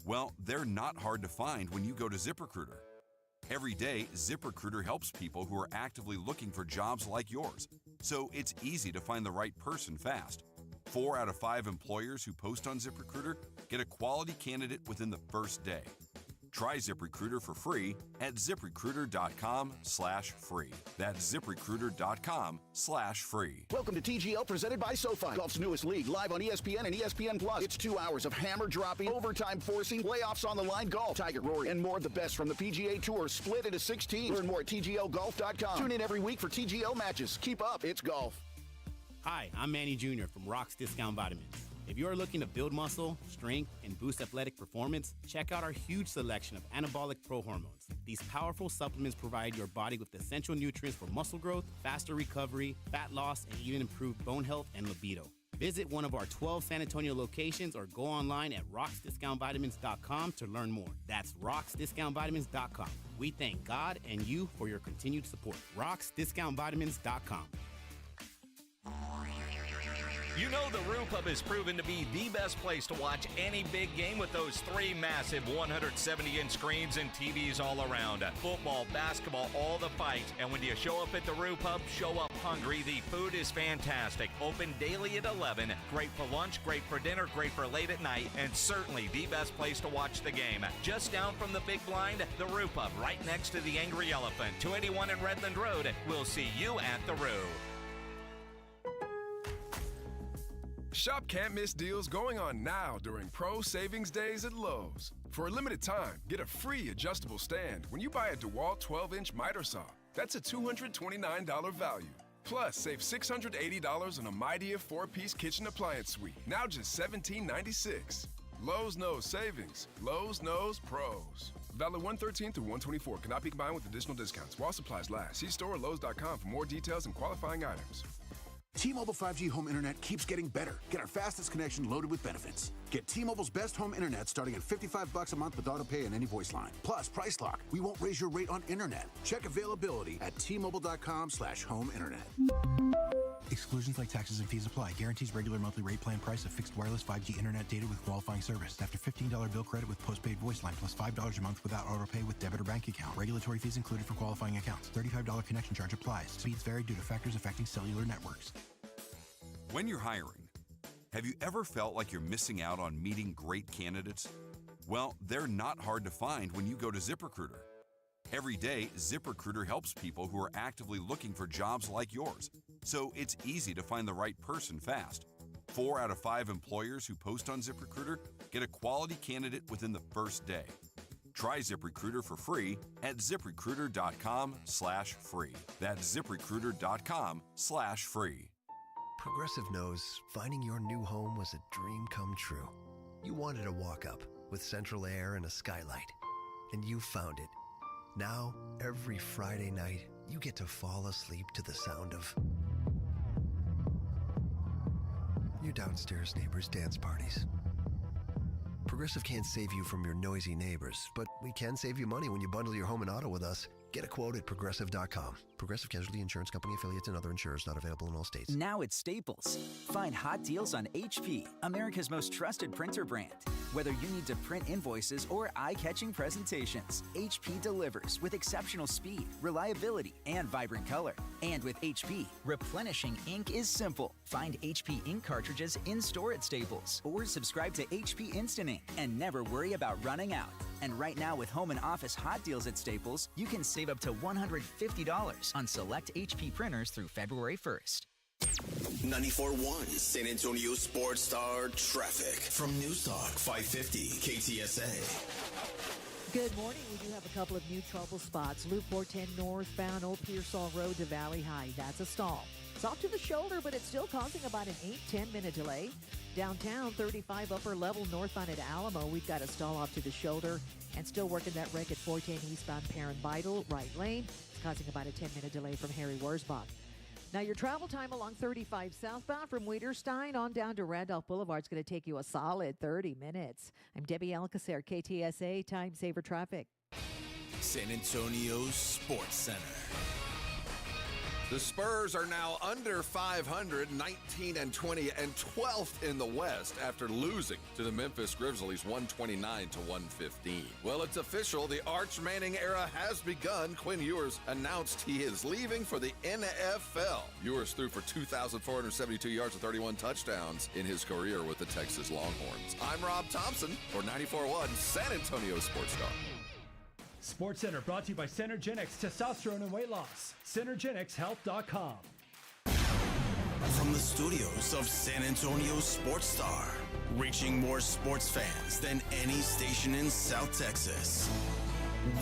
Well, they're not hard to find when you go to ZipRecruiter. Every day, ZipRecruiter helps people who are actively looking for jobs like yours. So it's easy to find the right person fast. 4 out of 5 employers who post on ZipRecruiter get a quality candidate within the first day. Try ZipRecruiter for free at ZipRecruiter.com/free. That's ZipRecruiter.com/free. Welcome to TGL, presented by SoFi, golf's newest league, live on ESPN and ESPN Plus. It's 2 hours of hammer dropping, overtime forcing, playoffs on the line golf, Tiger, Rory, and more of the best from the PGA Tour, split into 6 teams. Learn more at TGLGolf.com. Tune in every week for TGL matches. Keep up, it's golf. Hi, I'm Manny Jr. from Rock's Discount Vitamins. If you are looking to build muscle, strength, and boost athletic performance, check out our huge selection of anabolic pro hormones. These powerful supplements provide your body with essential nutrients for muscle growth, faster recovery, fat loss, and even improved bone health and libido. Visit one of our 12 San Antonio locations or go online at rocksdiscountvitamins.com to learn more. That's rocksdiscountvitamins.com. We thank God and you for your continued support. rocksdiscountvitamins.com. You know the Roo Pub has proven to be the best place to watch any big game with those 3 massive 170-inch screens and TVs all around. Football, basketball, all the fights. And when you show up at the Roo Pub, show up hungry. The food is fantastic. Open daily at 11. Great for lunch, great for dinner, great for late at night, and certainly the best place to watch the game. Just down from the big blind, the Roo Pub, right next to the Angry Elephant. 281 in Redland Road. We'll see you at the Roo. Shop can't miss deals going on now during Pro Savings Days at Lowe's. For a limited time, get a free adjustable stand when you buy a DeWalt 12-inch miter saw. That's a $229 value. Plus, save $680 on a Midea 4-piece kitchen appliance suite, now just $17.96. Lowe's knows savings. Lowe's knows pros. Valid 113 through 124. Cannot be combined with additional discounts while supplies last. See store or Lowe's.com for more details and qualifying items. T-Mobile 5G home internet keeps getting better. Get our fastest connection loaded with benefits. Get T-Mobile's best home internet starting at $55 a month with auto pay and any voice line. Plus, Price Lock. We won't raise your rate on internet. Check availability at T-Mobile.com/home internet. Exclusions like taxes and fees apply. Guarantees regular monthly rate plan price of fixed wireless 5G internet data with qualifying service. After $15 bill credit with postpaid voice line plus $5 a month without auto pay with debit or bank account. Regulatory fees included for qualifying accounts. $35 connection charge applies. Speeds vary due to factors affecting cellular networks. When you're hiring, have you ever felt like you're missing out on meeting great candidates? Well, they're not hard to find when you go to ZipRecruiter. Every day, ZipRecruiter helps people who are actively looking for jobs like yours. So it's easy to find the right person fast. 4 out of 5 employers who post on ZipRecruiter get a quality candidate within the first day. Try ZipRecruiter for free at ZipRecruiter.com/free. That's ZipRecruiter.com/free. Progressive knows finding your new home was a dream come true. You wanted a walk-up with central air and a skylight, and you found it. Now, every Friday night, you get to fall asleep to the sound of your downstairs neighbors' dance parties. Progressive can't save you from your noisy neighbors, but we can save you money when you bundle your home and auto with us. Get a quote at Progressive.com. Progressive Casualty Insurance Company affiliates and other insurers not available in all states. Now at Staples. Find hot deals on HP, America's most trusted printer brand. Whether you need to print invoices or eye-catching presentations, HP delivers with exceptional speed, reliability, and vibrant color. And with HP, replenishing ink is simple. Find HP ink cartridges in-store at Staples or subscribe to HP Instant Ink and never worry about running out. And right now with home and office hot deals at Staples, you can save up to $150 on select HP printers through February 1st. 94.1 San Antonio Sports Star traffic from News Talk 550 KTSA. Good morning. We do have a couple of new trouble spots. Loop 410 northbound Old Pearsall Road to Valley High. That's a stall. It's off to the shoulder, but it's still causing about an 8-10 minute delay. Downtown, 35 upper level northbound at Alamo. We've got a stall off to the shoulder and still working that wreck at 410 eastbound Perrin Vital, right lane. It's causing about a 10-minute delay from Harry Wurzbach. Now, your travel time along 35 southbound from Wiederstein on down to Randolph Boulevard is going to take you a solid 30 minutes. I'm Debbie Alcacer, KTSA Time Saver Traffic. San Antonio Sports Center. The Spurs are now under 500, 19-20, and 12th in the West after losing to the Memphis Grizzlies 129-115. Well, it's official. The Arch Manning era has begun. Quinn Ewers announced he is leaving for the NFL. Ewers threw for 2,472 yards and 31 touchdowns in his career with the Texas Longhorns. I'm Rob Thompson for 94.1 San Antonio Sports Star. Sports Center brought to you by Synergenics Testosterone and Weight Loss. SynergenicsHealth.com. From the studios of San Antonio Sports Star, reaching more sports fans than any station in South Texas.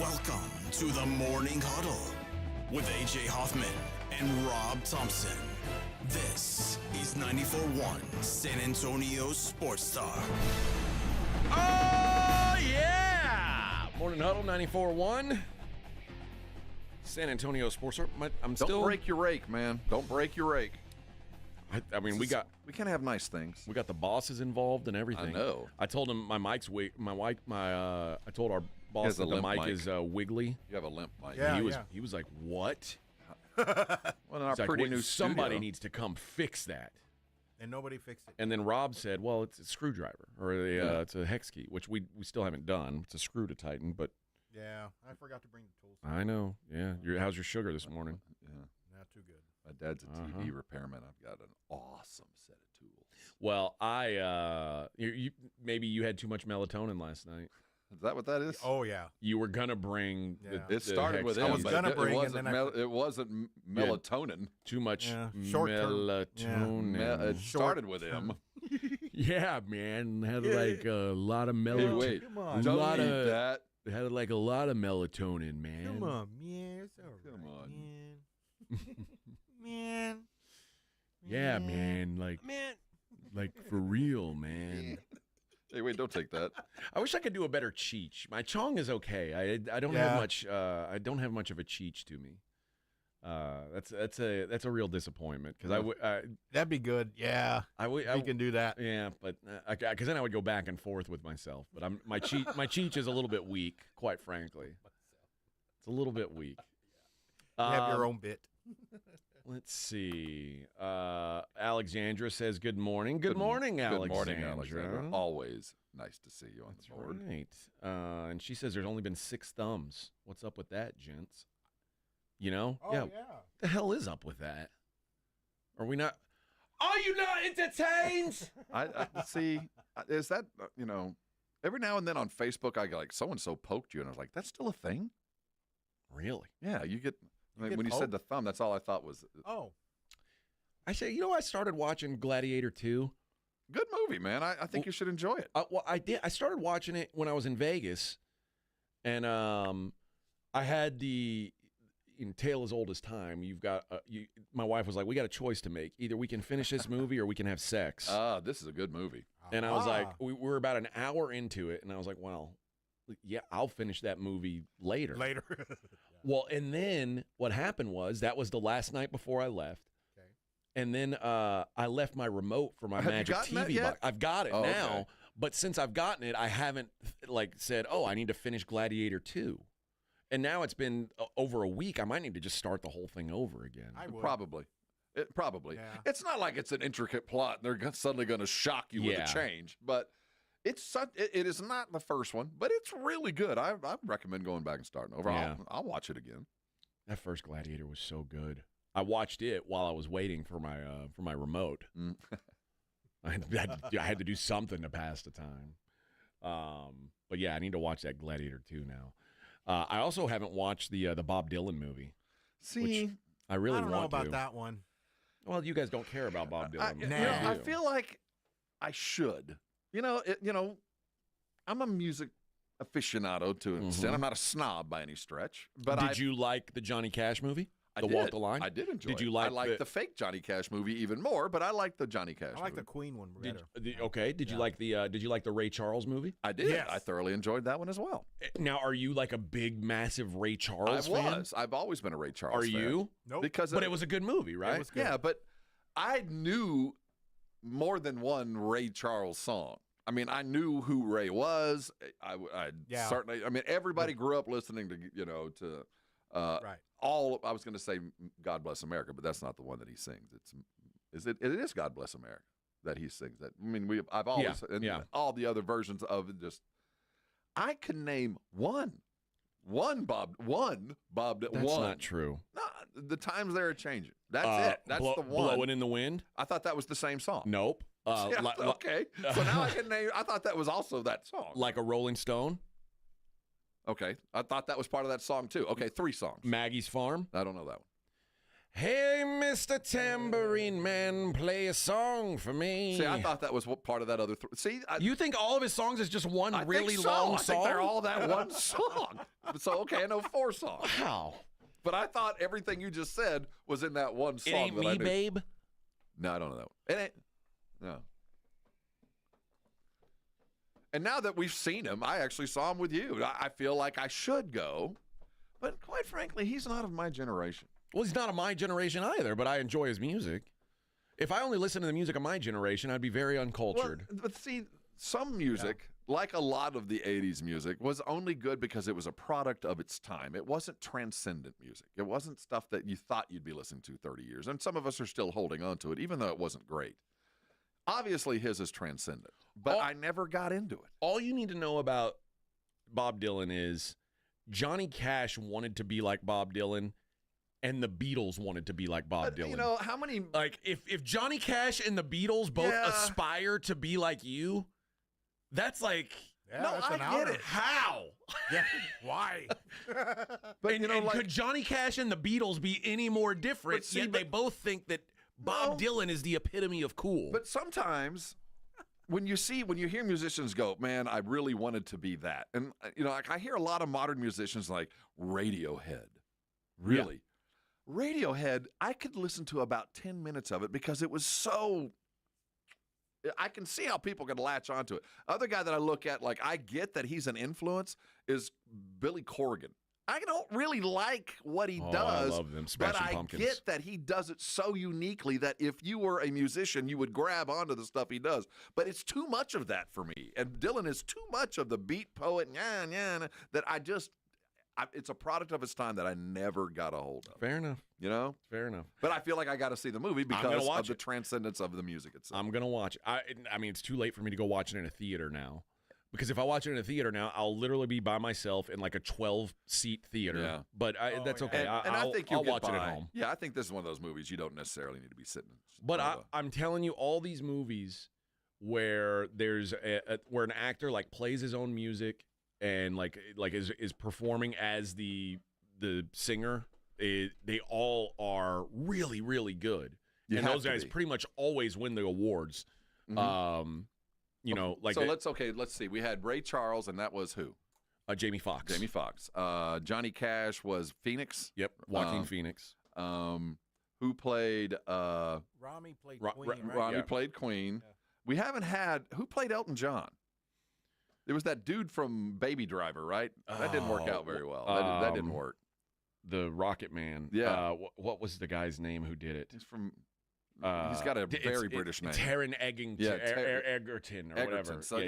Welcome to the Morning Huddle with AJ Hoffman and Rob Thompson. This is 94.1 San Antonio Sports Star. Oh, yeah! Morning Huddle 94.1 San Antonio Sports. Don't break your rake, man. Don't break your rake. I mean, we can't have nice things. We got the bosses involved and everything. I know. I told him my mic's I told our boss that the mic is wiggly. You have a limp mic. Yeah, he was like, "What?" Well, in our pretty new somebody studio. needs to come fix that. And nobody fixed it. And then Rob said, "Well, it's a screwdriver or it's a hex key, which we still haven't done. It's a screw to tighten, but." Yeah, I forgot to bring the tools. I know. Yeah. How's your sugar this morning? Yeah. Not too good. My dad's a TV repairman. I've got an awesome set of tools. Well, maybe you had too much melatonin last night. Is that what that is? Oh, yeah. You were going to bring It started with I him, was but gonna bring, it and wasn't, then it wasn't melatonin. Too much Short-term. melatonin. It started with him. Yeah, man. Had like a lot of melatonin. Hey, wait. Come on. Don't eat that. Had like a lot of melatonin, man. Come on, man. It's all right, Come on. Man. Yeah, man. Like for real, man. Hey, wait! Don't take that. I wish I could do a better cheech. My chong is okay. I don't have much. I don't have much of a cheech to me. That's a real disappointment because that'd be good. Yeah, we can do that. Yeah, but because then I would go back and forth with myself. But my cheech is a little bit weak, quite frankly. It's a little bit weak. You have your own bit. Let's see. Alexandra says, "Good morning." Good morning, Alexandra. Good morning, Alexandra. Always nice to see you on the board. Right. And she says there's only been 6 thumbs. What's up with that, gents? You know? Oh, yeah. What the hell is up with that? Are we not? Are you not entertained? I see. Is that Every now and then on Facebook, I go like, so-and-so poked you. And I was like, that's still a thing? Really? Yeah, you get when you poked? said the thumb, that's all I thought was. Oh. I say, I started watching Gladiator 2. Good movie, man. I think you should enjoy it. Well, I did. I started watching it when I was in Vegas, and I had the tale as old as time. You've got my wife was like, we got a choice to make. Either we can finish this movie or we can have sex. This is a good movie. And I was like, we were about an hour into it, and I was like, well, yeah, I'll finish that movie later. Later. Well, and then what happened was that was the last night before I left. And then I left my remote for my Magic TV box. I've got it now, okay. but since I've gotten it, I haven't said, I need to finish Gladiator 2. And now it's been over a week. I might need to just start the whole thing over again. I would. Probably. Probably. Yeah. It's not like it's an intricate plot and they're suddenly going to shock you with a change, but it is not the first one, but it's really good. I recommend going back and starting over. Yeah. I'll watch it again. That first Gladiator was so good. I watched it while I was waiting for my remote. I had to do something to pass the time. But yeah, I need to watch that Gladiator 2 now. I also haven't watched the Bob Dylan movie. See, I really don't want know about to. that one. Well, you guys don't care about Bob Dylan. I feel like I should. I'm a music aficionado to an extent. I'm not a snob by any stretch. But did you like the Johnny Cash movie? I The did. Walk the Line? I did enjoy Did you it. like I like the fake Johnny Cash movie even more, but I like the Johnny Cash I like movie. the Queen one better. Did you like the Ray Charles movie? I did. Yes. I thoroughly enjoyed that one as well. Now, are you like a big, massive Ray Charles fan? I was. I've always been a Ray Charles Are fan. you? Nope. Because But it was a good movie, right? It was good. Yeah, but I knew more than one Ray Charles song. I mean, I knew who Ray was. I certainly. I mean, everybody grew up listening to Right. I was going to say God Bless America, but that's not the one that he sings. It is God Bless America that he sings. That I mean, I've always all the other versions of it. Just I can name one Bob. That's not true. No, the times they are changing. That's it. That's the one. Blowing in the Wind. I thought that was the same song. Nope. Okay, so now I can name. I thought that was also that song. Like a Rolling Stone. Okay, I thought that was part of that song too. Okay, 3 songs. Maggie's Farm. I don't know that one. Hey, Mr. Tambourine Man, play a song for me. See, I thought that was part of that other. You think all of his songs is just one really think so. long I song? think they're all that one song. So okay, I know 4 songs. Wow. But I thought everything you just said was in that one song. It Ain't that Me, I knew. Babe. No, I don't know that one. It ain't. No. And now that we've seen him, I actually saw him with you. I feel like I should go, but quite frankly, he's not of my generation. Well, he's not of my generation either, but I enjoy his music. If I only listened to the music of my generation, I'd be very uncultured. Well, but see, some music, like a lot of the 80s music, was only good because it was a product of its time. It wasn't transcendent music. It wasn't stuff that you thought you'd be listening to 30 years. And some of us are still holding on to it, even though it wasn't great. Obviously, his is transcendent, but I never got into it. All you need to know about Bob Dylan is Johnny Cash wanted to be like Bob Dylan, and the Beatles wanted to be like Bob Dylan. You know, how many... Like, if Johnny Cash and the Beatles both aspire to be like you, that's like... Yeah, no, that's I an get honor. it. How? Yeah, why? But and could Johnny Cash and the Beatles be any more different? Yet they both think that Bob Dylan is the epitome of cool. But sometimes when you hear musicians go, man, I really wanted to be that. And, like I hear a lot of modern musicians like Radiohead. Really? Yeah. Radiohead, I could listen to about 10 minutes of it because it was so... I can see how people can latch onto it. Other guy that I look at, like I get that he's an influence, is Billy Corgan. I don't really like what he does, I love them. but Smashing I Pumpkins. get that he does it so uniquely that if you were a musician, you would grab onto the stuff he does. But it's too much of that for me. And Dylan is too much of the beat poet, that it's a product of his time that I never got a hold of. Fair enough. Fair enough. But I feel like I got to see the movie because of the transcendence of the music itself. I'm going to watch it. I mean, it's too late for me to go watch it in a theater now. Because if I watch it in a theater now, I'll literally be by myself in like a 12-seat theater. Yeah. But that's okay. And I think you'll I'll watch get it by. at home. Yeah, I think this is one of those movies you don't necessarily need to be sitting. But I'm telling you, all these movies where there's where an actor like plays his own music and like is performing as the singer. They all are really, really good. And those guys pretty much always win the awards. Mm-hmm. You know, like so let's see. We had Ray Charles, and that was who? Jamie Foxx. Jamie Foxx. Johnny Cash was Phoenix. Yep, Joaquin Phoenix. Who played? Rami played Queen. Right? Rami played Queen. Yeah. We haven't had who played Elton John. There was that dude from Baby Driver, right? That didn't work out very well. That didn't work. The Rocket Man. Yeah. What was the guy's name who did it? He's from. He's got a very British name. Taron Egerton or whatever. So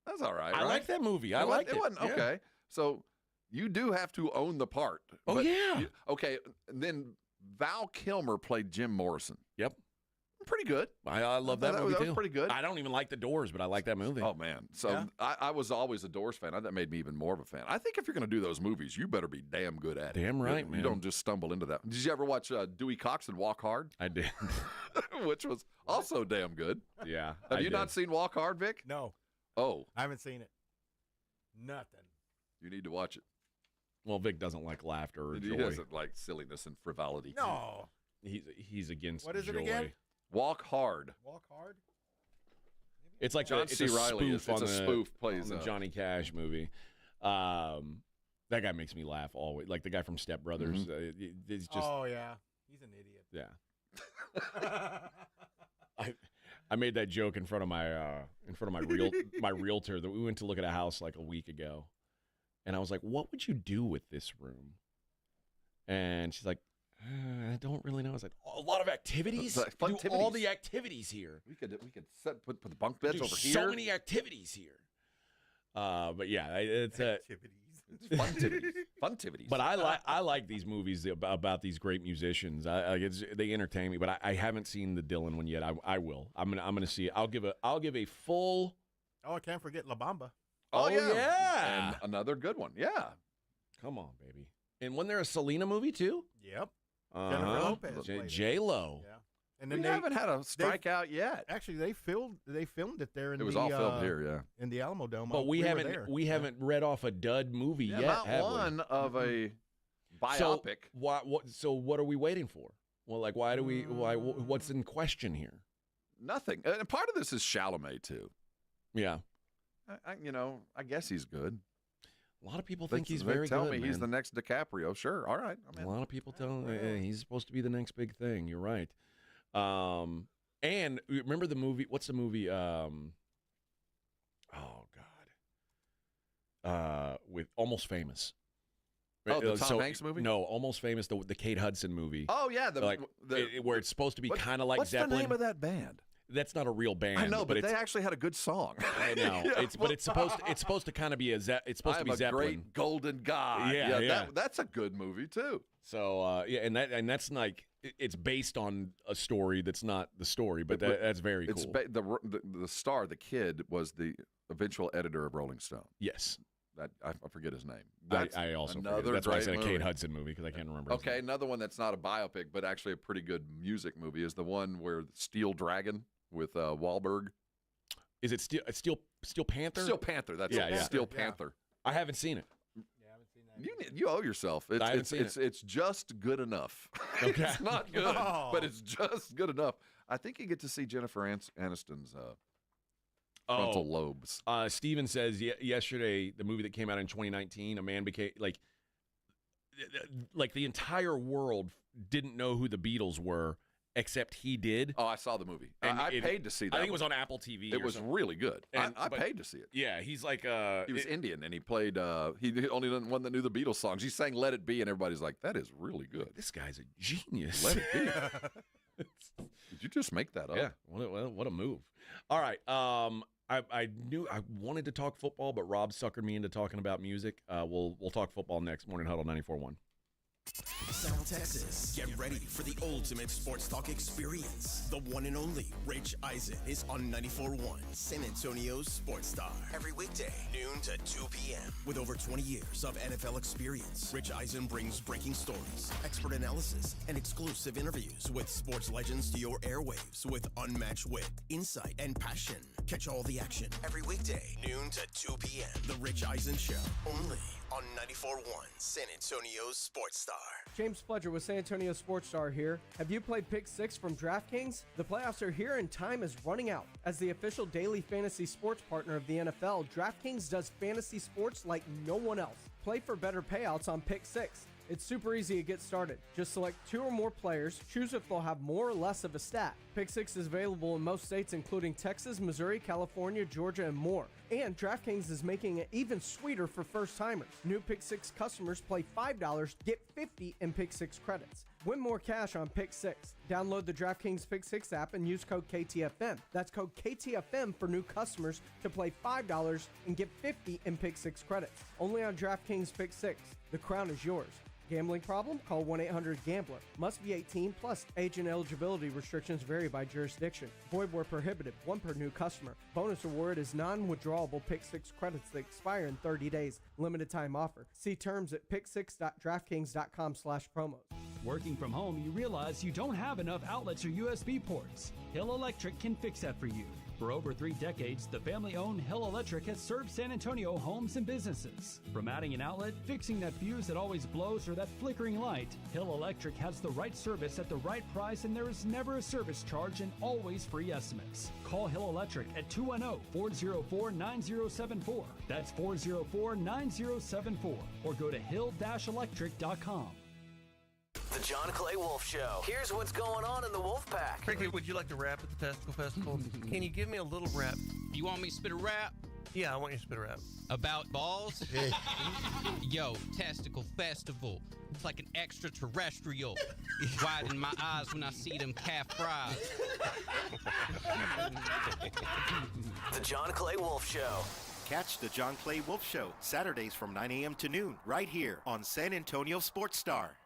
that's all right. I like that movie. I liked it. It wasn't okay. So you do have to own the part. Oh yeah. Okay. Then Val Kilmer played Jim Morrison. Yep. Pretty good. I love that movie that too. was pretty good. I don't even like The Doors, but I like that movie. Oh man. So I was always a Doors fan. That made me even more of a fan. I think if you're going to do those movies, you better be damn good at it. Damn right, man. You don't just stumble into that. Did you ever watch Dewey Cox and Walk Hard? I did. Which was also damn good. Yeah. Have you not seen Walk Hard, Vic? No. Oh. I haven't seen it. Nothing. You need to watch it. Well, Vic doesn't like laughter or joy. He doesn't like silliness and frivolity. No. He's against What is joy. it again? Walk Hard. Walk Hard? It's like John C. Reilly. It's a spoof. Plays the Johnny Cash movie. That guy makes me laugh always. Like the guy from Step Brothers. It's just. Oh yeah, he's an idiot. Yeah. I made that joke in front of my my realtor that we went to look at a house like a week ago, and I was like, "What would you do with this room?" And she's like, I don't really know. I was like, a lot of activities. Do all the activities here. We could put the bunk beds over here. So many activities here. But yeah, it's activities. Funtivities. But I like these movies about these great musicians. They entertain me. But I haven't seen the Dylan one yet. I will. I'm gonna see it. I'll give a full. Oh, I can't forget La Bamba. Oh yeah. And another good one. Yeah. Come on, baby. And wasn't there a Selena movie too? Yep. Jennifer Lopez. J-Lo. Yeah. And then we haven't had a strikeout yet. Actually, they filmed it there. It was all filmed here, yeah. In the Alamo Dome. But we haven't read off a dud movie yet. Not one of a biopic. So what are we waiting for? Well, like what's in question here? Nothing. And part of this is Chalamet too. Yeah. I guess he's good. A lot of people think he's very good. Tell me he's the next DiCaprio. Sure, all right. A lot of people tell me he's supposed to be the next big thing. You're right. And remember the movie? What's the movie? Oh God. With Almost Famous. Oh, the Tom Hanks movie? No, Almost Famous, the Kate Hudson movie. Oh yeah, where it's supposed to be kind of like Zeppelin. What's the name of that band? That's not a real band. I know, but they actually had a good song. I know. It's supposed to kind of be it's supposed to be Zeppelin. Great golden god. Yeah. That's a good movie too. So and that's like it's based on a story that's not the story, but that's very cool. The star, the kid, was the eventual editor of Rolling Stone. Yes. I forget his name. I also forget. That's why I said a Kate Hudson movie because I can't remember. Okay, another one that's not a biopic, but actually a pretty good music movie is the one where Steel Dragon with Wahlberg. Is it Steel Panther? Steel Panther. That's it. Steel Panther. I haven't seen it. Yeah, I haven't seen that. You owe yourself. It's just good enough. Okay. It's not good, but it's just good enough. I think you get to see Jennifer Aniston's frontal lobes. Steven says yesterday, the movie that came out in 2019, a man became like the entire world didn't know who the Beatles were, except he did. Oh, I saw the movie. I paid to see that. I think it was on Apple TV. It was really good. I paid to see it. Yeah, he's like he was Indian, and he played. He the only one that knew the Beatles songs. He sang "Let It Be," and everybody's like, "That is really good." This guy's a genius. Let It Be. Did you just make that up? Yeah. What a move. All right. I knew I wanted to talk football, but Rob suckered me into talking about music. We'll talk football next. Morning Huddle 94.1. South Texas, get ready for the ultimate sports talk experience. The one and only Rich Eisen is on 94.1 San Antonio's Sports Star. Every weekday, noon to 2 p.m. With over 20 years of NFL experience, Rich Eisen brings breaking stories, expert analysis, and exclusive interviews with sports legends to your airwaves with unmatched wit, insight, and passion. Catch all the action every weekday, noon to 2 p.m. The Rich Eisen Show, only on 94.1 San Antonio's Sports Star. James Pledger with San Antonio Sports Star here. Have you played Pick 6 from DraftKings? The playoffs are here and time is running out. As the official daily fantasy sports partner of the NFL, DraftKings does fantasy sports like no one else. Play for better payouts on Pick 6. It's super easy to get started. Just select 2 or more players, choose if they'll have more or less of a stat. Pick 6 is available in most states including Texas, Missouri, California, Georgia, and more. And DraftKings is making it even sweeter for first-timers. New Pick 6 customers play $5, get $50 in Pick 6 credits. Win more cash on Pick 6. Download the DraftKings Pick 6 app and use code KTFM. That's code KTFM for new customers to play $5 and get $50 in Pick 6 credits. Only on DraftKings Pick 6. The crown is yours. Gambling problem? Call 1-800-GAMBLER. Must be 18 plus. Age and eligibility restrictions vary by jurisdiction. Void where prohibited. 1 per new customer. Bonus reward is non-withdrawable Pick 6 credits that expire in 30 days. Limited time offer. See terms at pick6.draftkings.com/promos. Working from home, you realize you don't have enough outlets or USB ports. Hill Electric can fix that for you. For over 3 decades, the family-owned Hill Electric has served San Antonio homes and businesses. From adding an outlet, fixing that fuse that always blows, or that flickering light, Hill Electric has the right service at the right price, and there is never a service charge and always free estimates. Call Hill Electric at 210-404-9074. That's 404-9074. Or go to hill-electric.com. The John Clay Wolf Show. Here's what's going on in the Wolf Pack. Ricky, would you like to rap at the Testicle Festival? Can you give me a little rap? You want me to spit a rap? Yeah, I want you to spit a rap. About balls? Yo, Testicle Festival. It's like an extraterrestrial. Widen my eyes when I see them calf fries. The John Clay Wolf Show. Catch the John Clay Wolf Show Saturdays from 9 a.m. to noon right here on San Antonio Sports Star.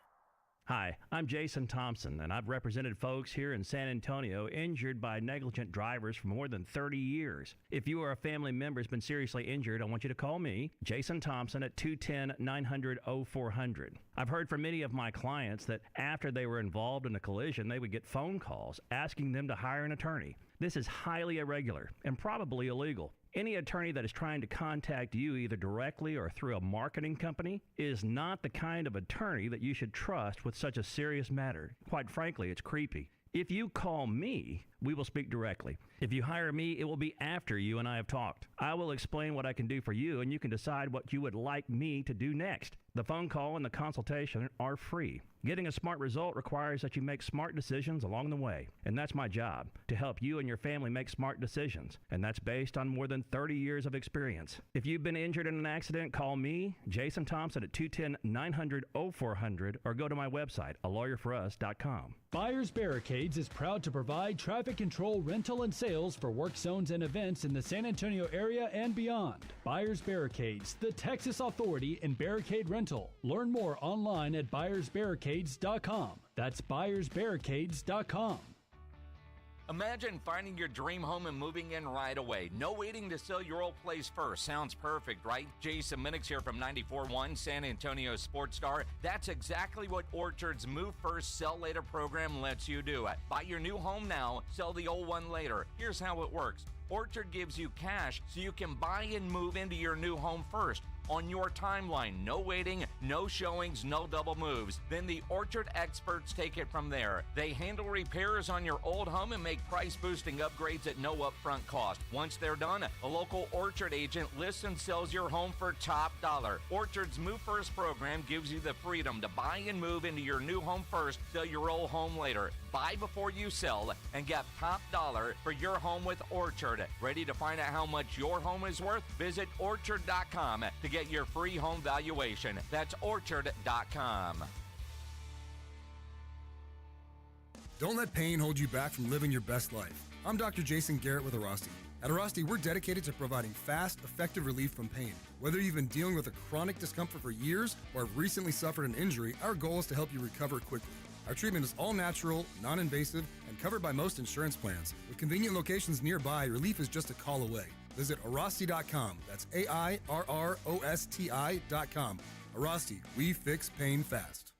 Hi, I'm Jason Thompson, and I've represented folks here in San Antonio injured by negligent drivers for more than 30 years. If you or a family member has been seriously injured, I want you to call me, Jason Thompson, at 210-900-0400. I've heard from many of my clients that after they were involved in a collision, they would get phone calls asking them to hire an attorney. This is highly irregular and probably illegal. Any attorney that is trying to contact you either directly or through a marketing company is not the kind of attorney that you should trust with such a serious matter. Quite frankly, it's creepy. If you call me, we will speak directly. If you hire me, it will be after you and I have talked. I will explain what I can do for you, and you can decide what you would like me to do next. The phone call and the consultation are free. Getting a smart result requires that you make smart decisions along the way, and that's my job, to help you and your family make smart decisions, and that's based on more than 30 years of experience. If you've been injured in an accident, call me, Jason Thompson, at 210-900-0400, or go to my website, alawyerforus.com. Buyers Barricades is proud to provide traffic control, rental, and sales for work zones and events in the San Antonio area and beyond. Buyers Barricades, the Texas authority in barricade rental. Learn more online at buyersbarricades.com. That's buyersbarricades.com. Imagine finding your dream home and moving in right away. No waiting to sell your old place first. Sounds perfect, right? Jason Minix here from 94.1 San Antonio Sports Star. That's exactly what Orchard's Move First, Sell Later program lets you do. Buy your new home now, sell the old one later. Here's how it works. Orchard gives you cash so you can buy and move into your new home first. On your timeline, no waiting, no showings, no double moves. Then the Orchard experts take it from there. They handle repairs on your old home and make price-boosting upgrades at no upfront cost. Once they're done, a local Orchard agent lists and sells your home for top dollar. Orchard's Move First program gives you the freedom to buy and move into your new home first, sell your old home later. Buy before you sell and get top dollar for your home with Orchard. Ready to find out how much your home is worth? Visit orchard.com to get your free home valuation. That's orchard.com. Don't let pain hold you back from living your best life. I'm Dr. Jason Garrett with Arasti. At Arasti, we're dedicated to providing fast, effective relief from pain. Whether you've been dealing with a chronic discomfort for years or have recently suffered an injury, our goal is to help you recover quickly. Our treatment is all natural, non-invasive, and covered by most insurance plans. With convenient locations nearby, relief is just a call away. Visit Arasti.com. That's AIRROSTI.com. Arasti, we fix pain fast.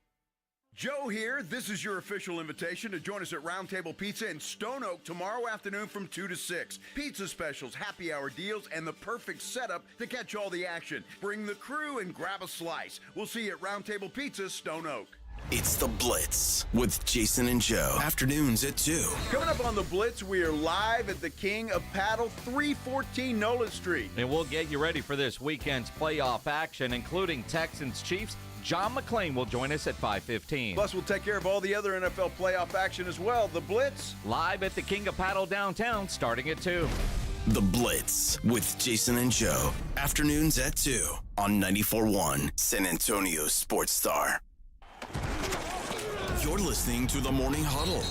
Joe here. This is your official invitation to join us at Roundtable Pizza in Stone Oak tomorrow afternoon from 2 to 6. Pizza specials, happy hour deals, and the perfect setup to catch all the action. Bring the crew and grab a slice. We'll see you at Roundtable Pizza, Stone Oak. It's The Blitz with Jason and Joe. Afternoons at 2. Coming up on The Blitz, we are live at the King of Paddle, 314 Nolan Street. And we'll get you ready for this weekend's playoff action, including Texans-Chiefs. John McClain will join us at 5:15. Plus, we'll take care of all the other NFL playoff action as well. The Blitz. Live at the King of Paddle downtown, starting at 2. The Blitz with Jason and Joe. Afternoons at 2 on 94.1 San Antonio Sports Star. You're listening to The Morning Huddle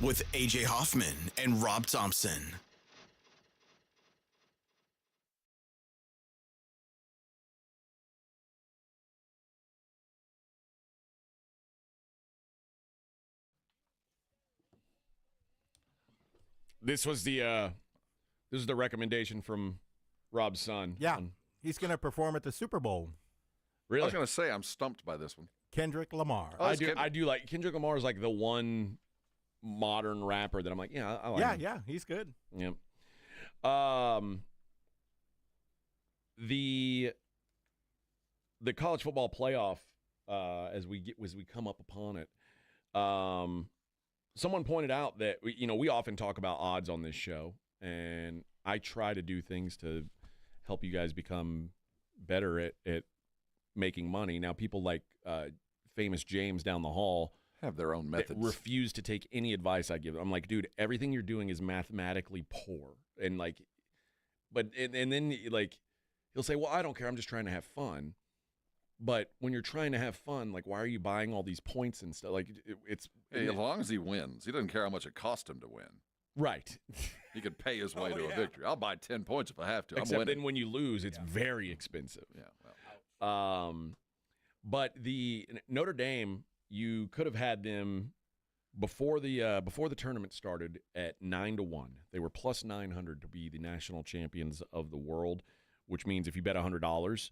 with A.J. Hoffman and Rob Thompson. This is the recommendation from Rob's son. Yeah, he's going to perform at the Super Bowl. Really? I was going to say I'm stumped by this one. Kendrick Lamar. I do like Kendrick Lamar is like the one modern rapper that I'm like, yeah, I like him. Yeah, he's good. Yep. The college football playoff, as we come up upon it, someone pointed out that we often talk about odds on this show, and I try to do things to help you guys become better at making money. Now, people like famous James down the hall have their own methods. Refuse to take any advice I give them. I'm like, dude, everything you're doing is mathematically poor, and like, and then like he'll say, well, I don't care. I'm just trying to have fun. But when you're trying to have fun, like, why are you buying all these points and stuff? Like, it's as long as he wins, he doesn't care how much it cost him to win. Right. He could pay his way to a victory. I'll buy 10 points if I have to. Except then when you lose, it's very expensive. Yeah. Well. But the Notre Dame, you could have had them before the tournament started at 9-1. They were plus 900 to be the national champions of the world, which means if you bet $100.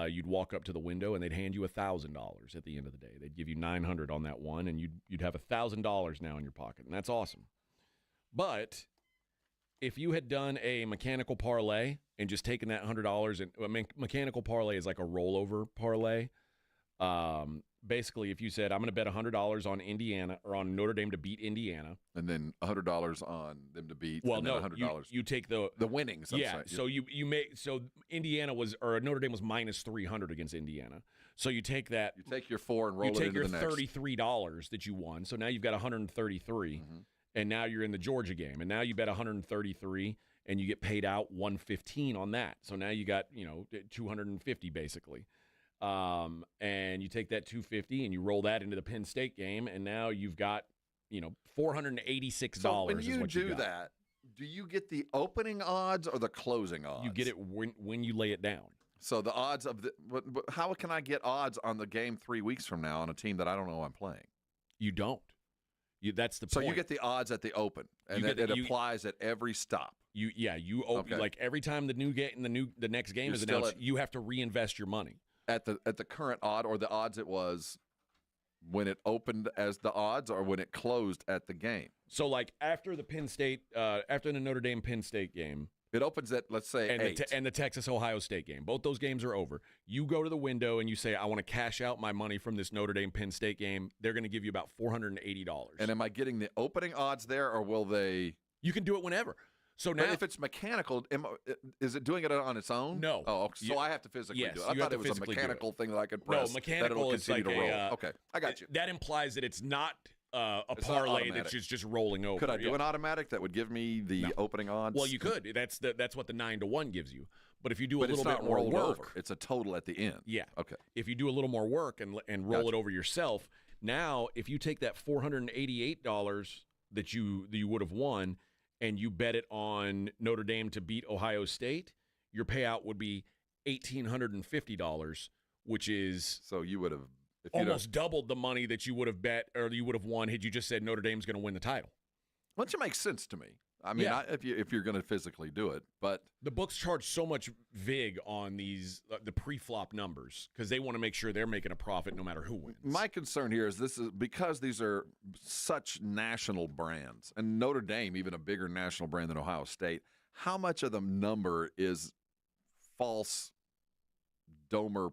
You'd walk up to the window and they'd hand you $1,000 at the end of the day. They'd give you $900 on that one, and you'd have $1,000 now in your pocket, and that's awesome. But if you had done a mechanical parlay and just taken that $100, and mechanical parlay is like a rollover parlay. Basically, if you said, I'm going to bet $100 on Indiana or on Notre Dame to beat Indiana. And then $100 on them to beat, well, and no, then $100. You take the winnings. Yeah, so you make, so Indiana was, or Notre Dame was minus 300 against Indiana. So you take that. You take your 4 and roll it into the next. You take your $33 that you won. So now you've got 133, and now you're in the Georgia game. And now you bet 133, and you get paid out 115 on that. So now you got, 250 basically. And you take that 250 and you roll that into the Penn State game, and now you've got, $486. So when you is what do that, do you get the opening odds or the closing odds? You get it when you lay it down. So the odds of but how can I get odds on the game 3 weeks from now on a team that I don't know I'm playing? You don't. That's the point. So you get the odds at the open, and it applies at every stop. You open, like every time the next game is announced, you have to reinvest your money. At the current odd, or the odds it was when it opened as the odds, or when it closed at the game. So like after the Notre Dame Penn State game, it opens at, let's say, 8. And the Texas Ohio State game. Both those games are over. You go to the window and you say, I want to cash out my money from this Notre Dame Penn State game. They're going to give you about $480. And am I getting the opening odds there, or will they? You can do it whenever. So now, but if it's mechanical, is it doing it on its own? No. Oh, so I have to physically do it. I thought it was a mechanical thing that I could press. No, mechanical is like okay, I got you. That implies that it's not a parlay that's just rolling over. Could I do an automatic that would give me the opening odds? Well, you could. That's what the 9-1 gives you. But if you do a little bit more work, over. It's a total at the end. Yeah. Okay. If you do a little more work and roll it over yourself, now if you take that $488 that you would have won, and you bet it on Notre Dame to beat Ohio State, your payout would be $1,850, which is so you would have almost doubled the money that you would have bet or you would have won had you just said Notre Dame's going to win the title. Which makes sense to me. I mean, Yeah. if you're going to physically do it, but the books charge so much vig on these the pre-flop numbers because they want to make sure they're making a profit no matter who wins. my concern here is this is because these are such national brands, and Notre Dame, even a bigger national brand than Ohio State. How much of the number is false Domer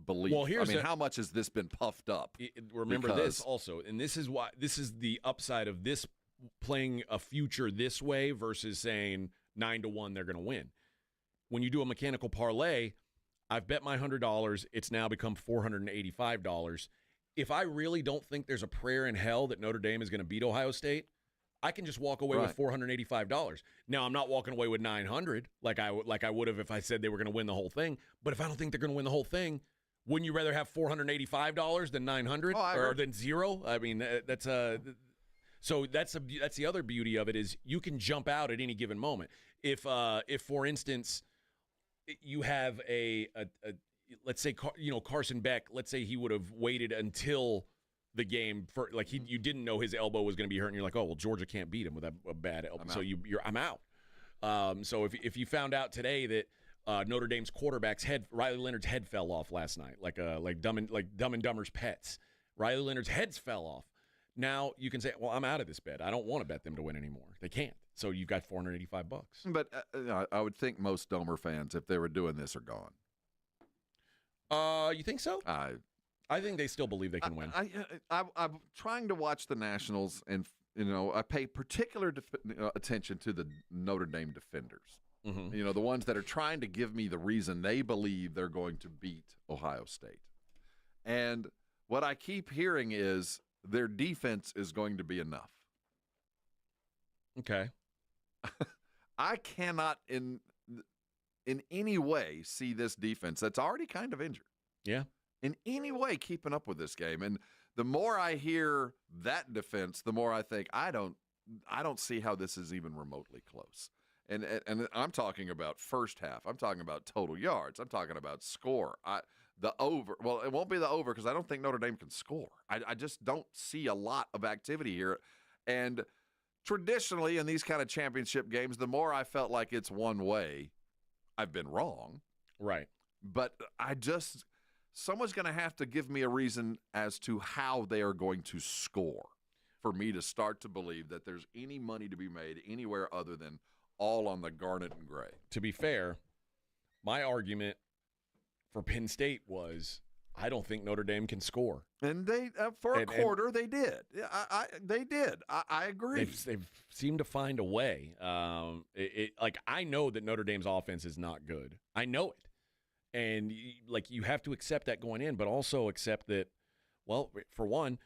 belief? Well, here's how much has this been puffed up? Remember this also, and this is why this is the upside of this playing a future this way versus saying 9-1 they're going to win. When you do a mechanical parlay, I've bet my $100. It's now become $485. If I really don't think there's a prayer in hell that Notre Dame is going to beat Ohio State, I can just walk away with $485. Now I'm not walking away with $900 like I would have if I said they were going to win the whole thing. But if I don't think they're going to win the whole thing, wouldn't you rather have $485 than $900 or than zero? I mean, that's the other beauty of it is you can jump out at any given moment. If for instance you have a let's say Carson Beck, let's say he would have waited until the game for you didn't know his elbow was going to be hurt, and you're like, oh well, Georgia can't beat him with a bad elbow, so I'm out. So if you found out today that Notre Dame's quarterback's head, Riley Leonard's head fell off last night, like Dumb and Dumber's pets, Riley Leonard's heads fell off. Now you can say, well, I'm out of this bet. I don't want to bet them to win anymore. They can't. So you've got $485. But I would think most Domer fans, if they were doing this, are gone. You think so? I think they still believe they can win. I'm trying to watch the Nationals, and I pay particular attention to the Notre Dame defenders. Mm-hmm. The ones that are trying to give me the reason they believe they're going to beat Ohio State. And what I keep hearing is their defense is going to be enough. Okay. I cannot in any way see this defense that's already kind of injured. Yeah. In any way keeping up with this game. And the more I hear that defense, the more I think I don't see how this is even remotely close. And I'm talking about first half. I'm talking about total yards. I'm talking about score. The over. Well, it won't be the over because I don't think Notre Dame can score. I just don't see a lot of activity here. And traditionally in these kind of championship games, the more I felt like it's one way, I've been wrong. Right. But someone's going to have to give me a reason as to how they are going to score for me to start to believe that there's any money to be made anywhere other than all on the garnet and gray. To be fair, my argument for Penn State was I don't think Notre Dame can score. And they, for a quarter, they did. They did. I agree. They've seemed to find a way. I know that Notre Dame's offense is not good. I know it. And, you have to accept that going in, but also accept that, well, for one,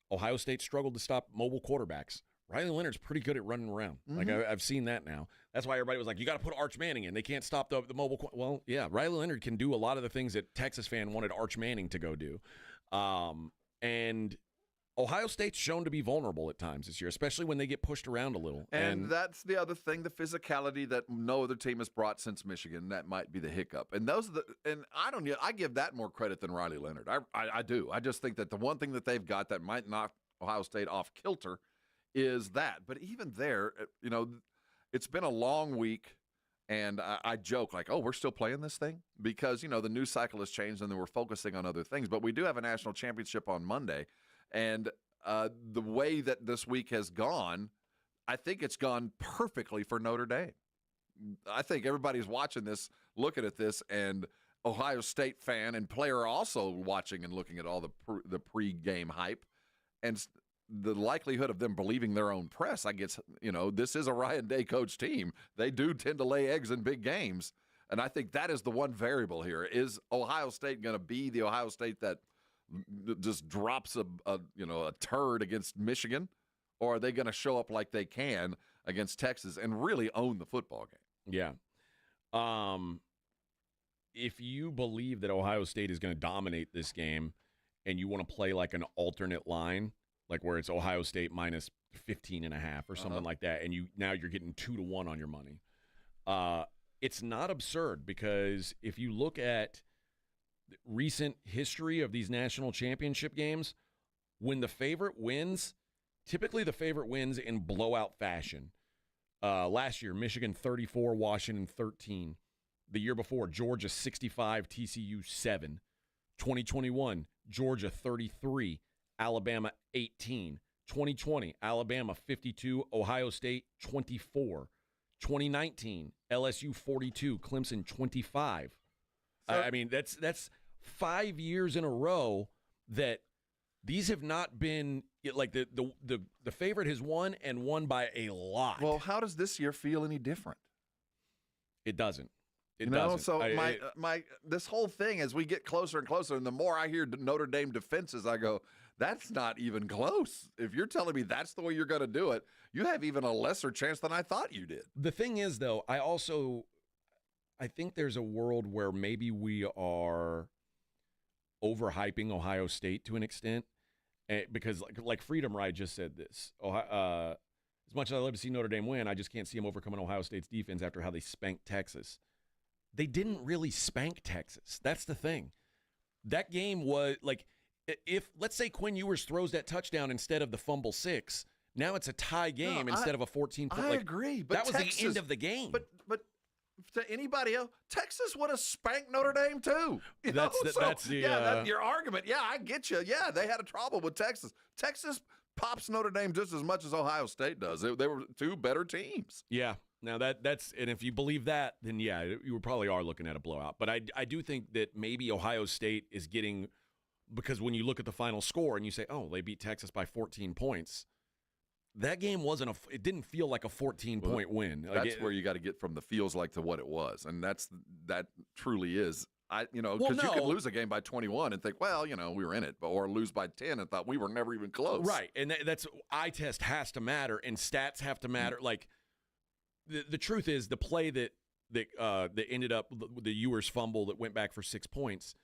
Ohio State struggled to stop mobile quarterbacks. Riley Leonard's pretty good at running around. Mm-hmm. I've seen that now. That's why everybody was like, you got to put Arch Manning in. They can't stop the mobile. Well, yeah, Riley Leonard can do a lot of the things that Texas fan wanted Arch Manning to go do. And Ohio State's shown to be vulnerable at times this year, especially when they get pushed around a little. And that's the other thing, the physicality that no other team has brought since Michigan. That might be the hiccup. And I give that more credit than Riley Leonard. I do. I just think that the one thing that they've got that might knock Ohio State off kilter is that. But even there, it's been a long week, and I joke like, oh, we're still playing this thing? Because, the news cycle has changed and then we're focusing on other things. But we do have a national championship on Monday, and the way that this week has gone, I think it's gone perfectly for Notre Dame. I think everybody's watching this, looking at this, and Ohio State fan and player are also watching and looking at all the pre-game hype. And the likelihood of them believing their own press, I guess, this is a Ryan Day coach team. They do tend to lay eggs in big games. And I think that is the one variable here. Is Ohio State going to be the Ohio State that just drops a turd against Michigan? Or are they going to show up like they can against Texas and really own the football game? Yeah. If you believe that Ohio State is going to dominate this game and you want to play like an alternate line, like where it's Ohio State minus 15.5 or something like that, and now you're getting 2-1 on your money. It's not absurd because if you look at recent history of these national championship games, when the favorite wins, typically the favorite wins in blowout fashion. Last year, Michigan 34, Washington 13. The year before, Georgia 65, TCU 7. 2021, Georgia 33, Alabama 18. 2020, Alabama 52, Ohio State 24. 2019, LSU 42, Clemson 25. I mean, that's 5 years in a row that these have not been like the favorite has won and won by a lot. Well, how does this year feel any different? It doesn't. It No, doesn't. so this whole thing, as we get closer and closer, and the more I hear Notre Dame defenses, I go, that's not even close. If you're telling me that's the way you're going to do it, you have even a lesser chance than I thought you did. The thing is, though, I think there's a world where maybe we are overhyping Ohio State to an extent, because like Freedom Ride just said this. As much as I love to see Notre Dame win, I just can't see them overcoming Ohio State's defense after how they spanked Texas. They didn't really spank Texas. That's the thing. That game was like, if let's say Quinn Ewers throws that touchdown instead of the fumble 6, now it's a tie game instead of a 14-point. I agree, but that was Texas, the end of the game. But to anybody else, Texas would have spanked Notre Dame too. That's your argument. Yeah, I get you. Yeah, they had a trouble with Texas. Texas pops Notre Dame just as much as Ohio State does. They were two better teams. Yeah. Now that's and if you believe that, then yeah, you probably are looking at a blowout. But I do think that maybe Ohio State is getting, because when you look at the final score and you say, oh, they beat Texas by 14 points, that game it didn't feel like a 14-point win. That's where you got to get from the feels like to what it was, and that truly is. Because you could lose a game by 21 and think, well, we were in it, or lose by 10 and thought we were never even close. Right, and that's eye test has to matter, and stats have to matter. Like the truth is, the play that ended up the Ewers fumble that went back for 6 points,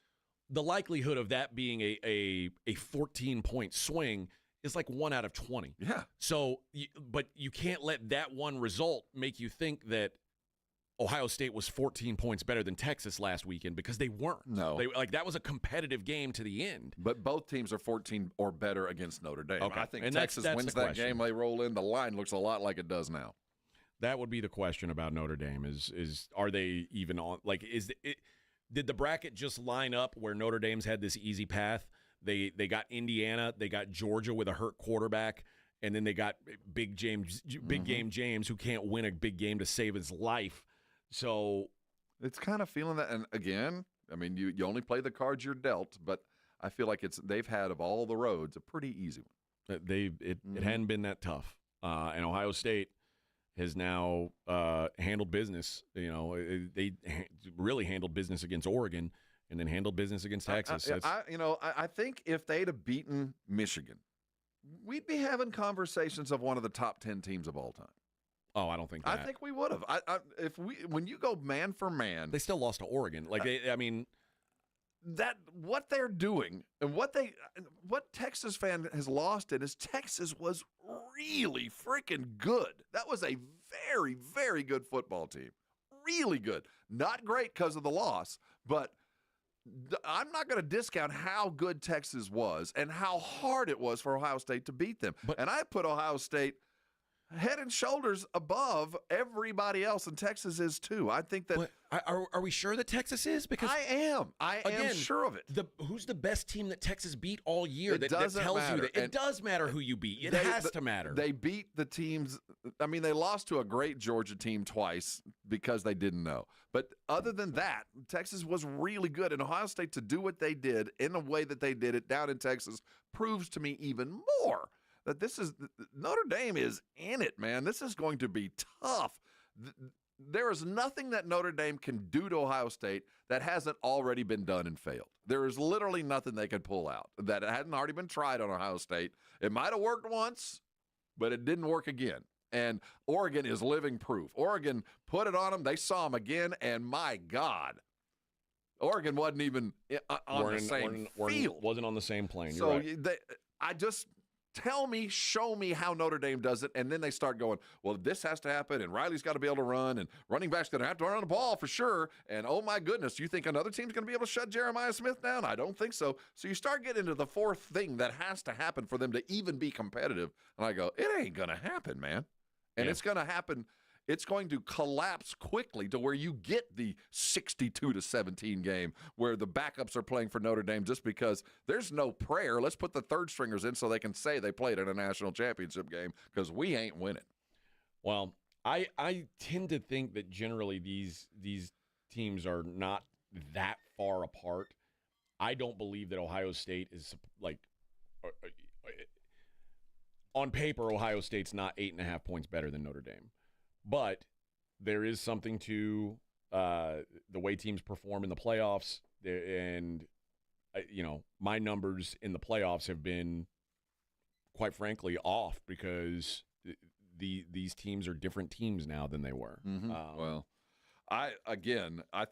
the likelihood of that being a 14-point swing is like 1 out of 20. Yeah. So, but you can't let that one result make you think that Ohio State was 14 points better than Texas last weekend, because they weren't. No. That was a competitive game to the end. But both teams are 14 or better against Notre Dame. Okay. I think and Texas that's wins the that question. game. They roll in. The line looks a lot like it does now. That would be the question about Notre Dame is are they even on, like, did the bracket just line up where Notre Dame's had this easy path? They got Indiana, they got Georgia with a hurt quarterback, and then they got Big Game James, who can't win a big game to save his life. So it's kind of feeling that. And again, I mean, you only play the cards you're dealt, but I feel like they've had, of all the roads, a pretty easy one. It hadn't been that tough, and Ohio State has now handled business. They really handled business against Oregon, and then handled business against Texas. I think if they'd have beaten Michigan, we'd be having conversations of one of the top 10 teams of all time. Oh, I don't think that. I think we would have. When you go man for man, they still lost to Oregon. That what they're doing and what Texas fan has lost in is Texas was really freaking good. That was a very, very good football team. Really good. Not great because of the loss, but I'm not going to discount how good Texas was and how hard it was for Ohio State to beat them. And I put Ohio State head and shoulders above everybody else, and Texas is too. I think that. Are we sure that Texas is? Because I am. I am sure of it. Who's the best team that Texas beat all year? It that doesn't tells matter. you that it does matter who you beat. It has to matter. They beat the teams. I mean, they lost to a great Georgia team twice because they didn't know. But other than that, Texas was really good. And Ohio State, to do what they did in the way that they did it down in Texas, proves to me even more that Notre Dame is in it, man. This is going to be tough. There is nothing that Notre Dame can do to Ohio State that hasn't already been done and failed. There is literally nothing they could pull out that hadn't already been tried on Ohio State. It might have worked once, but it didn't work again. And Oregon is living proof. Oregon put it on them. They saw them again, and my God, Oregon wasn't even on the same field. Wasn't on the same plane. So you're right. show me how Notre Dame does it, and then they start going, well, this has to happen, and Riley's got to be able to run, and running back's going to have to run the ball for sure, and oh my goodness, you think another team's going to be able to shut Jeremiah Smith down? I don't think so. So you start getting into the fourth thing that has to happen for them to even be competitive, and I go, it ain't going to happen, man. And it's going to happen. It's going to collapse quickly to where you get the 62-17 game where the backups are playing for Notre Dame just because there's no prayer. Let's put the third stringers in so they can say they played in a national championship game because we ain't winning. Well, I tend to think that generally these teams are not that far apart. I don't believe that Ohio State is like on paper, Ohio State's not 8.5 points better than Notre Dame. But there is something to the way teams perform in the playoffs. And, my numbers in the playoffs have been, quite frankly, off because these teams are different teams now than they were. Well, I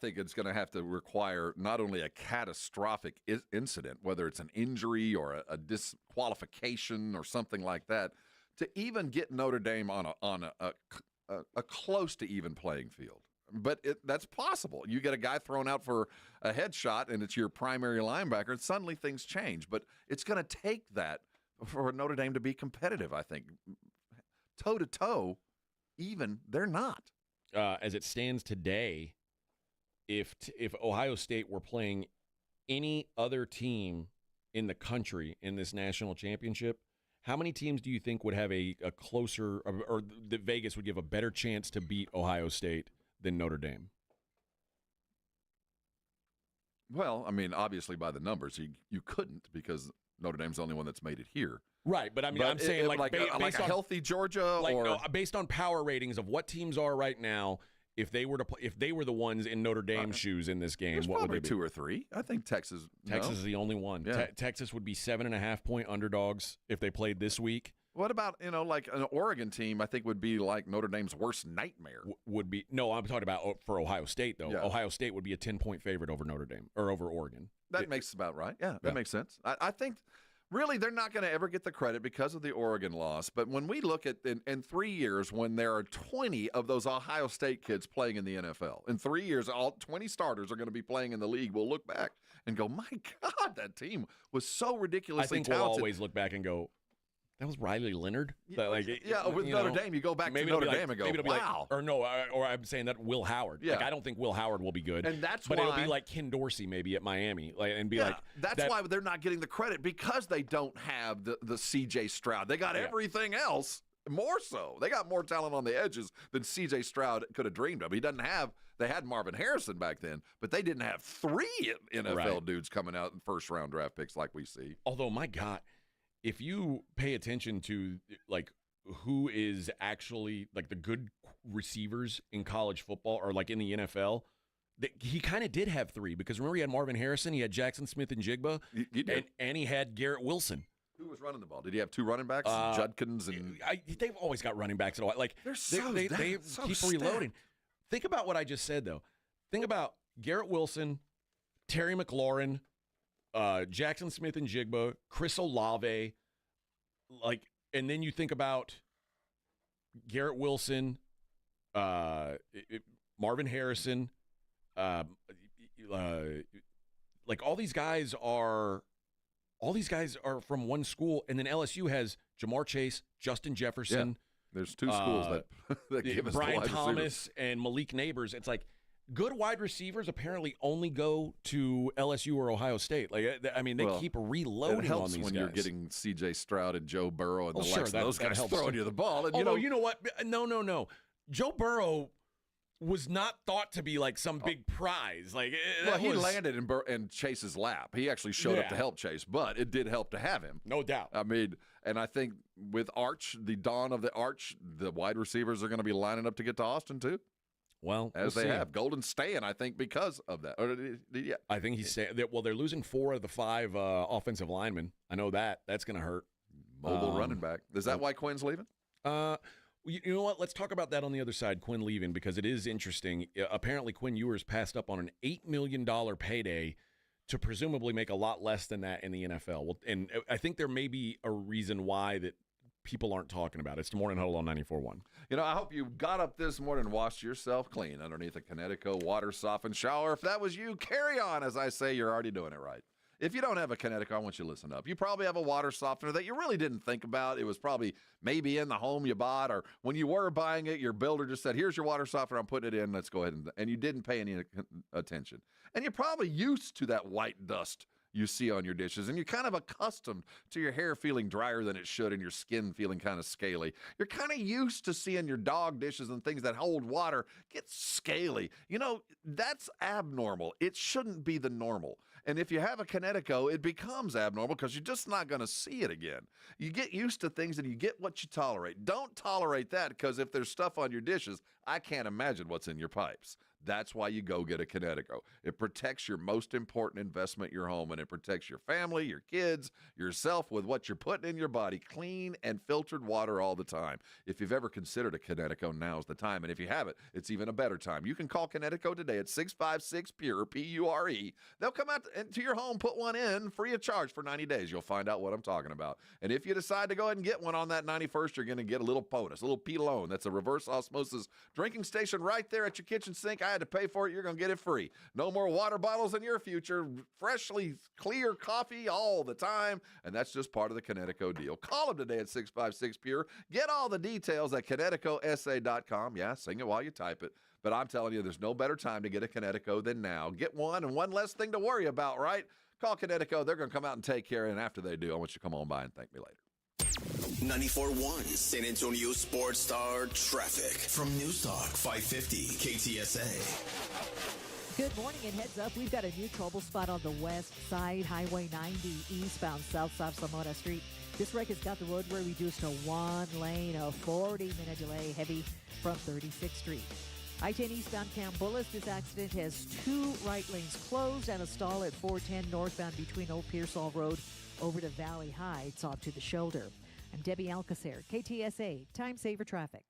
think it's going to have to require not only a catastrophic incident, whether it's an injury or a disqualification or something like that, to even get Notre Dame on a close to even playing field. But that's possible. You get a guy thrown out for a headshot, and it's your primary linebacker, and suddenly things change. But it's going to take that for Notre Dame to be competitive, I think. Toe-to-toe, even, they're not. As it stands today, if Ohio State were playing any other team in the country in this national championship, how many teams do you think would have a closer, or that Vegas would give a better chance to beat Ohio State than Notre Dame? Well, I mean, obviously by the numbers, you couldn't because Notre Dame's the only one that's made it here. Right, but I mean, I'm saying like a healthy Georgia, based on power ratings of what teams are right now. If they were the ones in Notre Dame's shoes in this game, what would they be? 2 or 3. I think Texas. Is the only one. Yeah. Texas would be 7.5-point underdogs if they played this week. What about like an Oregon team? I think would be like Notre Dame's worst nightmare. Would be no. I'm talking about for Ohio State though. Yeah. Ohio State would be a 10-point favorite over Notre Dame or over Oregon. That makes about right. Yeah, that makes sense. I think. Really, they're not going to ever get the credit because of the Oregon loss. But when we look at in 3 years, when there are 20 of those Ohio State kids playing in the NFL, in 3 years, all 20 starters are going to be playing in the league. We'll look back and go, my God, that team was so ridiculously talented. We'll always look back and go, that was Riley Leonard? With Notre Dame, you go back to Notre Dame and go, wow. Or I'm saying that Will Howard. Yeah. I don't think Will Howard will be good. And but it'll be like Ken Dorsey maybe at Miami. That's why they're not getting the credit because they don't have the C.J. Stroud. They got everything else, more so. They got more talent on the edges than C.J. Stroud could have dreamed of. They had Marvin Harrison back then, but they didn't have 3 NFL dudes coming out in first-round draft picks like we see. Although, my God, if you pay attention to who is actually the good receivers in college football or in the NFL, he kind of did have 3 because remember he had Marvin Harrison, he had Jackson Smith and Jigba, and he had Garrett Wilson. Who was running the ball? Did he have 2 running backs? Judkins and they've always got running backs at all. They keep reloading. Think about what I just said though. Think about Garrett Wilson, Terry McLaurin, Jackson Smith and Jigba, Chris Olave, and then you think about Garrett Wilson, Marvin Harrison, all these guys are from one school, and then LSU has Jamar Chase, Justin Jefferson. Yeah. There's 2 schools that give us Brian the wide Thomas receivers. and Malik Neighbors. It's like good wide receivers apparently only go to LSU or Ohio State. They keep reloading it helps on these when guys. You're getting C.J. Stroud and Joe Burrow and the likes of those guys helps. throwing you the ball. And although, you know what? No. Joe Burrow was not thought to be some big prize. He landed in Chase's lap. He actually showed up to help Chase, but it did help to have him. No doubt. I mean, and I think with Arch, the dawn of the Arch, the wide receivers are going to be lining up to get to Austin too. Well, as they have. Golden's staying, I think, because of that. I think he's staying. Well, they're losing 4 of the 5 offensive linemen. I know that. That's going to hurt. Mobile running back. Is that why Quinn's leaving? You know what? Let's talk about that on the other side, Quinn leaving, because it is interesting. Apparently, Quinn Ewers passed up on an $8 million payday to presumably make a lot less than that in the NFL. Well, and I think there may be a reason why that people aren't talking about it. It's the Morning Huddle on 94.1. You know, I hope you got up this morning and washed yourself clean underneath a Connecticut water-softened shower. If that was you, carry on. As I say, you're already doing it right. If you don't have a Connecticut, I want you to listen up. You probably have a water softener that you really didn't think about. It was probably maybe in the home you bought, or when you were buying it, your builder just said, here's your water softener, I'm putting it in, let's go ahead. And you didn't pay any attention. And you're probably used to that white dust you see on your dishes, and you're kind of accustomed to your hair feeling drier than it should and your skin feeling kind of scaly. You're kind of used to seeing your dog dishes and things that hold water get scaly. You know, that's abnormal. It shouldn't be the normal. And if you have a Connecticut, it becomes abnormal because you're just not going to see it again. You get used to things and you get what you tolerate. Don't tolerate that, because if there's stuff on your dishes, I can't imagine what's in your pipes. That's why you go get a Connecticut. It protects your most important investment, your home, and it protects your family, your kids, yourself with what you're putting in your body. Clean and filtered water all the time. If you've ever considered a Connecticut, now's the time. And if you haven't, it's even a better time. You can call Connecticut today at 656-PURE, P-U-R-E. They'll come out to your home, put one in free of charge for 90 days. You'll find out what I'm talking about. And if you decide to go ahead and get one on that 91st, you're going to get a little POTUS, a little P-Lone. That's a reverse osmosis drinking station right there at your kitchen sink. I had to pay for it. You're going to get it free. No more water bottles in your future. Freshly clear coffee all the time. And that's just part of the Connecticut deal. Call them today at 656-PURE. Get all the details at ConnecticutSA.com. Yeah, sing it while you type it. But I'm telling you, there's no better time to get a Connecticut than now. Get one and one less thing to worry about, right? Call Connecticut. They're going to come out and take care. And after they do, I want you to come on by and thank me later. 94.1 San Antonio Sports Star Traffic from News Talk 550 KTSA. Good morning and heads up. We've got a new trouble spot on the west side, Highway 90 eastbound south of Samona Street. This wreck has got the roadway reduced to one lane, a 40-minute delay, heavy from 36th Street. I-10 eastbound Cambulis. This accident has two right lanes closed and a stall at 410 northbound between Old Pearsall Road over to Valley Heights off to the shoulder. I'm Debbie Alcacer, KTSA, Time Saver Traffic.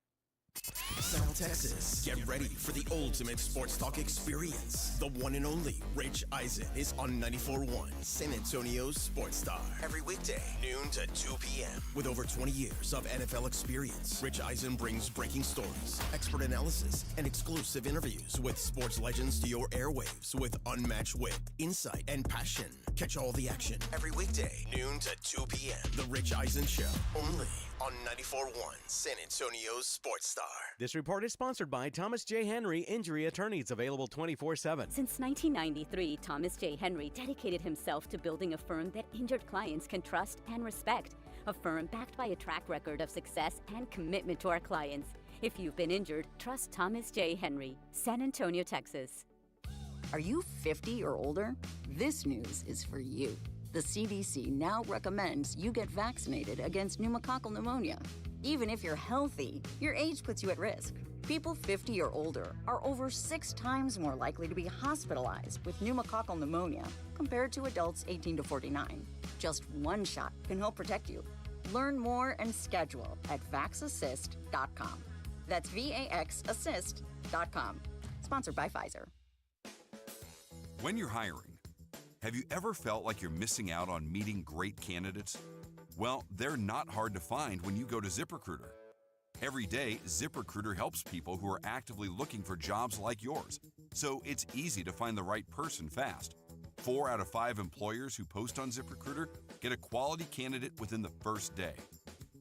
South Texas, get ready for the ultimate sports talk experience. The one and only Rich Eisen is on 94.1 San Antonio's Sports Star. Every weekday, noon to 2 p.m. With over 20 years of NFL experience, Rich Eisen brings breaking stories, expert analysis, and exclusive interviews with sports legends to your airwaves with unmatched wit, insight, and passion. Catch all the action every weekday, noon to 2 p.m. The Rich Eisen Show, only on 94.1 San Antonio's Sports Star. This report is sponsored by Thomas J. Henry Injury Attorneys, available 24/7. Since 1993, Thomas J. Henry dedicated himself to building a firm that injured clients can trust and respect. A firm backed by a track record of success and commitment to our clients. If you've been injured, trust Thomas J. Henry, San Antonio, Texas. Are you 50 or older? This news is for you. The CDC now recommends you get vaccinated against pneumococcal pneumonia. Even if you're healthy, your age puts you at risk. People 50 or older are over 6 times more likely to be hospitalized with pneumococcal pneumonia compared to adults 18 to 49. Just one shot can help protect you. Learn more and schedule at vaxassist.com. That's VAXassist.com. Sponsored by Pfizer. When you're hiring, have you ever felt like you're missing out on meeting great candidates? Well, they're not hard to find when you go to ZipRecruiter. Every day, ZipRecruiter helps people who are actively looking for jobs like yours, so it's easy to find the right person fast. 4 out of 5 employers who post on ZipRecruiter get a quality candidate within the first day.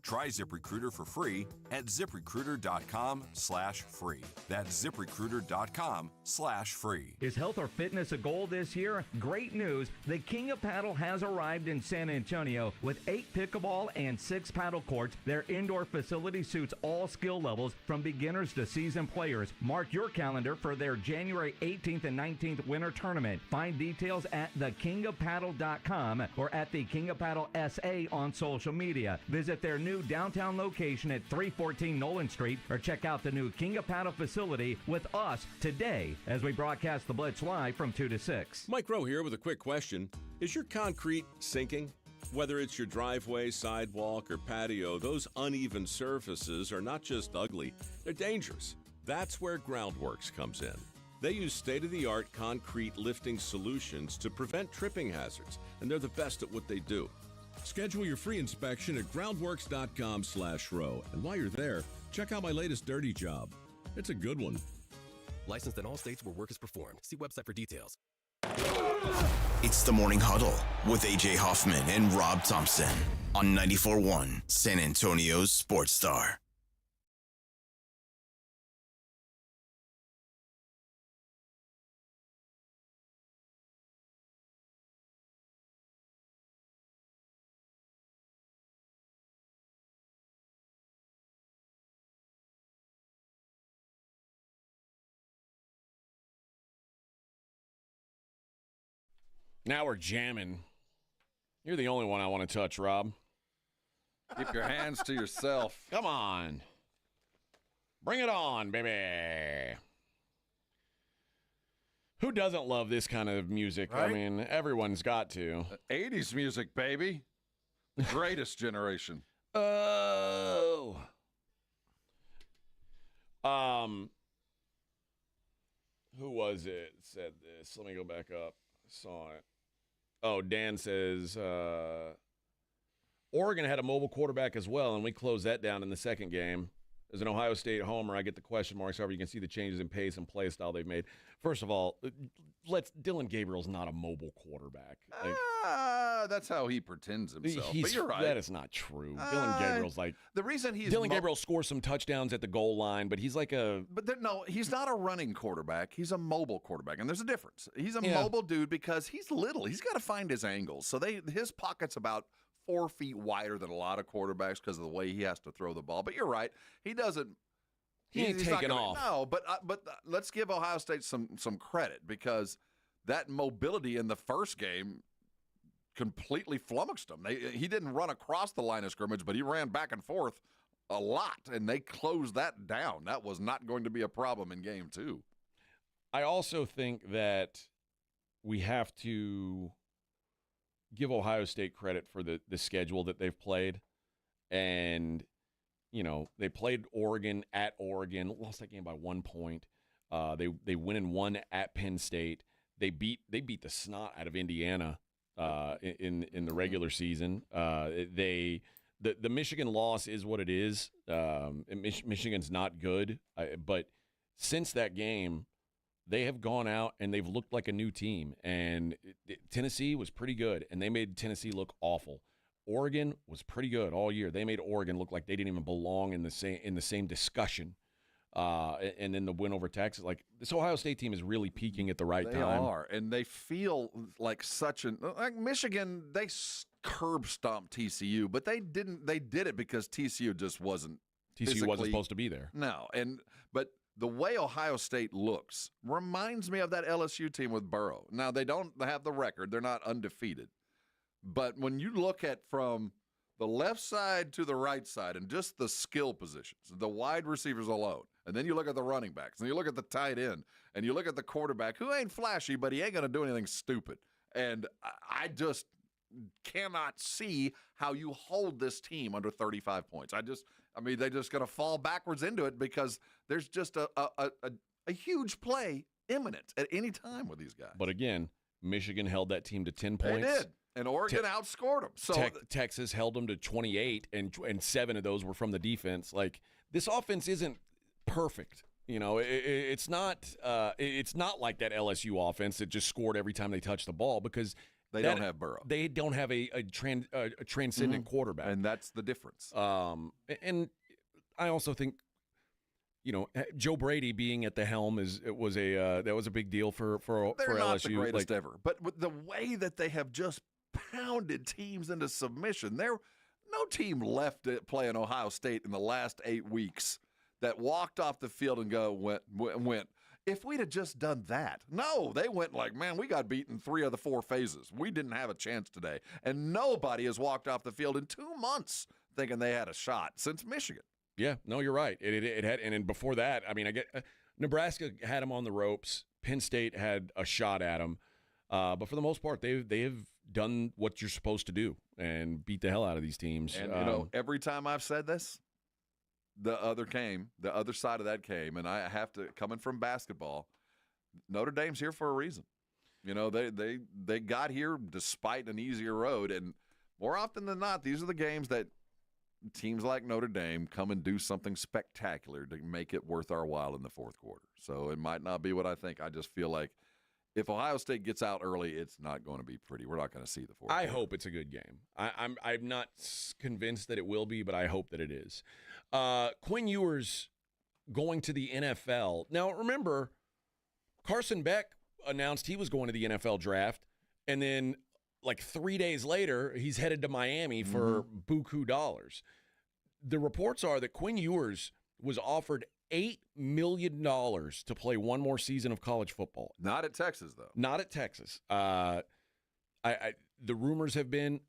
Try ZipRecruiter for free at ZipRecruiter.com/free. That's ZipRecruiter.com/free. Is health or fitness a goal this year? Great news. The King of Paddle has arrived in San Antonio with 8 pickleball and 6 paddle courts. Their indoor facility suits all skill levels from beginners to seasoned players. Mark your calendar for their January 18th and 19th winter tournament. Find details at thekingofpaddle.com or at the King of Paddle SA on social media. Visit their new downtown location at 314 Nolan Street or check out the new King of Paddle facility with us today as we broadcast the Blitz live from 2 to 6. Mike Rowe here with a quick question. Is your concrete sinking? Whether it's your driveway, sidewalk, or patio, those uneven surfaces are not just ugly, they're dangerous. That's where Groundworks comes in. They use state-of-the-art concrete lifting solutions to prevent tripping hazards, and they're the best at what they do. Schedule your free inspection at groundworks.com/row. And while you're there, check out my latest dirty job. It's a good one. Licensed in all states where work is performed. See website for details. It's the Morning Huddle with A.J. Hoffman and Rob Thompson on 94.1 San Antonio's Sports Star. Now we're jamming. You're the only one I want to touch, Rob. Keep your hands to yourself. Come on. Bring it on, baby. Who doesn't love this kind of music? Right? I mean, everyone's got to. 80s music, baby. The greatest generation. Oh. Who was it said this? Let me go back up. I saw it. Oh, Dan says Oregon had a mobile quarterback as well, and we closed that down in the second game. As an Ohio State homer, I get the question marks. However, you can see the changes in pace and play style they've made. First of all, Dylan Gabriel's not a mobile quarterback. Like, that's how he pretends himself. But you're right. That is not true. Dylan Gabriel's like the reason he's Dylan Gabriel scores some touchdowns at the goal line, but he's like a. But no, he's not a running quarterback. He's a mobile quarterback, and there's a difference. He's a Yeah. mobile dude because he's little. He's got to find his angles. So his pocket's about 4 feet wider than a lot of quarterbacks because of the way he has to throw the ball. But you're right. He doesn't. He ain't he's not taking off. No, but let's give Ohio State some credit because that mobility in the first game completely flummoxed him. He didn't run across the line of scrimmage, but he ran back and forth a lot, and they closed that down. That was not going to be a problem in game 2. I also think that we have to give Ohio State credit for the schedule that they've played. And, you know, they played Oregon at Oregon, lost that game by 1 point. They win and won at Penn State. They beat the snot out of Indiana in the regular season. The Michigan loss is what it is. Michigan's not good, but since that game, they have gone out and they've looked like a new team. And Tennessee was pretty good, and they made Tennessee look awful. Oregon was pretty good all year. They made Oregon look like they didn't even belong in the same discussion. And then the win over Texas, like this Ohio State team is really peaking at the right time. They are, and they feel like like Michigan. They curb stomped TCU, but they didn't. They did it because TCU just wasn't. TCU wasn't supposed to be there. No, but the way Ohio State looks reminds me of that LSU team with Burrow. Now they don't have the record; they're not undefeated. But when you look at from the left side to the right side and just the skill positions, the wide receivers alone, and then you look at the running backs, and you look at the tight end, and you look at the quarterback, who ain't flashy, but he ain't going to do anything stupid. And I just cannot see how you hold this team under 35 points. They're just going to fall backwards into it because there's just a huge play imminent at any time with these guys. But again, Michigan held that team to 10 points. They did. And Oregon outscored them. So Texas held them to 28, and 7 of those were from the defense. Like, this offense isn't perfect. You know, it's not like that LSU offense that just scored every time they touched the ball because they don't have Burrow. They don't have a transcendent quarterback, and that's the difference. And I also think, you know, Joe Brady being at the helm that was a big deal for They're LSU. not the greatest ever, but with the way that they have just pounded teams into submission, no team left it playing Ohio State in the last 8 weeks that walked off the field and went. If we'd have just done that, no, they went like, man, we got beaten 3 of the 4 phases. We didn't have a chance today, and nobody has walked off the field in 2 months thinking they had a shot since Michigan. Yeah, no, you're right. It had, and then before that, I mean, I get Nebraska had them on the ropes. Penn State had a shot at them, but for the most part, they have done what you're supposed to do and beat the hell out of these teams. And every time I've said this, the other side of that came, and I have to, coming from basketball, Notre Dame's here for a reason. You know, they got here despite an easier road, and more often than not, these are the games that teams like Notre Dame come and do something spectacular to make it worth our while in the fourth quarter. So it might not be what I think. I just feel like if Ohio State gets out early, it's not going to be pretty. We're not going to see the fourth. I hope it's a good game. I'm not convinced that it will be, but I hope that it is. Quinn Ewers going to the NFL. Now, remember, Carson Beck announced he was going to the NFL draft, and then like 3 days later, he's headed to Miami for buku dollars. The reports are that Quinn Ewers was offered $8 million to play one more season of college football. Not at Texas, though. Not at Texas. The rumors have been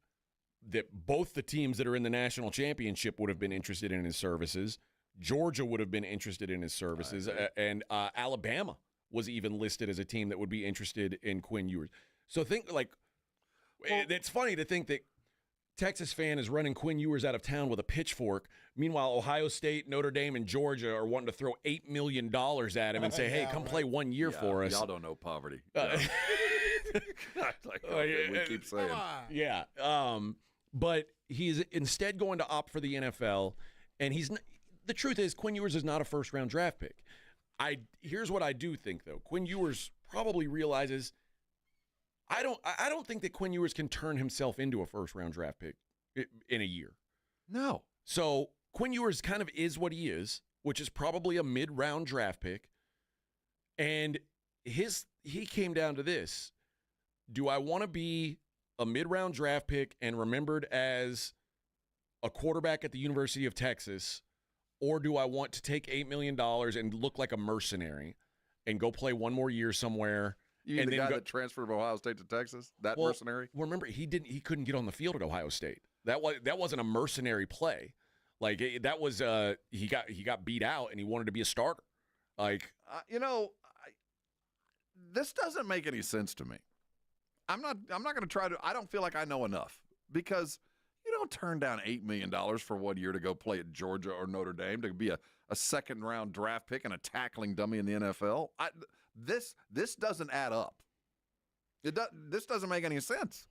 that both the teams that are in the national championship would have been interested in his services. Georgia would have been interested in his services, and Alabama was even listed as a team that would be interested in Quinn Ewers. So think like it's funny to think that Texas fan is running Quinn Ewers out of town with a pitchfork. Meanwhile, Ohio State, Notre Dame, and Georgia are wanting to throw $8 million at him and say, "Hey, come play 1 year for us." Y'all don't know poverty. We keep saying, yeah. But he's instead going to opt for the NFL, and the truth is Quinn Ewers is not a first-round draft pick. Here's what I do think, though. Quinn Ewers probably realizes I don't think that Quinn Ewers can turn himself into a first-round draft pick in a year. No. So Quinn Ewers kind of is what he is, which is probably a mid-round draft pick. And he came down to this. Do I want to be a mid-round draft pick and remembered as a quarterback at the University of Texas, or do I want to take $8 million and look like a mercenary and go play one more year somewhere? You mean the guy that transferred from Ohio State to Texas? That mercenary? Well, remember, he couldn't get on the field at Ohio State. That wasn't a mercenary play. Like that was he got beat out and he wanted to be a starter. Like this doesn't make any sense to me. I'm not going to try to. I don't feel like I know enough because you don't turn down $8 million for 1 year to go play at Georgia or Notre Dame to be a second round draft pick and a tackling dummy in the NFL. This doesn't add up. This doesn't make any sense.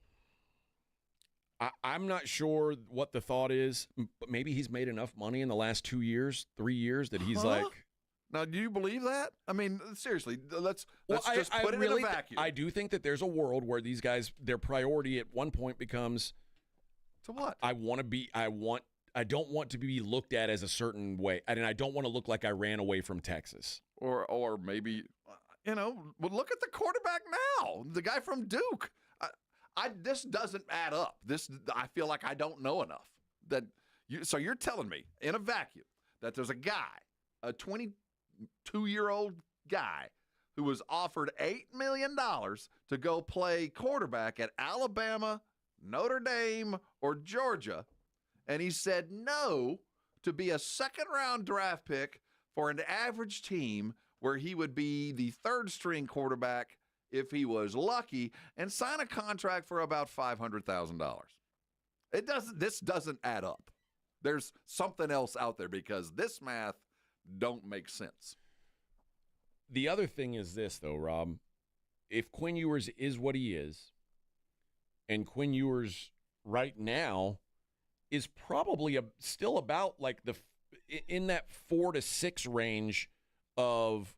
I'm not sure what the thought is, but maybe he's made enough money in the last 2 years, 3 years that he's like. Now, do you believe that? I mean, seriously, let's just put it in a vacuum. I do think that there's a world where these guys, their priority at one point becomes to what? I don't want to be looked at as a certain way. And I don't want to look like I ran away from Texas. Or maybe, look at the quarterback now, the guy from Duke. This doesn't add up. I feel like I don't know enough. So you're telling me in a vacuum that there's a guy, a 22-year-old guy, who was offered $8 million to go play quarterback at Alabama, Notre Dame, or Georgia, and he said no to be a second-round draft pick for an average team where he would be the third-string quarterback if he was lucky, and sign a contract for about $500,000. This doesn't add up. There's something else out there because this math don't make sense. The other thing is this, though, Rob. If Quinn Ewers is what he is, and Quinn Ewers right now is probably still about like in that 4 to 6 range of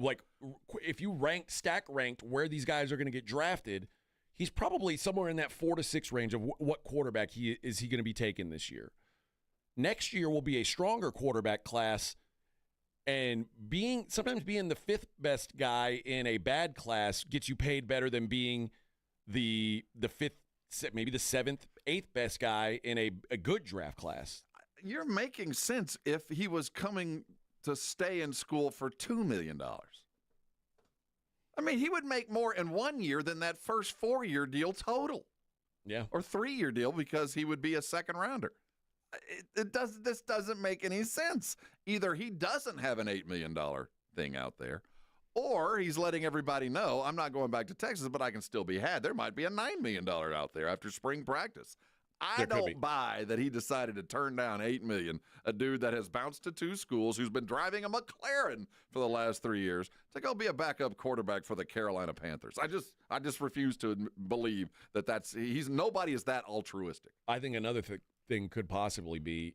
like if you stack ranked where these guys are going to get drafted, he's probably somewhere in that 4 to 6 range of what quarterback is he going to be taking this year. Next year will be a stronger quarterback class, and sometimes being the 5th best guy in a bad class gets you paid better than being the 5th, maybe the 7th, 8th best guy in a good draft class. You're making sense if he was coming to stay in school for $2 million. I mean, he would make more in 1 year than that first 4-year deal total. Yeah. Or 3-year deal because he would be a second rounder. This doesn't make any sense. Either he doesn't have an $8 million thing out there, or he's letting everybody know, I'm not going back to Texas, but I can still be had. There might be a $9 million out there after spring practice. I don't buy that he decided to turn down $8 million, a dude that has bounced to 2 schools, who's been driving a McLaren for the last 3 years, to go be a backup quarterback for the Carolina Panthers. I just refuse to believe that nobody is that altruistic. I think another thing could possibly be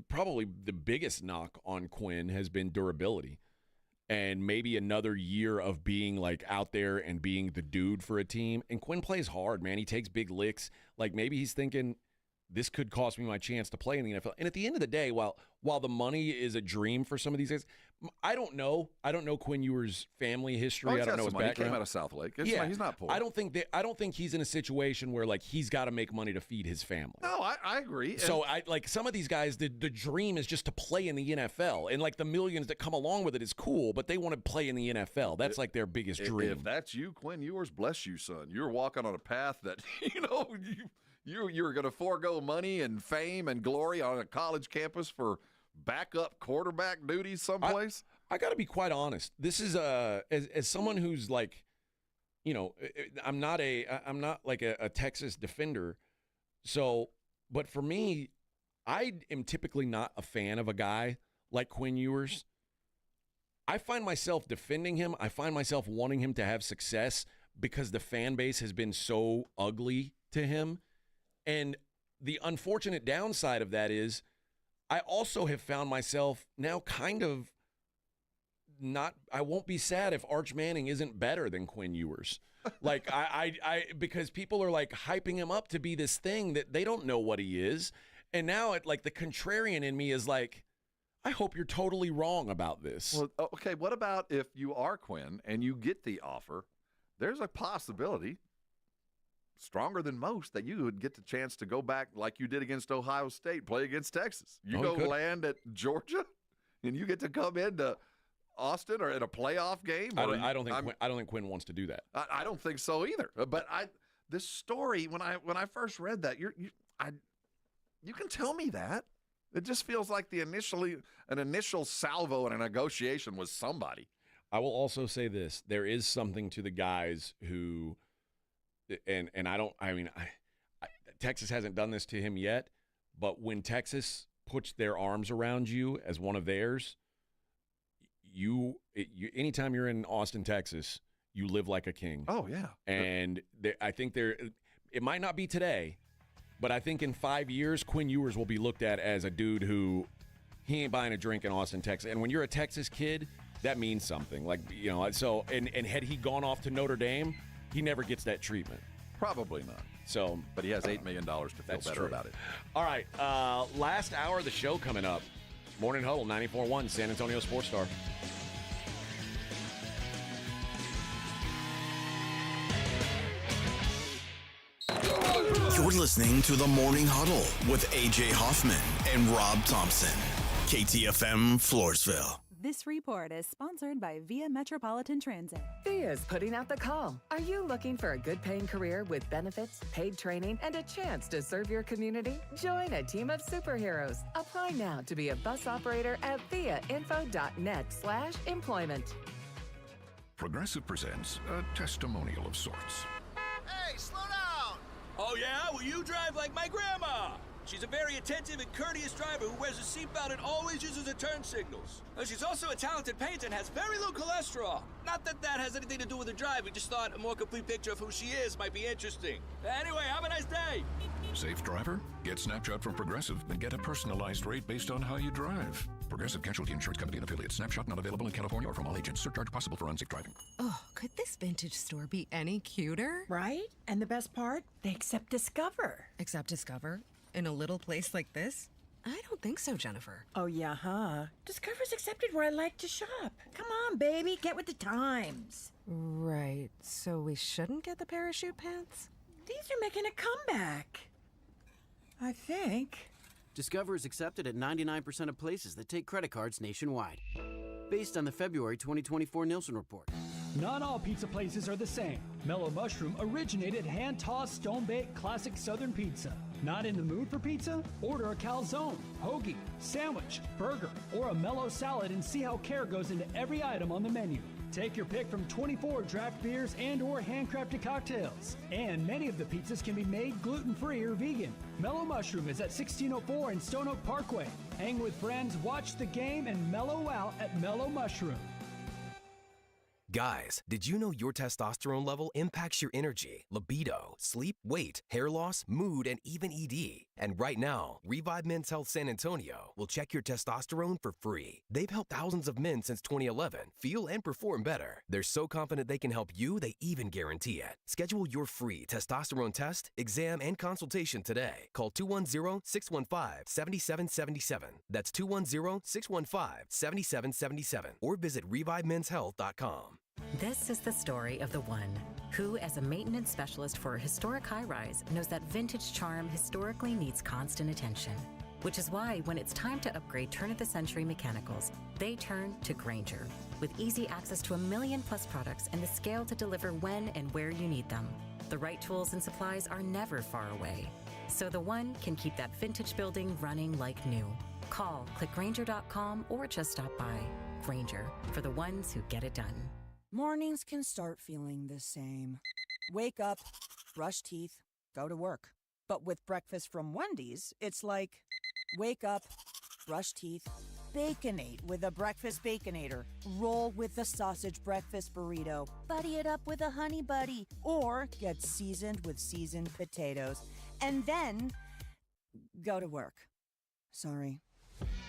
probably the biggest knock on Quinn has been durability. And maybe another year of being like out there and being the dude for a team. And Quinn plays hard, man. He takes big licks. Like maybe he's thinking this could cost me my chance to play in the NFL. And at the end of the day, while the money is a dream for some of these guys, I don't know Quinn Ewers' family history. I don't know his background. He came out of South Lake. He's not poor. I don't think he's in a situation where like he's got to make money to feed his family. No, I agree. So I like some of these guys. The dream is just to play in the NFL, and like the millions that come along with it is cool, but they want to play in the NFL. That's like their biggest dream. If that's you, Quinn Ewers, bless you, son. You're walking on a path that you're going to forego money and fame and glory on a college campus for backup quarterback duties someplace. I got to be quite honest. This is as someone who's like, I'm not like a Texas defender. So, but for me, I am typically not a fan of a guy like Quinn Ewers. I find myself defending him. I find myself wanting him to have success because the fan base has been so ugly to him. And the unfortunate downside of that is I also have found myself now kind of I won't be sad if Arch Manning isn't better than Quinn Ewers. Like I because people are like hyping him up to be this thing that they don't know what he is. And now like the contrarian in me is like, I hope you're totally wrong about this. Well, okay, what about if you are Quinn and you get the offer? There's a possibility, stronger than most, that you would get the chance to go back like you did against Ohio State, play against Texas. You land at Georgia, and you get to come into Austin or in a playoff game. I don't think Quinn wants to do that. I don't think so either. But this story, when I first read that, you can tell me that. It just feels like an initial salvo in a negotiation with somebody. I will also say this: there is something to the guys who. And Texas hasn't done this to him yet, but when Texas puts their arms around you as one of theirs, anytime you're in Austin, Texas, you live like a king. Oh yeah, and I think it might not be today, but I think in 5 years, Quinn Ewers will be looked at as a dude who he ain't buying a drink in Austin, Texas. And when you're a Texas kid, that means something. Like so and had he gone off to Notre Dame, he never gets that treatment. Probably not. So, but he has $8 million to feel better about it. All right, last hour of the show coming up. Morning Huddle, 94.1 San Antonio Sports Star. You're listening to the Morning Huddle with A.J. Hoffman and Rob Thompson. KTFM Floresville. This report is sponsored by Via Metropolitan Transit. Via's putting out the call. Are you looking for a good-paying career with benefits, paid training, and a chance to serve your community? Join a team of superheroes. Apply now to be a bus operator at viainfo.net/employment. Progressive presents a testimonial of sorts. Hey, slow down! Oh, yeah? Well, you drive like my grandma. She's a very attentive and courteous driver who wears a seatbelt and always uses her turn signals. She's also a talented painter and has very low cholesterol. Not that that has anything to do with her driving, just thought a more complete picture of who she is might be interesting. Anyway, have a nice day. Safe driver? Get Snapshot from Progressive and get a personalized rate based on how you drive. Progressive Casualty Insurance Company and affiliates. Snapshot not available in California or from all agents. Surcharge possible for unsafe driving. Oh, could this vintage store be any cuter? Right? And the best part? They accept Discover. Accept Discover? In a little place like this? I don't think so, Jennifer. Oh, yeah, huh? Discover's accepted where I like to shop. Come on, baby, get with the times. Right, so we shouldn't get the parachute pants? These are making a comeback. I think. Discover is accepted at 99% of places that take credit cards nationwide. Based on the February 2024 Nielsen report. Not all pizza places are the same. Mellow Mushroom originated hand-tossed, stone-baked classic Southern pizza. Not in the mood for pizza? Order a calzone, hoagie, sandwich, burger, or a mellow salad and see how care goes into every item on the menu. Take your pick from 24 draft beers and or handcrafted cocktails. And many of the pizzas can be made gluten-free or vegan. Mellow Mushroom is at 1604 in Stone Oak Parkway. Hang with friends, watch the game, and mellow out at Mellow Mushroom. Guys, did you know your testosterone level impacts your energy, libido, sleep, weight, hair loss, mood, and even ED? And right now, Revive Men's Health San Antonio will check your testosterone for free. They've helped thousands of men since 2011 feel and perform better. They're so confident they can help you, they even guarantee it. Schedule your free testosterone test, exam, and consultation today. Call 210-615-7777. That's 210-615-7777. Or visit ReviveMen'sHealth.com. This is the story of the one who, as a maintenance specialist for a historic high-rise, knows that vintage charm historically needs constant attention. Which is why, when it's time to upgrade turn-of-the-century mechanicals, they turn to Grainger. With easy access to 1 million-plus products and the scale to deliver when and where you need them. The right tools and supplies are never far away. So the one can keep that vintage building running like new. Call, click Grainger.com, or just stop by. Grainger, for the ones who get it done. Mornings can start feeling the same. Wake up, brush teeth, go to work. But with breakfast from Wendy's, it's like, wake up, brush teeth, Baconate with a breakfast Baconator. Roll with the sausage breakfast burrito. Buddy it up with a honey buddy. Or get seasoned with seasoned potatoes. And then go to work. Sorry.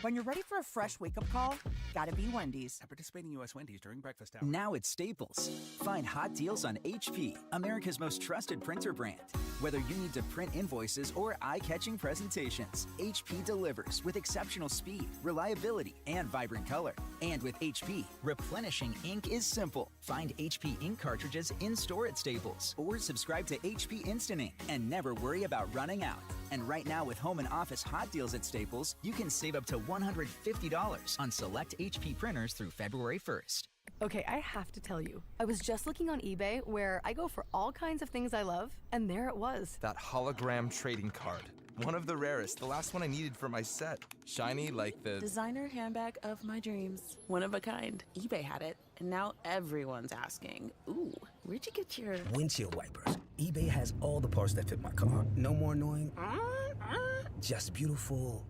When you're ready for a fresh wake-up call, gotta be Wendy's. At participating U.S. Wendy's during breakfast hour. Now at Staples. Find hot deals on HP, America's most trusted printer brand. Whether you need to print invoices or eye-catching presentations, HP delivers with exceptional speed, reliability, and vibrant color. And with HP, replenishing ink is simple. Find HP ink cartridges in-store at Staples or subscribe to HP Instant Ink and never worry about running out. And right now with home and office hot deals at Staples, you can save up to $150 on select HP printers through February 1st. Okay, I have to tell you, I was just looking on eBay where I go for all kinds of things I love, and there it was. That hologram trading card. One of the rarest, the last one I needed for my set. Shiny like the designer handbag of my dreams. One of a kind. eBay had it, and now everyone's asking, ooh, where'd you get your windshield wipers? eBay has all the parts that fit my car. No more annoying, just beautiful.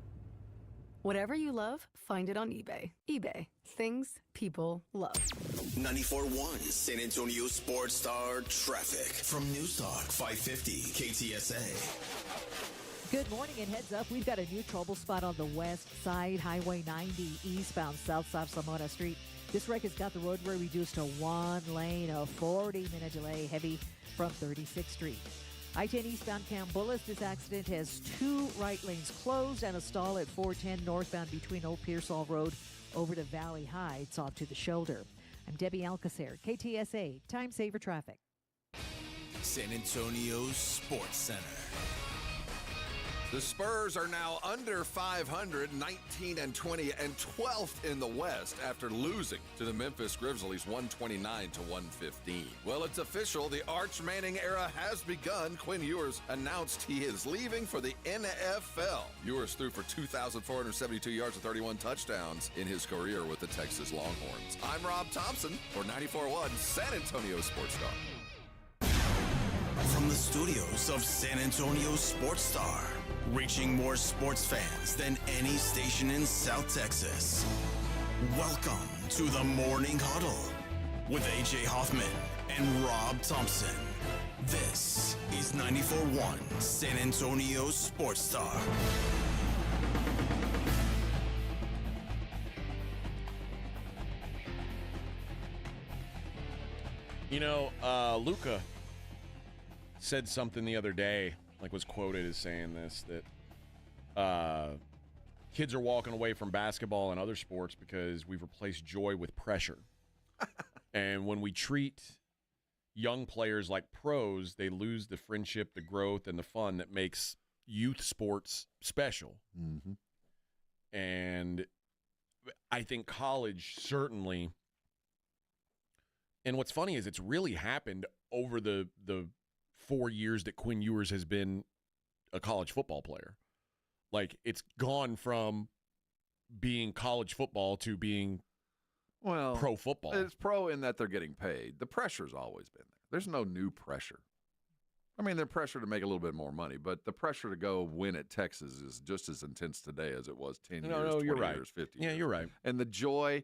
Whatever you love, find it on eBay. eBay. Things people love. 94.1 San Antonio Sports Star Traffic from News Talk 550 KTSA. Good morning and heads up. We've got a new trouble spot on the west side, Highway 90 eastbound south of Samona Street. This wreck has got the roadway reduced to one lane, a 40-minute delay, heavy from 36th Street. I-10 eastbound Cambulis, this accident has two right lanes closed and a stall at 410 northbound between Old Pearsall Road over to Valley Heights off to the shoulder. I'm Debbie Alcacer, KTSA, Time Saver Traffic. San Antonio Sports Center. The Spurs are now under 500, 19-20, and 12th in the West after losing to the Memphis Grizzlies 129-115. Well, it's official. The Arch Manning era has begun. Quinn Ewers announced he is leaving for the NFL. Ewers threw for 2,472 yards and 31 touchdowns in his career with the Texas Longhorns. I'm Rob Thompson for 94.1 San Antonio Sports Star. From the studios of San Antonio Sports Star, reaching more sports fans than any station in South Texas. Welcome to the Morning Huddle with A.J. Hoffman and Rob Thompson. This is 94.1 San Antonio Sports Star. You know, Luka said something the other day, like was quoted as saying this, that kids are walking away from basketball and other sports because we've replaced joy with pressure. And when we treat young players like pros, they lose the friendship, the growth, and the fun that makes youth sports special. Mm-hmm. And I think college certainly, and what's funny is it's really happened over the 4 years that Quinn Ewers has been a college football player. Like, it's gone from being college football to being pro football. It's pro in that they're getting paid. The pressure's always been there. There's no new pressure. I mean, the pressure to make a little bit more money, but the pressure to go win at Texas is just as intense today as it was 10 years, 20 you're right. years, 50 years. Yeah, you're right. And the joy,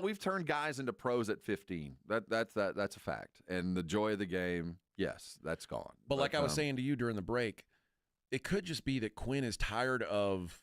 we've turned guys into pros at 15. That's a fact. And the joy of the game, yes, that's gone. But like I was saying to you during the break, it could just be that Quinn is tired of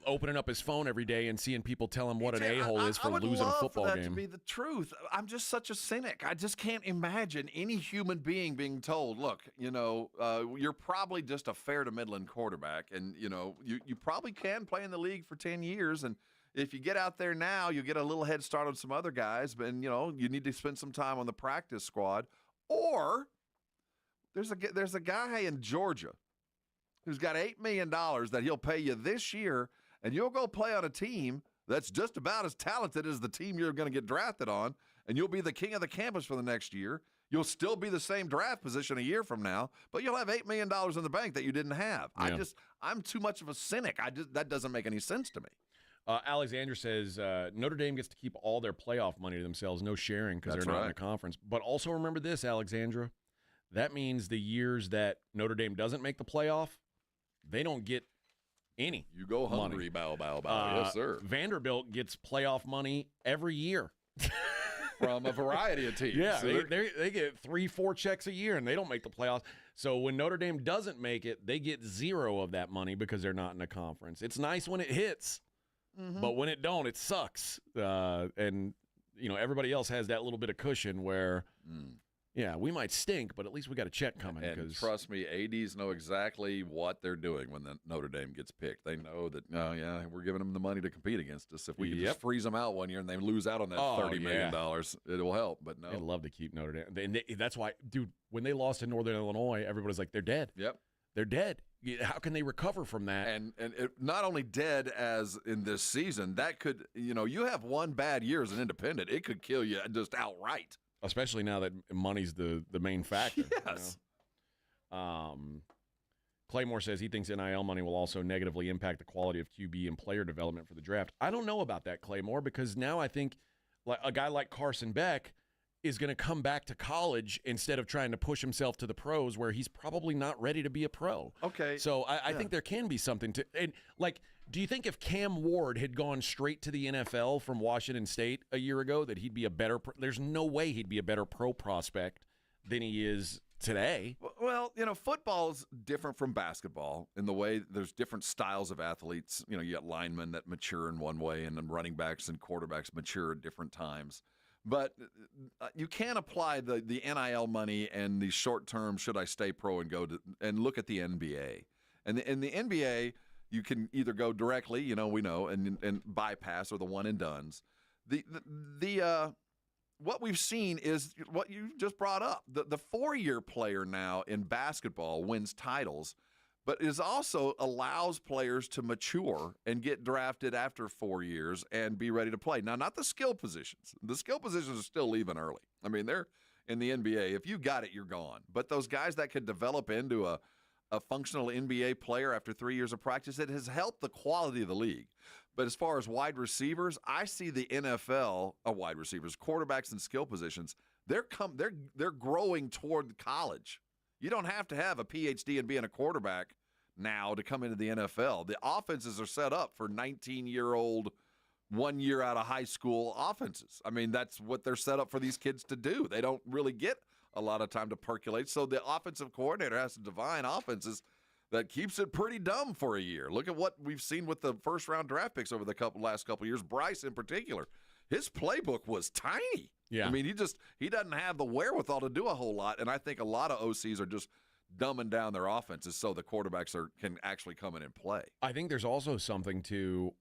opening up his phone every day and seeing people tell him what an a-hole is for losing a football game. I would love for that game. to be the truth. I'm just such a cynic. I just can't imagine any human being being told, look, you're probably just a fair to middling quarterback, and, you probably can play in the league for 10 years, and if you get out there now, you get a little head start on some other guys, but, you need to spend some time on the practice squad. Or there's a guy in Georgia who's got $8 million that he'll pay you this year, and you'll go play on a team that's just about as talented as the team you're going to get drafted on, and you'll be the king of the campus for the next year. You'll still be the same draft position a year from now, but you'll have $8 million in the bank that you didn't have. Yeah. I'm too much of a cynic. That doesn't make any sense to me. Alexandra says Notre Dame gets to keep all their playoff money to themselves, no sharing because they're not in a conference. But also remember this, Alexandra. That means the years that Notre Dame doesn't make the playoff, they don't get any. You go hungry, money. bow. Yes, sir. Vanderbilt gets playoff money every year. From a variety of teams. Yeah, they get 3-4 checks a year, and they don't make the playoffs. So when Notre Dame doesn't make it, they get zero of that money because they're not in a conference. It's nice when it hits, but when it don't, it sucks. And, everybody else has that little bit of cushion where yeah, we might stink, but at least we got a check coming. And trust me, ADs know exactly what they're doing when the Notre Dame gets picked. They know that, we're giving them the money to compete against us. If we can just freeze them out one year and they lose out on that $30 million, it will help. But no. I'd love to keep Notre Dame. That's why, dude, when they lost to Northern Illinois, everybody's like, they're dead. Yep. They're dead. How can they recover from that? And it, not only dead as in this season, that could, you have one bad year as an independent. It could kill you just outright. Especially now that money's the main factor. Yes. Claymore says he thinks NIL money will also negatively impact the quality of QB and player development for the draft. I don't know about that, Claymore, because now I think a guy like Carson Beck is going to come back to college instead of trying to push himself to the pros where he's probably not ready to be a pro. Okay. So I think there can be something to – and do you think if Cam Ward had gone straight to the NFL from Washington State a year ago that he'd be a better – there's no way he'd be a better pro prospect than he is today. Well, football's different from basketball in the way there's different styles of athletes. You got linemen that mature in one way and then running backs and quarterbacks mature at different times. But you can't apply the NIL money and the short-term should I stay pro and go to and look at the NBA. And in the NBA – you can either go directly, we know, and bypass or the one and dones. What we've seen is what you just brought up. The 4-year player now in basketball wins titles, but is also allows players to mature and get drafted after 4 years and be ready to play. Now, not the skill positions. The skill positions are still leaving early. I mean, they're in the NBA. If you got it, you're gone. But those guys that could develop into a functional NBA player after 3 years of practice, it has helped the quality of the league. But as far as wide receivers, I see the NFL, wide receivers, quarterbacks and skill positions, they're growing toward college. You don't have to have a PhD and being a quarterback now to come into the NFL. The offenses are set up for 19-year-old, 1 year out of high school offenses. I mean, that's what they're set up for these kids to do. They don't really get a lot of time to percolate. So the offensive coordinator has to divine offenses that keeps it pretty dumb for a year. Look at what we've seen with the first-round draft picks over the last couple of years. Bryce in particular, his playbook was tiny. Yeah. I mean, he doesn't have the wherewithal to do a whole lot, and I think a lot of OCs are just dumbing down their offenses so the quarterbacks can actually come in and play. I think there's also something to,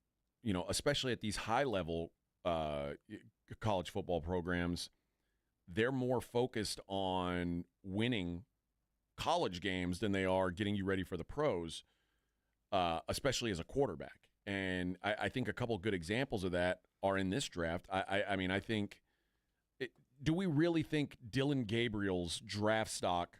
especially at these high-level college football programs, they're more focused on winning college games than they are getting you ready for the pros, especially as a quarterback. And I think a couple good examples of that are in this draft. I mean, I think do we really think Dylan Gabriel's draft stock,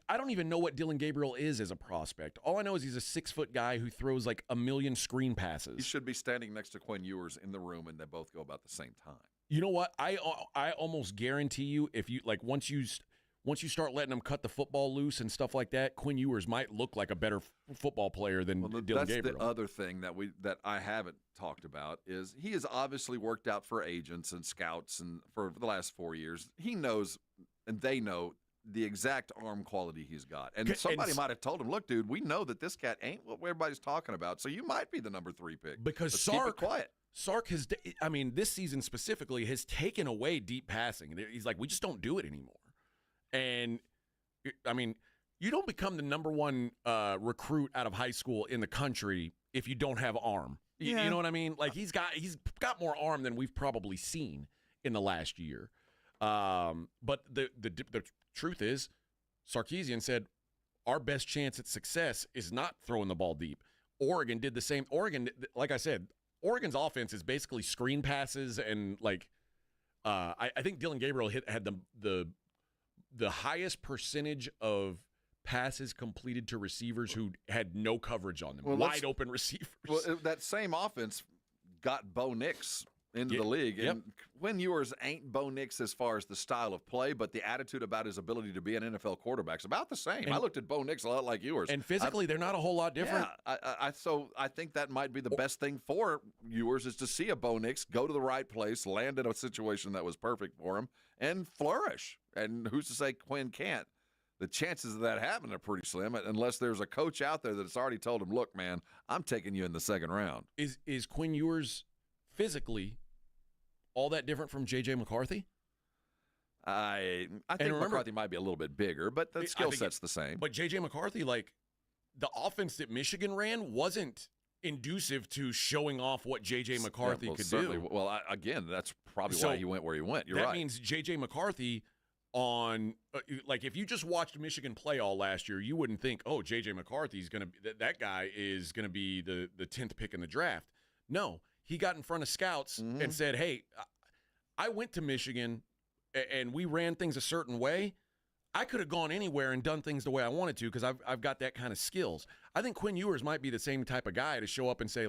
I don't even know what Dylan Gabriel is as a prospect. All I know is he's a 6-foot guy who throws like a million screen passes. He should be standing next to Quinn Ewers in the room, and they both go about the same time. You know what? I almost guarantee you, if you like once you start letting him cut the football loose and stuff like that, Quinn Ewers might look like a better football player than Dylan Gabriel. That's the other thing that I haven't talked about is he has obviously worked out for agents and scouts and for the last 4 years. He knows, and they know, the exact arm quality he's got. And somebody might have told him, look, dude, we know that this cat ain't what everybody's talking about, so you might be the number 3 pick. Because Let's keep it quiet. Sark has, this season specifically, has taken away deep passing. He's like, we just don't do it anymore. And, you don't become the number 1 recruit out of high school in the country if you don't have arm. Yeah. You know what I mean? Like, he's got more arm than we've probably seen in the last year. But the truth is, Sarkisian said, our best chance at success is not throwing the ball deep. Oregon did the same. Like I said, Oregon's offense is basically screen passes and I think Dylan Gabriel had the highest percentage of passes completed to receivers who had no coverage on them, wide open receivers. Well, that same offense got Bo Nix into the league. And Quinn Ewers ain't Bo Nix as far as the style of play, but the attitude about his ability to be an NFL quarterback is about the same. I looked at Bo Nix a lot like Ewers. And physically, they're not a whole lot different. Yeah, so I think that might be the best thing for Ewers is to see a Bo Nix go to the right place, land in a situation that was perfect for him, and flourish. And who's to say Quinn can't? The chances of that happening are pretty slim unless there's a coach out there that's already told him, look, man, I'm taking you in the second round. Is Quinn Ewers physically all that different from J.J. McCarthy? I think McCarthy might be a little bit bigger, but the skill set's the same. But J.J. McCarthy, the offense that Michigan ran wasn't inducive to showing off what J.J. McCarthy could do. Well, again, that's probably why he went where he went. You're right. That means J.J. McCarthy on if you just watched Michigan play all last year, you wouldn't think, oh, J.J. McCarthy's going to be that guy is going to be the 10th pick in the draft. No, he got in front of scouts and said, hey, I went to Michigan and we ran things a certain way. I could have gone anywhere and done things the way I wanted to because I've got that kind of skills. I think Quinn Ewers might be the same type of guy to show up and say,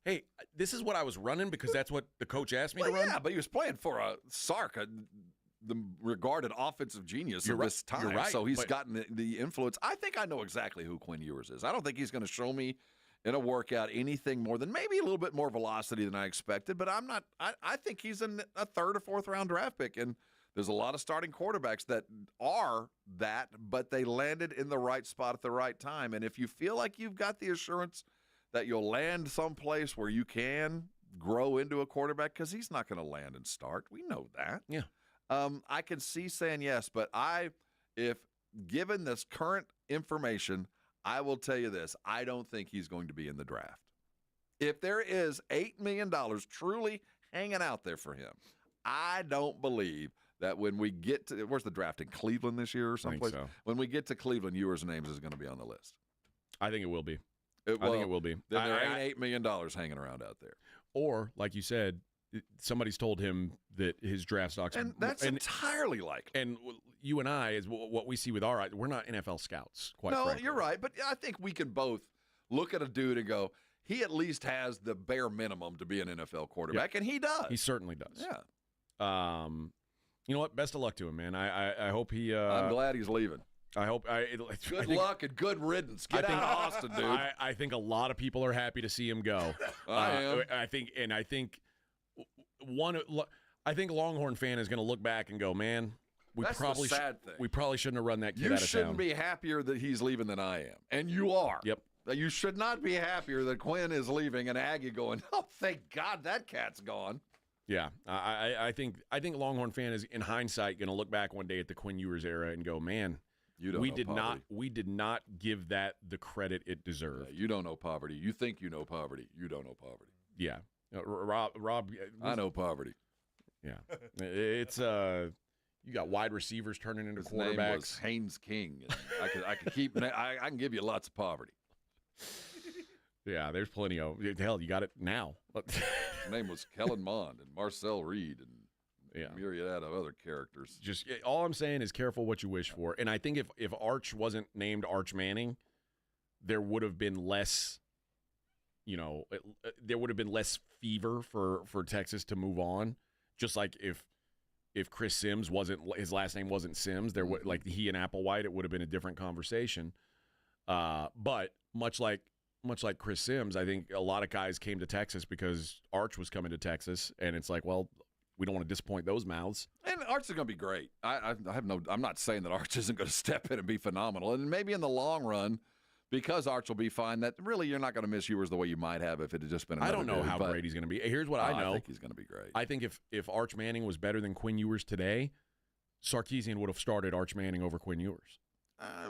hey, this is what I was running because that's what the coach asked me to run. Yeah, but he was playing for a Sark, the regarded offensive genius of this time. You're right, so he's gotten the influence. I think I know exactly who Quinn Ewers is. I don't think he's going to show me in a workout anything more than maybe a little bit more velocity than I expected, but I'm not. I think he's a 3rd or 4th round draft pick, and there's a lot of starting quarterbacks that are that, but they landed in the right spot at the right time. And if you feel like you've got the assurance that you'll land someplace where you can grow into a quarterback, because he's not going to land and start. We know that. Yeah. I can see saying yes, but if given this current information, I will tell you this. I don't think he's going to be in the draft. If there is $8 million truly hanging out there for him, I don't believe that when we get to – where's the draft, in Cleveland this year or someplace? I think so. When we get to Cleveland, Ewers' names is going to be on the list. I think it will be. I think it will be. Then there ain't $8 million hanging around out there. Or, like you said, somebody's told him that his draft stock's – And that's entirely likely. And you and I, is what we see with our – we're not NFL scouts, quite frankly. No, you're right. But I think we can both look at a dude and go, he at least has the bare minimum to be an NFL quarterback, and he does. He certainly does. Yeah. You know what? Best of luck to him, man. I hope he I'm glad he's leaving. I hope good luck and good riddance. Get out of Austin, dude. I think a lot of people are happy to see him go. I am. I think Longhorn fan is going to look back and go, man, That's the sad thing. We probably shouldn't have run that kid You out of town. shouldn't be happier that he's leaving than I am, and you are. Yep. You should not be happier that Quinn is leaving and Aggie going, oh, thank God that cat's gone. Yeah, I think Longhorn fan is, in hindsight, going to look back one day at the Quinn Ewers era and go, man, we did not give that the credit it deserved. Yeah, you don't know poverty. You think you know poverty. You don't know poverty. Yeah, Rob, I know poverty. Yeah, it's you got wide receivers turning into quarterbacks. His name was Haynes King. I can give you lots of poverty. Yeah, there's plenty of hell. You got it now. His name was Kellen Mond and Marcel Reed and myriad of other characters. Just all I'm saying is careful what you wish for. And I think if Arch wasn't named Arch Manning, there would have been less, there would have been less fever for Texas to move on. Just like if Chris Sims his last name wasn't Sims, there would like he and Applewhite, it would have been a different conversation. But much like Chris Sims, I think a lot of guys came to Texas because Arch was coming to Texas, and it's like, well, we don't want to disappoint those mouths. And Arch is going to be great. I'm not saying that Arch isn't going to step in and be phenomenal. And maybe in the long run, because Arch will be fine, that really you're not going to miss Ewers the way you might have if it had just been another I don't know dude, how great he's going to be. Here's what I know. I think he's going to be great. I think if Arch Manning was better than Quinn Ewers today, Sarkisian would have started Arch Manning over Quinn Ewers.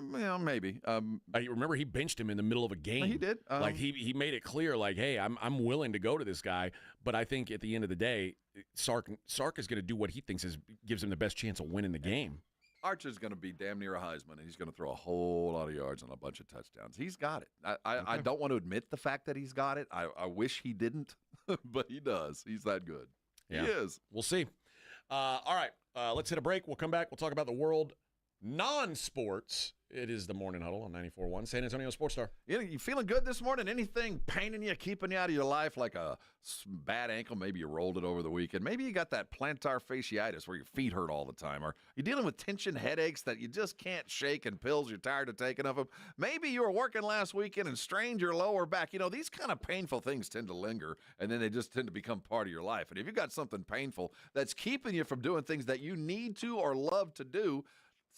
Maybe. I remember he benched him in the middle of a game. He did. Like he made it clear, like, hey, I'm willing to go to this guy. But I think at the end of the day, Sark is going to do what he thinks gives him the best chance of winning the game. Arch is going to be damn near a Heisman, and he's going to throw a whole lot of yards and a bunch of touchdowns. He's got it. I don't want to admit the fact that he's got it. I wish he didn't, but he does. He's that good. Yeah. He is. We'll see. All right, let's hit a break. We'll come back. We'll talk about the world non-sports. It is the Morning Huddle on 94.1 San Antonio Sports Star. You feeling good this morning? Anything paining you, keeping you out of your life, like a bad ankle? Maybe you rolled it over the weekend. Maybe you got that plantar fasciitis where your feet hurt all the time. Or you're dealing with tension headaches that you just can't shake and pills you're tired of taking of them. Maybe you were working last weekend and strained your lower back. These kind of painful things tend to linger, and then they just tend to become part of your life. And if you've got something painful that's keeping you from doing things that you need to or love to do,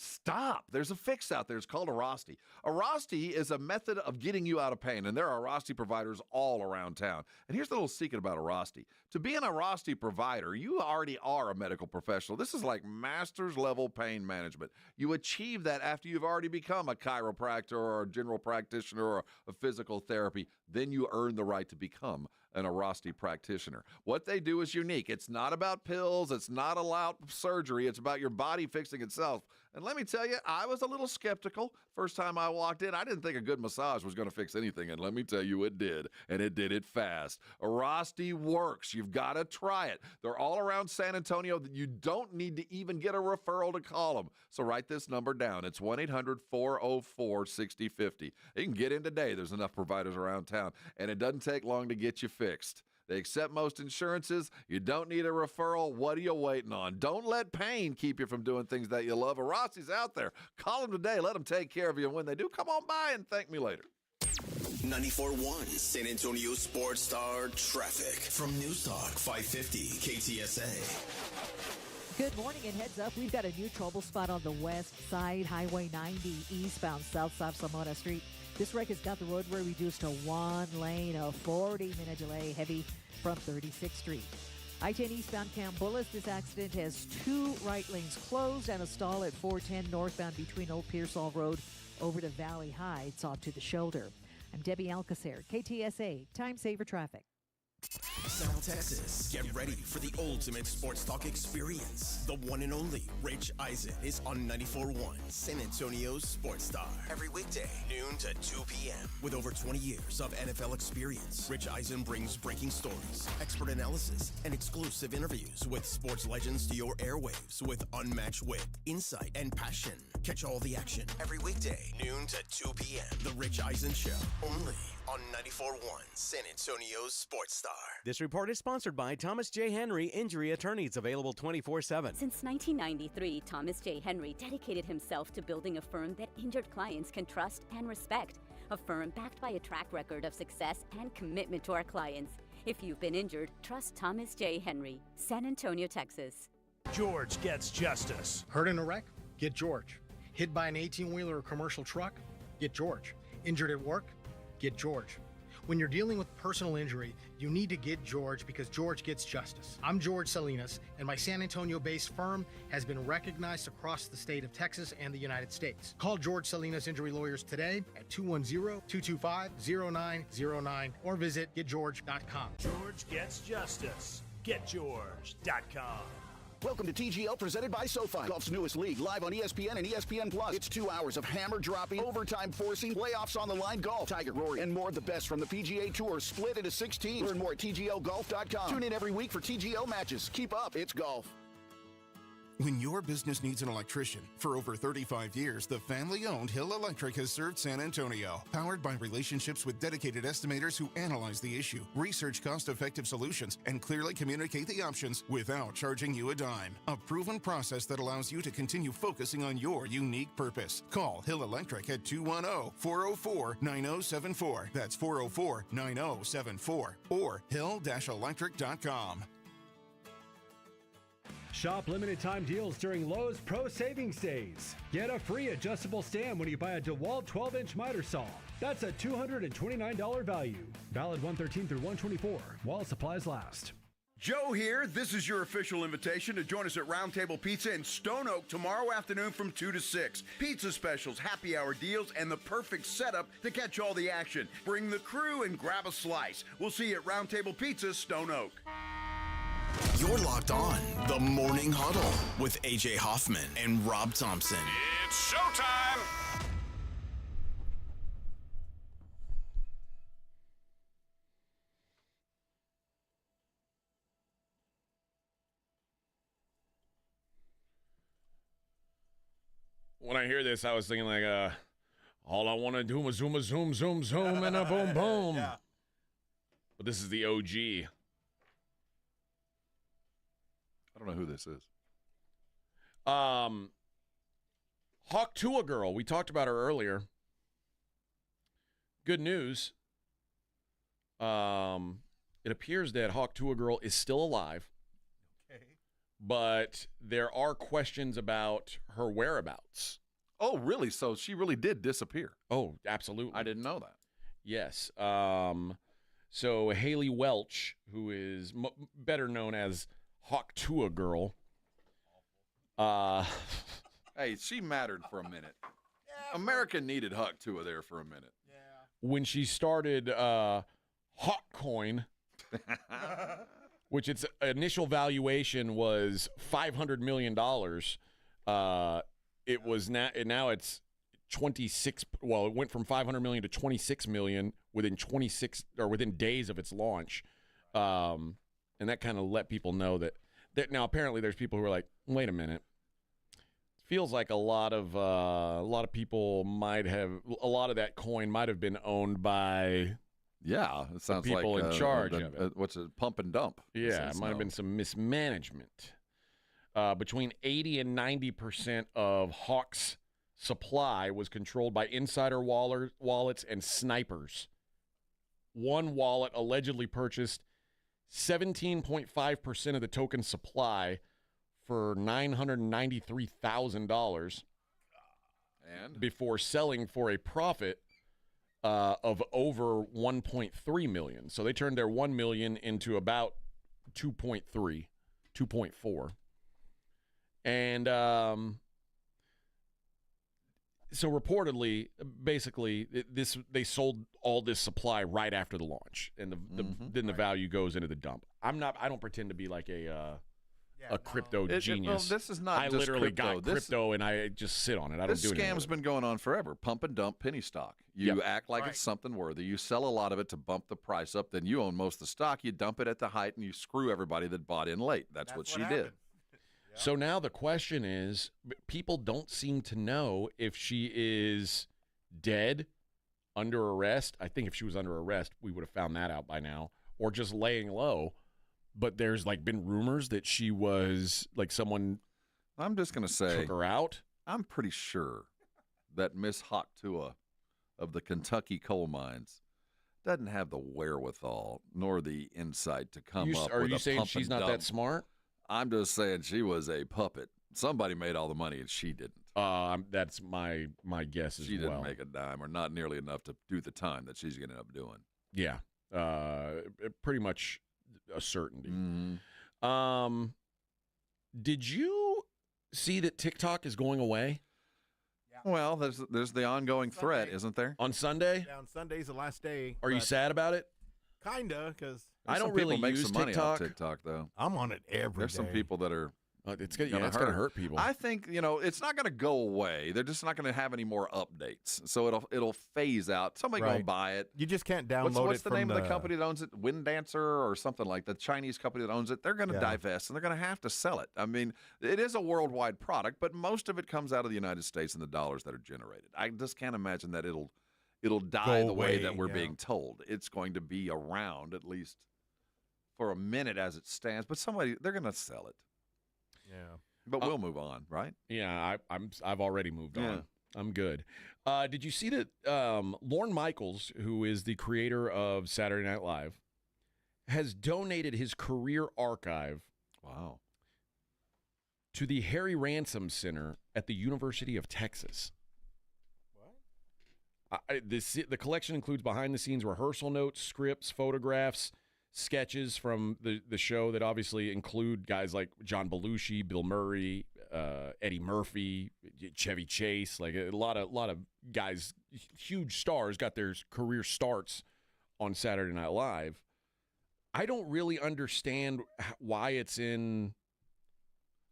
stop. There's a fix out there. It's called Arosty. Arosty is a method of getting you out of pain, and there are Arosty providers all around town. And here's the little secret about Arosty. To be an Arosty provider, you already are a medical professional. This is like master's level pain management. You achieve that after you've already become a chiropractor or a general practitioner or a physical therapy. Then you earn the right to become an Arosty practitioner. What they do is unique. It's not about pills. It's not about surgery. It's about your body fixing itself. And let me tell you, I was a little skeptical. First time I walked in, I didn't think a good massage was going to fix anything. And let me tell you, it did. And it did it fast. Arosty works. You've got to try it. They're all around San Antonio. You don't need to even get a referral to call them. So write this number down. It's 1-800-404-6050. You can get in today. There's enough providers around town. And it doesn't take long to get you fixed. They accept most insurances. You don't need a referral. What are you waiting on? Don't let pain keep you from doing things that you love. Arosty's out there. Call them today. Let them take care of you. And when they do, come on by and thank me later. 94.1 San Antonio Sports Star traffic from News Talk 550 KTSA. Good morning and heads up. We've got a new trouble spot on the west side, Highway 90 eastbound south of Samona Street. This wreck has got the roadway reduced to one lane, a 40-minute delay, heavy from 36th Street. I-10 eastbound Cambulas, this accident has two right lanes closed and a stall at 410 northbound between Old Pearsall Road over to Valley Heights off to the shoulder. I'm Debbie Alcacer, KTSA, Time Saver Traffic. South Texas, get ready for the ultimate sports talk experience. The one and only Rich Eisen is on 94.1 San Antonio's Sports Star. Every weekday, noon to 2 p.m. With over 20 years of NFL experience, Rich Eisen brings breaking stories, expert analysis, and exclusive interviews with sports legends to your airwaves with unmatched wit, insight, and passion. Catch all the action every weekday, noon to 2 p.m. The Rich Eisen Show, only on 94.1 San Antonio's Sports Star. This report is sponsored by Thomas J. Henry Injury Attorneys, available 24/7. Since 1993, Thomas J. Henry dedicated himself to building a firm that injured clients can trust and respect. A firm backed by a track record of success and commitment to our clients. If you've been injured, trust Thomas J. Henry, San Antonio, Texas. George gets justice. Hurt in a wreck? Get George. Hit by an 18-wheeler or commercial truck? Get George. Injured at work? Get George. When you're dealing with personal injury, you need to get George because George gets justice. I'm George Salinas, and my San Antonio-based firm has been recognized across the state of Texas and the United States. Call George Salinas Injury Lawyers today at 210-225-0909 or visit getgeorge.com. George gets justice. Getgeorge.com. Welcome to TGL, presented by SoFi, golf's newest league, live on ESPN and ESPN Plus. It's 2 hours of hammer-dropping, overtime forcing, playoffs on the line golf, Tiger, Rory, and more of the best from the PGA Tour, split into 6 teams. Learn more at TGLGolf.com. Tune in every week for TGL matches. Keep up, it's golf. When your business needs an electrician, for over 35 years, the family-owned Hill Electric has served San Antonio. Powered by relationships with dedicated estimators who analyze the issue, research cost-effective solutions, and clearly communicate the options without charging you a dime. A proven process that allows you to continue focusing on your unique purpose. Call Hill Electric at 210-404-9074. That's 404-9074. Or hill-electric.com. Shop limited time deals during Lowe's Pro Savings Days. Get a free adjustable stand when you buy a DeWalt 12-inch miter saw. That's a $229 value. Valid 1/13 through 1/24 while supplies last. Joe here. This is your official invitation to join us at Round Table Pizza in Stone Oak tomorrow afternoon from 2 to 6. Pizza specials, happy hour deals, and the perfect setup to catch all the action. Bring the crew and grab a slice. We'll see you at Round Table Pizza, Stone Oak. You're locked on the Morning Huddle with AJ Hoffman and Rob Thompson. It's showtime! When I hear this, I was thinking like, all I want to do is zoom, and a boom, boom. Yeah. But this is the OG. I don't know who this is. Hawk Tua girl. We talked about her earlier. Good news. It appears that Hawk Tua girl is still alive. Okay. But there are questions about her whereabouts. Oh, really? So she really did disappear? Oh, absolutely. I didn't know that. Yes. So Haley Welch, who is better known as Hawk Tua girl. Hey, she mattered for a minute. America needed Hawk Tua there for a minute. When she started Hawk Coin, which its initial valuation was $500 million. It was now it's 26. Well, it went from 500 million to 26 million within days of its launch. And that kind of let people know that now apparently there's people who are like, wait a minute. Feels like a lot of people might have a lot of that coin might have been owned by it sounds people like in charge of it. What's it? Pump and dump. Yeah, it might have been some mismanagement. Between 80 and 90% of Hawk's supply was controlled by insider wallets and snipers. One wallet allegedly purchased 17.5% of the token supply for $993,000 and before selling for a profit of over 1.3 million. So they turned their 1 million into about 2.3, 2.4. And so reportedly, basically, they sold all this supply right after the launch, and then the value goes into the dump. I don't pretend to be like a crypto genius. This is not. I just literally crypto. got crypto, and I just sit on it. I don't do anything. This scam's been going on forever. Pump and dump penny stock. You act like it's something worthy. You sell a lot of it to bump the price up. Then you own most of the stock. You dump it at the height, and you screw everybody that bought in late. That's what she did. So now the question is, people don't seem to know if she is dead, under arrest. I think if she was under arrest, we would have found that out by now, or just laying low. But there's been rumors that she was someone. I'm just going to say took her out. I'm pretty sure that Miss Hawk Tua of the Kentucky coal mines doesn't have the wherewithal nor the insight to come up with a pump and dump. Are you saying she's not that smart? I'm just saying she was a puppet. Somebody made all the money and she didn't. That's my guess as well. She didn't make a dime, or not nearly enough to do the time that she's going to end up doing. Yeah, pretty much a certainty. Mm-hmm. Did you see that TikTok is going away? Yeah. Well, there's the ongoing threat, isn't there? On Sunday? Yeah, on Sunday's the last day. Are you sad about it? Kinda, because I don't really make use some money TikTok. off TikTok, though. I'm on it every day. There's some people that are It's going to hurt people. I think, it's not going to go away. They're just not going to have any more updates. So it'll phase out. Somebody going to buy it. You just can't download it. What's the name of the company that owns it? Wind Dancer or something like that. The Chinese company that owns it. They're going to divest, and they're going to have to sell it. I mean, it is a worldwide product, but most of it comes out of the United States and the dollars that are generated. I just can't imagine that it'll die the way that we're being told. It's going to be around at least for a minute as it stands, but they're going to sell it. Yeah, but we'll move on, right? Yeah, I've already moved on. I'm good. Did you see that Lorne Michaels, who is the creator of Saturday Night Live, has donated his career archive? Wow. To the Harry Ransom Center at the University of Texas. What? The collection includes behind-the-scenes rehearsal notes, scripts, photographs, sketches from the show that obviously include guys like John Belushi, Bill Murray, Eddie Murphy, Chevy Chase, like a lot of guys, huge stars, got their career starts on Saturday Night Live. I don't really understand why it's going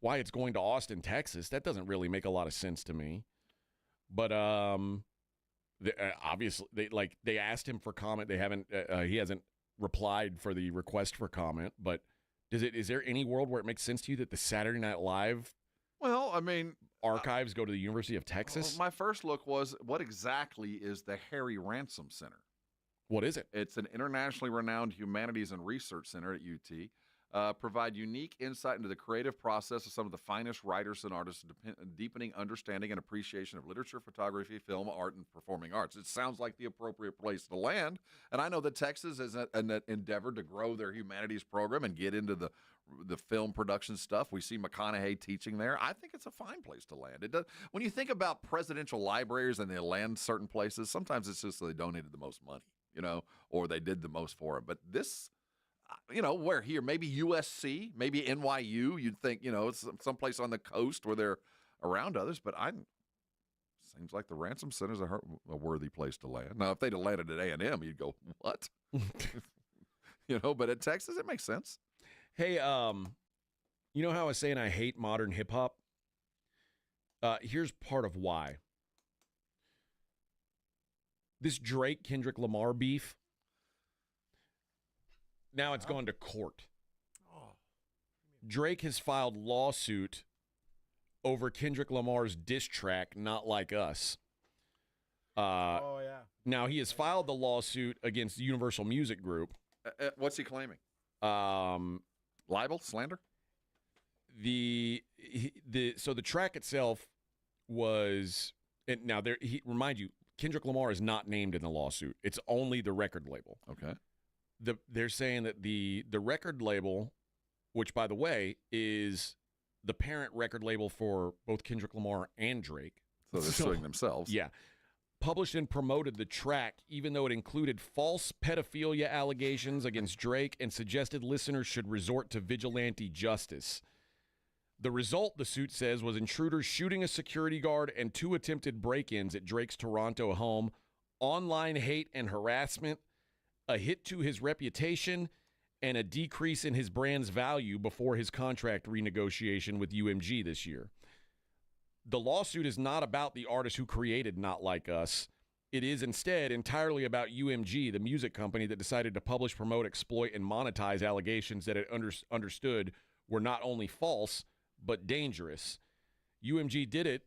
to Austin, Texas. That doesn't really make a lot of sense to me. But obviously they asked him for comment. They haven't. He hasn't replied for the request for comment, but is there any world where it makes sense to you that the Saturday Night Live archives go to the University of Texas? Well, my first look was, what exactly is the Harry Ransom Center? What is it? It's an internationally renowned humanities and research center at UT. Provide unique insight into the creative process of some of the finest writers and artists, deepening understanding and appreciation of literature, photography, film, art, and performing arts. It sounds like the appropriate place to land. And I know that Texas has an endeavor to grow their humanities program and get into the film production stuff. We see McConaughey teaching there. I think it's a fine place to land. It does. When you think about presidential libraries and they land certain places, sometimes it's just they donated the most money, or they did the most for it. But this... where here, maybe USC, maybe NYU, you'd think, it's someplace on the coast where they're around others, but seems like the Ransom Center's a worthy place to land. Now, if they'd have landed at A&M, you'd go, what? But at Texas, it makes sense. Hey, you know how I was saying I hate modern hip-hop? Here's part of why. This Drake-Kendrick Lamar beef, now it's gone to court. Drake has filed lawsuit over Kendrick Lamar's diss track, Not Like Us. Now, he has filed the lawsuit against the Universal Music Group. What's he claiming? Libel? Slander? So the track itself was... Now, remind you, Kendrick Lamar is not named in the lawsuit. It's only the record label. Okay. They're saying that the record label, which, by the way, is the parent record label for both Kendrick Lamar and Drake. So they're suing themselves. Yeah. Published and promoted the track, even though it included false pedophilia allegations against Drake and suggested listeners should resort to vigilante justice. The result, the suit says, was intruders shooting a security guard and 2 attempted break-ins at Drake's Toronto home, online hate and harassment, a hit to his reputation, and a decrease in his brand's value before his contract renegotiation with UMG this year. The lawsuit is not about the artist who created Not Like Us. It is instead entirely about UMG, the music company that decided to publish, promote, exploit, and monetize allegations that it understood were not only false, but dangerous. UMG did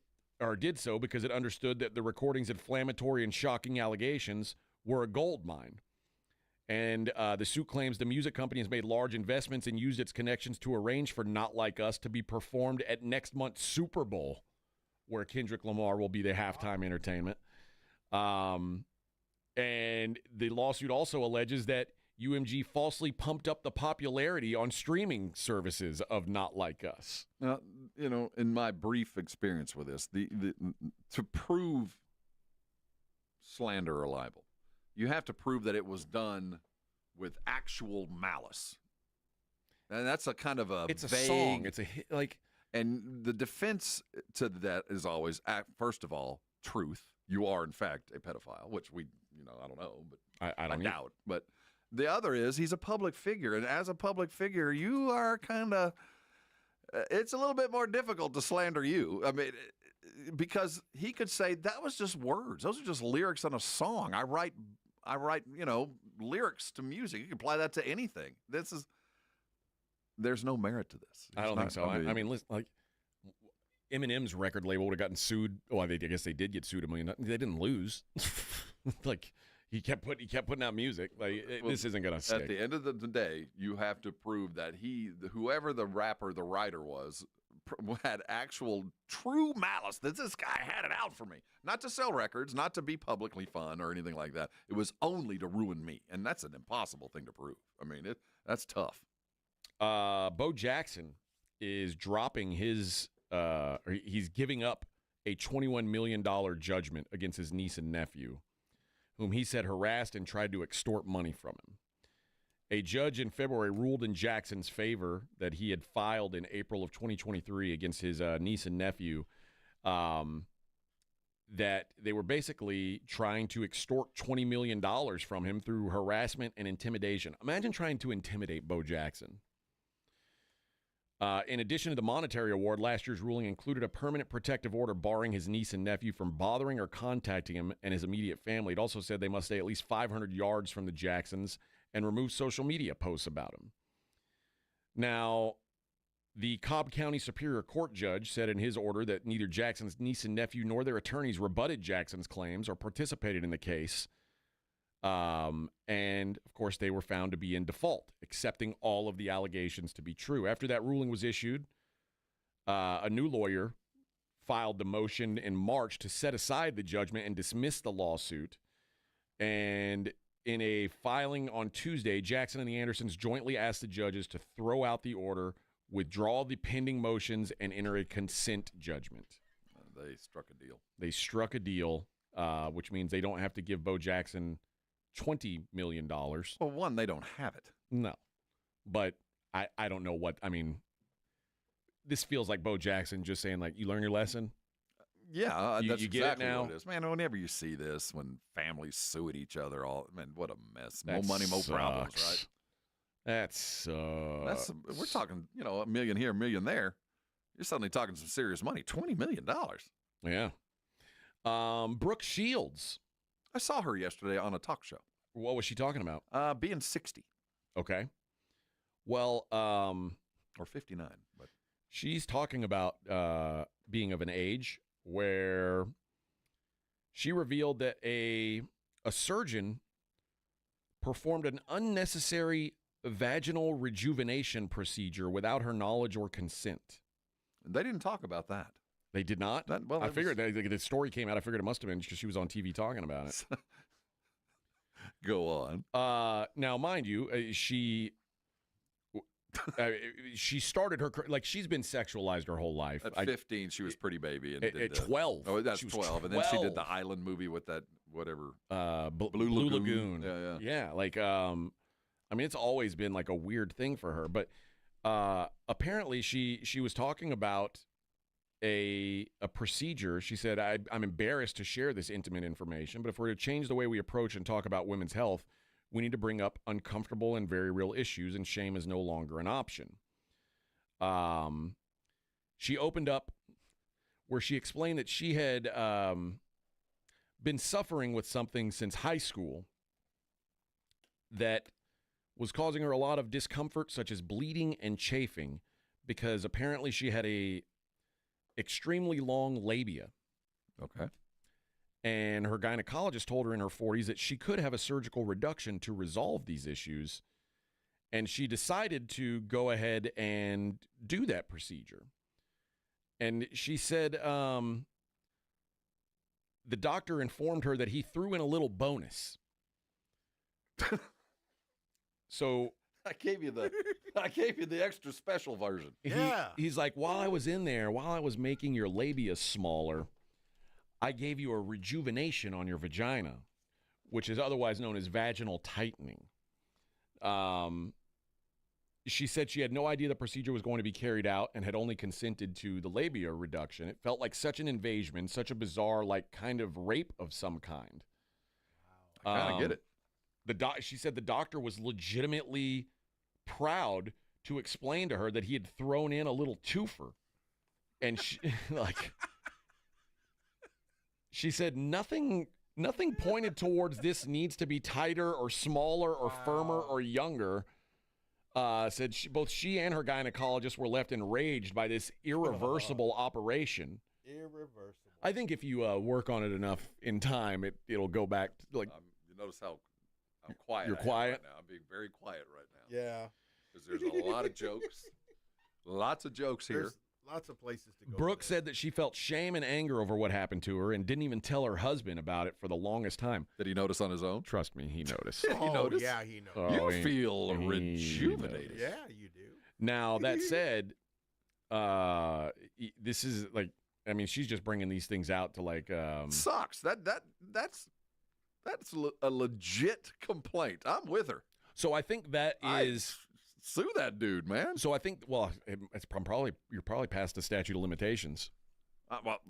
so because it understood that the recording's inflammatory and shocking allegations were a gold mine. And the suit claims the music company has made large investments and used its connections to arrange for Not Like Us to be performed at next month's Super Bowl, where Kendrick Lamar will be the halftime entertainment. And the lawsuit also alleges that UMG falsely pumped up the popularity on streaming services of Not Like Us. Now, in my brief experience with this, to prove slander or libel, you have to prove that it was done with actual malice. And that's a kind of it's vague... a song. It's a hit, like... And the defense to that is always, first of all, truth. You are, in fact, a pedophile, which I don't know, but I doubt. But the other is he's a public figure. And as a public figure, you are kind of... it's a little bit more difficult to slander you. I mean, because he could say that was just words. Those are just lyrics on a song. I write, lyrics to music. You can apply that to anything. There's no merit to this. I don't think so. I mean, listen, like Eminem's record label would have gotten sued. Well, I guess they did get sued $1 million. They didn't lose. Like he kept putting out music. Like this isn't gonna stick. At the end of the day, you have to prove that whoever the rapper, the writer was, had actual true malice. That this guy had it out for me, not to sell records, not to be publicly fun or anything like that. It was only to ruin me, and that's an impossible thing to prove. I mean, that's tough. Bo Jackson is dropping his. He's giving up a $21 million judgment against his niece and nephew, whom he said harassed and tried to extort money from him. A judge in February ruled in Jackson's favor that he had filed in April of 2023 against his niece and nephew, that they were basically trying to extort $20 million from him through harassment and intimidation. Imagine trying to intimidate Bo Jackson. In addition to the monetary award, last year's ruling included a permanent protective order barring his niece and nephew from bothering or contacting him and his immediate family. It also said they must stay at least 500 yards from the Jacksons and remove social media posts about him. Now, the Cobb County Superior Court judge said in his order that neither Jackson's niece and nephew nor their attorneys rebutted Jackson's claims or participated in the case. And, of course, they were found to be in default, accepting all of the allegations to be true. After that ruling was issued, a new lawyer filed the motion in March to set aside the judgment and dismiss the lawsuit. And in a filing on Tuesday, Jackson and the Andersons jointly asked the judges to throw out the order, withdraw the pending motions, and enter a consent judgment. They struck a deal. They struck a deal, which means they don't have to give Bo Jackson $20 million. Well, one, they don't have it. No. But I don't know what, I mean, this feels like Bo Jackson just saying, like, you learn your lesson? Yeah, that's you get exactly it now? what it is. Man, whenever you see this, when families sue at each other, man, what a mess. That more money, more sucks. problems, right? That sucks. We're talking, $1 million here, $1 million there. You're suddenly talking some serious money. $20 million. Yeah. Brooke Shields. I saw her yesterday on a talk show. What was she talking about? Being 60. Okay. Well, or 59, but she's talking about being of an age where she revealed that a surgeon performed an unnecessary vaginal rejuvenation procedure without her knowledge or consent. They didn't talk about that. They did not? I figured the story came out. I figured it must have been because she was on TV talking about it. Go on. Now, mind you, she started her, like, she's been sexualized her whole life. At 15, she was pretty baby. And at 12. Oh, that's 12. 12. And then she did the Island movie with that, whatever. Blue Lagoon. Yeah. Yeah, like, I mean, it's always been like a weird thing for her. But apparently she was talking about a procedure. She said, I'm embarrassed to share this intimate information, but if we're to change the way we approach and talk about women's health, we need to bring up uncomfortable and very real issues, and shame is no longer an option. She opened up where she explained that she had been suffering with something since high school that was causing her a lot of discomfort, such as bleeding and chafing, because apparently she had a extremely long labia. Okay. And her gynecologist told her in her 40s that she could have a surgical reduction to resolve these issues. And she decided to go ahead and do that procedure. And she said the doctor informed her that he threw in a little bonus. So I gave you the extra special version. He's like, while I was in there, while I was making your labia smaller, I gave you a rejuvenation on your vagina, which is otherwise known as vaginal tightening. She said she had no idea the procedure was going to be carried out and had only consented to the labia reduction. It felt like such an invasion, such a bizarre, like, kind of rape of some kind. I kind of get it. She said the doctor was legitimately proud to explain to her that he had thrown in a little twofer. And she, she said nothing pointed towards this needs to be tighter or smaller or firmer or younger. Said both she and her gynecologist were left enraged by this irreversible operation. Irreversible. I think if you work on it enough in time, it'll go back to, like. You notice how quiet you're I am quiet right now. I'm being very quiet right now. Yeah. Because there's a lot of jokes. Lots of jokes here. There's lots of places to go. Brooke said that she felt shame and anger over what happened to her and didn't even tell her husband about it for the longest time. Did he notice on his own? Trust me, he noticed. He noticed? Yeah, he knows. You feel rejuvenated. Yeah, you do. Now, that said, this is like, I mean, she's just bringing these things out to like. Sucks. That's a legit complaint. I'm with her. So I think that is. Sue that dude, man. So I think, well, you're probably past the statute of limitations.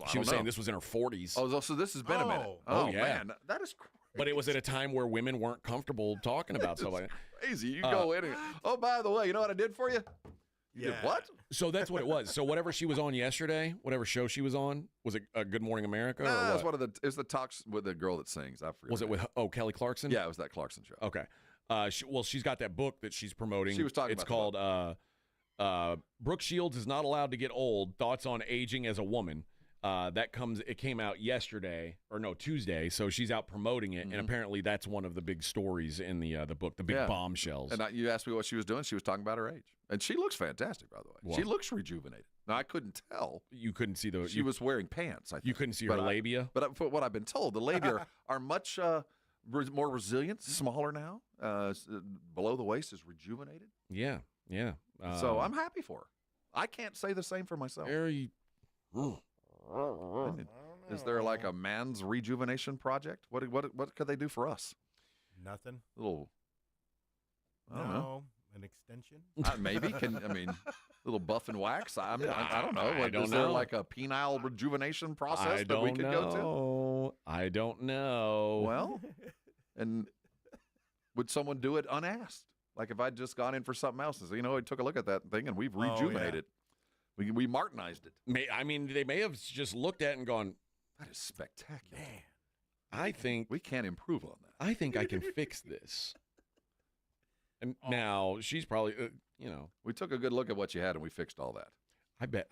She was saying this was in her 40s. Oh, so this has been a minute. Oh, yeah. Man, that is crazy. But it was at a time where women weren't comfortable talking about stuff like that. Crazy. You go in and, oh, by the way, you know what I did for you? You did what? So that's what it was. So whatever she was on yesterday, whatever show she was on, was it Good Morning America? No, or it was what? it was the talks with the girl that sings. I forget. Was it with Kelly Clarkson? Yeah, it was that Clarkson show. Okay. She's got that book that she's promoting. She was talking It's about called Brooke Shields is Not Allowed to Get Old, Thoughts on Aging as a Woman. It came out Tuesday, so she's out promoting it, and apparently that's one of the big stories in the book, the big bombshells. And you asked me what she was doing. She was talking about her age. And she looks fantastic, by the way. Well, she looks rejuvenated. Now, I couldn't tell. You couldn't see She was wearing pants, I think. You couldn't see her labia? But for what I've been told, the labia are much more resilient, smaller now. Below the waist is rejuvenated. Yeah. So I'm happy for her. I can't say the same for myself. Is there like a man's rejuvenation project? What could they do for us? Nothing. I don't know. An extension? Maybe. Little buff and wax. I don't know. I don't is know. there like a penile rejuvenation process that we could go to? I don't know. Well, and would someone do it unasked? Like if I'd just gone in for something else and said, I took a look at that thing and we've rejuvenated. We Martinized it. They may have just looked at it and gone, that is spectacular. Man. I think we can't improve on that. I think I can fix this. And now she's probably, We took a good look at what you had and we fixed all that. I bet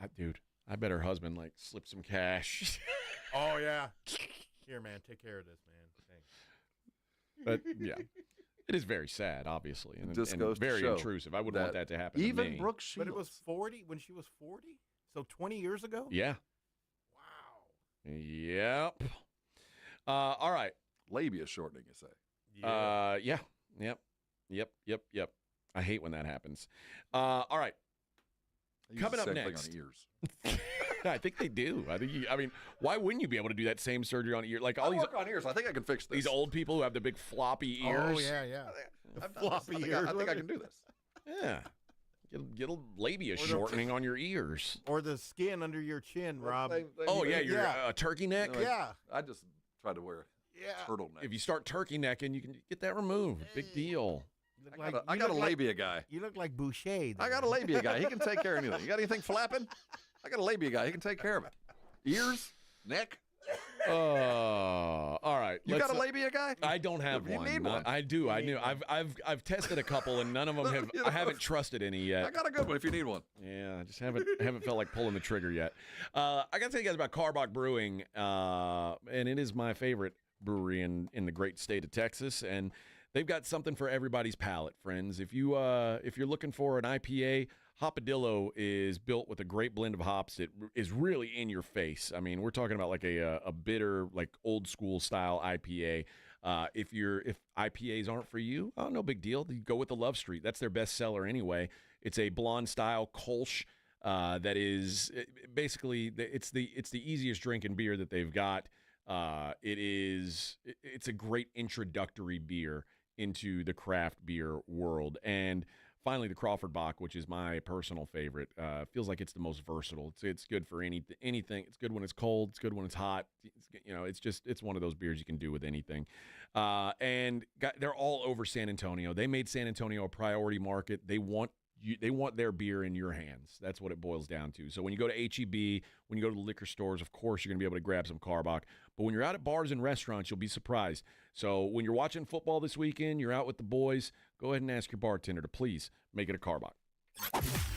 her husband slipped some cash. Oh, yeah. Here, man, take care of this, man. Thanks. But, yeah. It is very sad, obviously, and goes to very show intrusive. I wouldn't want that to happen even to me. Brooke Shields. But it was 40 when she was 40? So 20 years ago? Yeah. Wow. Yep. All right. Labia shortening, you say? Yeah. Yep. I hate when that happens. All right. Coming up next. On ears. I think they do. Why wouldn't you be able to do that same surgery on ear? Like all I these work on ears. I think I can fix this. These old people who have the big floppy ears. Oh, yeah. Floppy ears. I think I can do this. Yeah. Get a labia shortening on your ears. Or the skin under your chin, Rob. Oh, yeah, your turkey neck? Yeah. I just tried to wear a turtleneck. If you start turkey necking, you can get that removed. Big deal. I got a labia guy. You look like Boucher. I got a labia guy. He can take care of anything. You got anything flapping? I got a labia guy. He can take care of it. Ears, neck. All right. You got a labia guy? I don't have You one. need one. I do. I knew. I've tested a couple, and none of them have. I haven't trusted any yet. I got a good one if you need one. Yeah, I just haven't felt like pulling the trigger yet. I got to tell you guys about Carbach Brewing, and it is my favorite brewery in the great state of Texas, and they've got something for everybody's palate, friends. If you're looking for an IPA, Hopadillo is built with a great blend of hops that is really in your face. I mean, we're talking about like a bitter, like old school style IPA. If IPAs aren't for you, no big deal. You go with the Love Street. That's their best seller anyway. It's a blonde style Kolsch that is basically it's the easiest drinking beer that they've got. It's a great introductory beer into the craft beer world. And finally, the Crawford Bock, which is my personal favorite, feels like it's the most versatile. It's good for anything. It's good when it's cold. It's good when it's hot. It's one of those beers you can do with anything. And they're all over San Antonio. They made San Antonio a priority market. They want they want their beer in your hands. That's what it boils down to. So when you go to H-E-B, when you go to the liquor stores, of course you're going to be able to grab some Karbach. But when you're out at bars and restaurants, you'll be surprised. So when you're watching football this weekend, you're out with the boys, go ahead and ask your bartender to please make it a Karbach.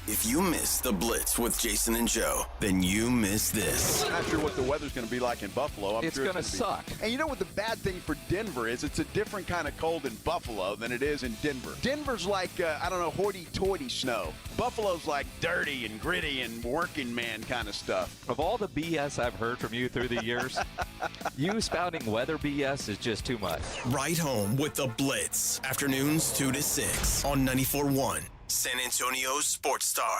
If you miss the Blitz with Jason and Joe, then you miss this. I'm not sure what the weather's going to be like in Buffalo. It's going to suck. And you know what the bad thing for Denver is? It's a different kind of cold in Buffalo than it is in Denver. Denver's like, hoity-toity snow. Buffalo's like dirty and gritty and working man kind of stuff. Of all the BS I've heard from you through the years, you spouting weather BS is just too much. Right home with the Blitz. Afternoons 2 to 6 on 94.1. San Antonio's Sports Star.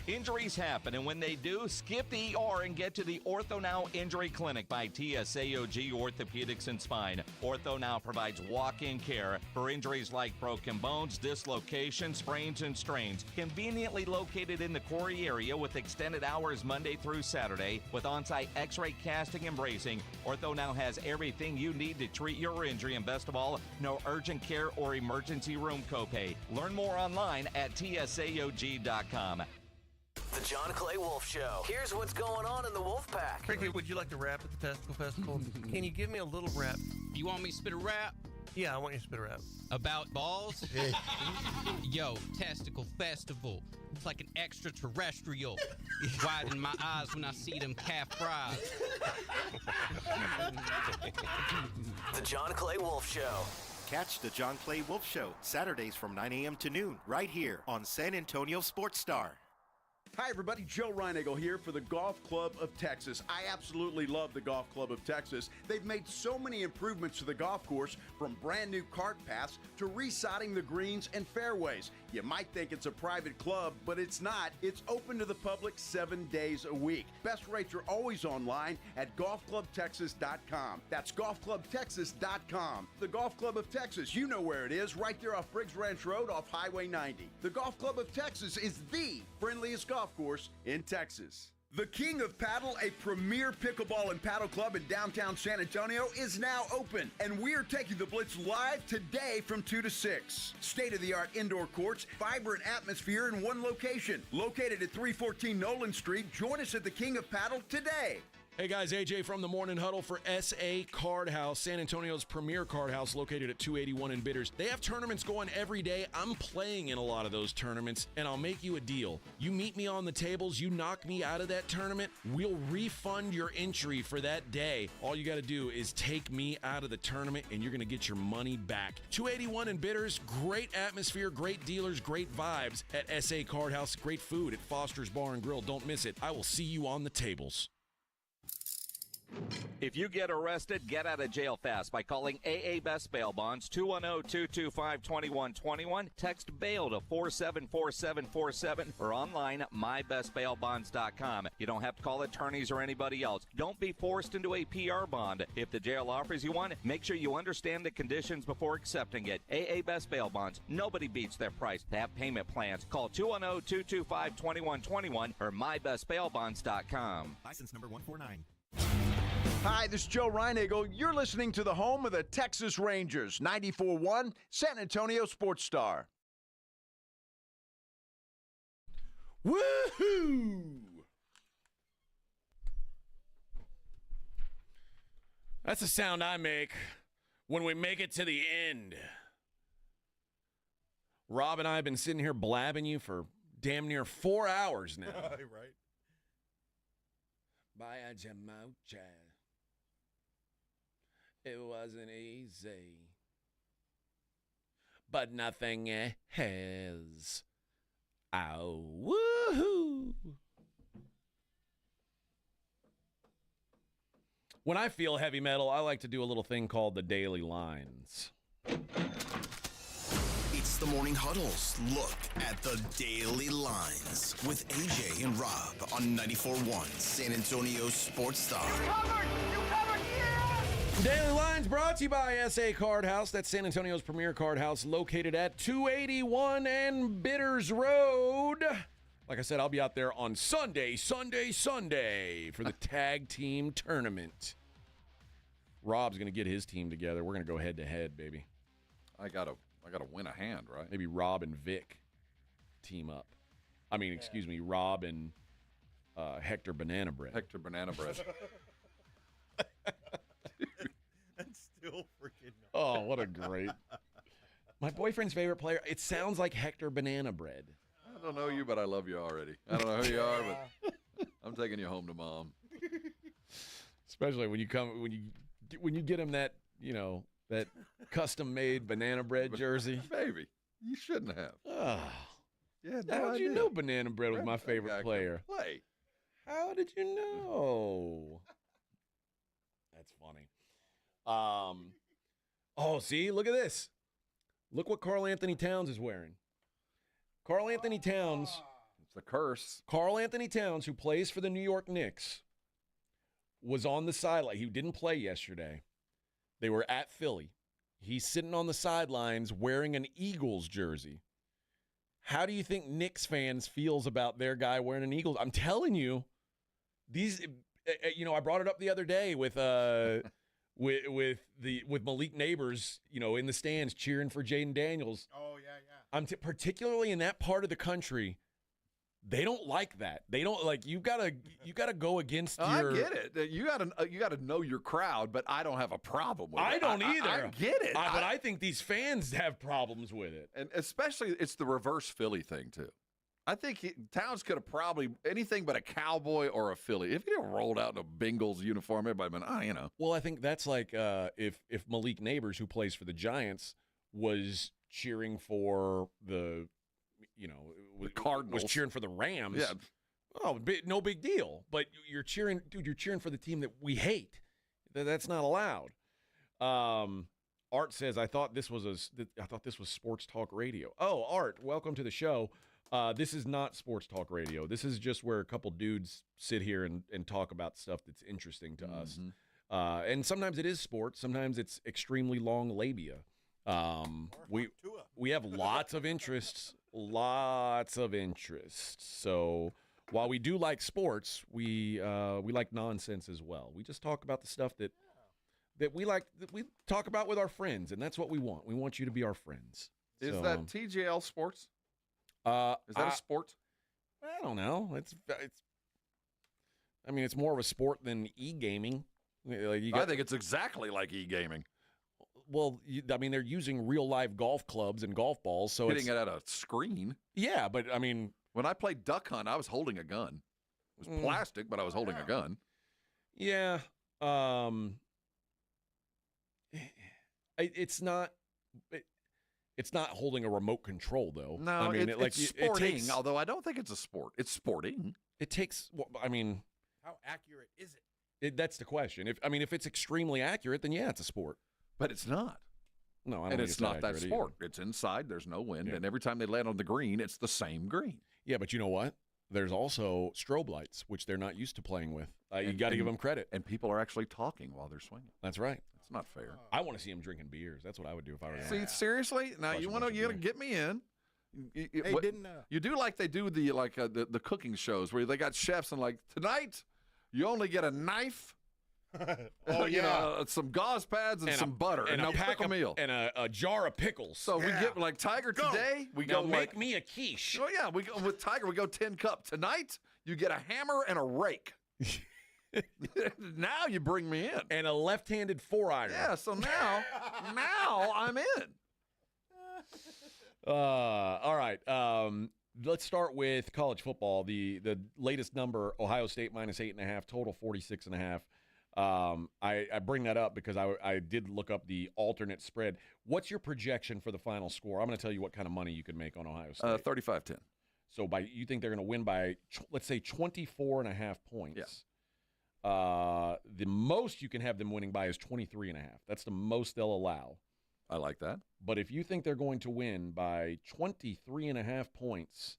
Injuries happen, and when they do, skip the ER and get to the Ortho Now Injury Clinic by TSAOG Orthopedics and Spine. Ortho Now provides walk-in care for injuries like broken bones, dislocations, sprains, and strains. Conveniently located in the Quarry area with extended hours Monday through Saturday with on-site x-ray casting and bracing, Ortho Now has everything you need to treat your injury, and best of all, no urgent care or emergency room copay. Learn more online at tsaog.com. The John Clay Wolf Show. Here's what's going on in the Wolf Pack. Frankly, would you like to rap at the Testicle Festival? Can you give me a little rap? You want me to spit a rap? Yeah, I want you to spit a rap. About balls? Yo, Testicle Festival. It's like an extraterrestrial. Widen my eyes when I see them calf fries. The John Clay Wolf Show. Catch the John Clay Wolf Show Saturdays from 9 a.m. to noon right here on San Antonio Sports Star. Hi, everybody. Joe Reinagle here for the Golf Club of Texas. I absolutely love the Golf Club of Texas. They've made so many improvements to the golf course, from brand new cart paths to resodding the greens and fairways. You might think it's a private club, but it's not. It's open to the public 7 days a week. Best rates are always online at golfclubtexas.com. That's golfclubtexas.com. The Golf Club of Texas, you know where it is, right there off Briggs Ranch Road off Highway 90. The Golf Club of Texas is the friendliest golf course in Texas. The King of Paddle, a premier pickleball and paddle club in downtown San Antonio, is now open, and we're taking the Blitz live today from 2 to 6. State-of-the-art indoor courts, vibrant atmosphere in one location. Located at 314 Nolan Street, join us at the King of Paddle today. Hey guys, AJ from the Morning Huddle for SA Card House, San Antonio's premier card house located at 281 in Bitters. They have tournaments going every day. I'm playing in a lot of those tournaments, and I'll make you a deal. You meet me on the tables, you knock me out of that tournament, we'll refund your entry for that day. All you got to do is take me out of the tournament, and you're going to get your money back. 281 in Bitters, great atmosphere, great dealers, great vibes at SA Card House, great food at Foster's Bar and Grill. Don't miss it. I will see you on the tables. If you get arrested, get out of jail fast by calling AA Best Bail Bonds, 210-225-2121. Text bail to 474747 or online mybestbailbonds.com. You don't have to call attorneys or anybody else. Don't be forced into a PR bond. If the jail offers you one, make sure you understand the conditions before accepting it. AA Best Bail Bonds. Nobody beats their price. They have payment plans. Call 210-225-2121 or mybestbailbonds.com. License number 149. Hi, this is Joe Reinagle. You're listening to the home of the Texas Rangers, 94.1 San Antonio Sports Star. Woohoo! That's the sound I make when we make it to the end. Rob and I have been sitting here blabbing you for damn near 4 hours now. Right. By a Jamocha. It wasn't easy. But nothing has. Oh, woohoo! When I feel heavy metal, I like to do a little thing called the Daily Lines. It's the Morning Huddle's look at the Daily Lines with AJ and Rob on 94.1 San Antonio Sports Star. You covered, yeah! Daily Lines brought to you by SA Card House. That's San Antonio's premier card house located at 281 and Bitters Road. Like I said, I'll be out there on Sunday for the tag team tournament. Rob's going to get his team together. We're going to go head-to-head, baby. I gotta win a hand, right? Maybe Rob and Vic team up. I mean, excuse me, Rob and Hector Banana Bread. Hector Banana Bread. That's still freaking. Oh, what a great. My boyfriend's favorite player. It sounds like Hector Banana Bread. I don't know you, but I love you already. I don't know who you are, but I'm taking you home to mom. Especially when you get him that, that custom-made Banana Bread jersey. Baby, you shouldn't have. Oh. Yeah, How did you know Banana Bread was my favorite player? Play. How did you know? That's funny. Oh, see, look at this. Look what Karl Anthony Towns is wearing. Karl Anthony Towns. It's a curse. Karl Anthony Towns, who plays for the New York Knicks, was on the sideline. He didn't play yesterday. They were at Philly. He's sitting on the sidelines wearing an Eagles jersey. How do you think Knicks fans feels about their guy wearing an Eagles? I'm telling you, these. I brought it up the other day with Malik Neighbors, in the stands cheering for Jaden Daniels. Oh yeah. Particularly in that part of the country, they don't like that. They don't like you gotta go against your. I get it. You gotta know your crowd, but I don't have a problem with it. I don't either. I get it. But I think these fans have problems with it, and especially it's the reverse Philly thing too. I think Towns could have probably anything but a Cowboy or a Philly. If he had rolled out in a Bengals uniform, everybody would have been, Well, I think that's like if Malik Neighbors, who plays for the Giants, was cheering for the Cardinals, was cheering for the Rams. Yeah. Oh, no big deal. But you're cheering for the team that we hate. That's not allowed. Art says, I thought this was sports talk radio. Oh, Art, welcome to the show. This is not sports talk radio. This is just where a couple dudes sit here and talk about stuff that's interesting to us. And sometimes it is sports. Sometimes it's extremely long labia. We have lots of interests. So while we do like sports, we like nonsense as well. We just talk about the stuff that we like. That we talk about with our friends, and that's what we want. We want you to be our friends. Is that TGL Sports? Is that a sport? I don't know. It's more of a sport than e-gaming. I think it's exactly like e-gaming. Well, they're using real live golf clubs and golf balls, so hitting it at a screen. Yeah, but when I played Duck Hunt, I was holding a gun. It was plastic, but I was holding a gun. Yeah. It's not holding a remote control, though. No, it's sporting, although I don't think it's a sport. It's sporting. It takes, how accurate is it? That's the question. If it's extremely accurate, then yeah, it's a sport. But it's not. No, I don't and think it's not that sport. Either. It's inside. There's no wind. And every time they land on the green, it's the same green. Yeah, but you know what? There's also strobe lights, which they're not used to playing with. You got to give them credit. And people are actually talking while they're swinging. That's right. It's not fair. I want to see them drinking beers. That's what I would do if I were there. See, seriously? Now, you want to get me in. You do like they do the cooking shows where they got chefs and tonight you only get a knife. Oh yeah, some gauze pads and some butter and a pickle meal and a jar of pickles. So we get Tiger today. We go make me a quiche. Oh yeah, we go with Tiger. We go 10 cup tonight. You get a hammer and a rake. Now you bring me in and a left-handed 4-iron. Yeah. So now I'm in. All right. Let's start with college football. The latest number: Ohio State -8.5, total 46.5. I bring that up because I did look up the alternate spread. What's your projection for the final score? I'm going to tell you what kind of money you can make on Ohio State. 35-10. So you think they're going to win by, let's say, 24.5 points. Yes. The most you can have them winning by is 23.5. That's the most they'll allow. I like that. But if you think they're going to win by 23.5 points,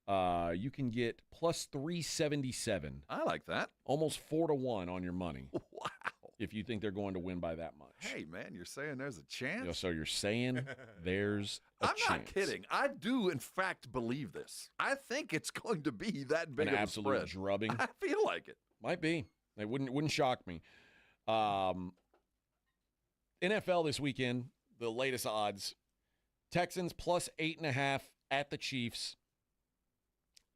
you can get plus 377. I like that. Almost 4-1 on your money. Wow. If you think they're going to win by that much. Hey, man, you're saying there's a chance? So you're saying there's a chance. I'm not kidding. I do, in fact, believe this. I think it's going to be that big of a absolute spread. Drubbing. I feel like it. Might be. It wouldn't shock me. NFL this weekend, the latest odds. Texans plus 8.5 at the Chiefs.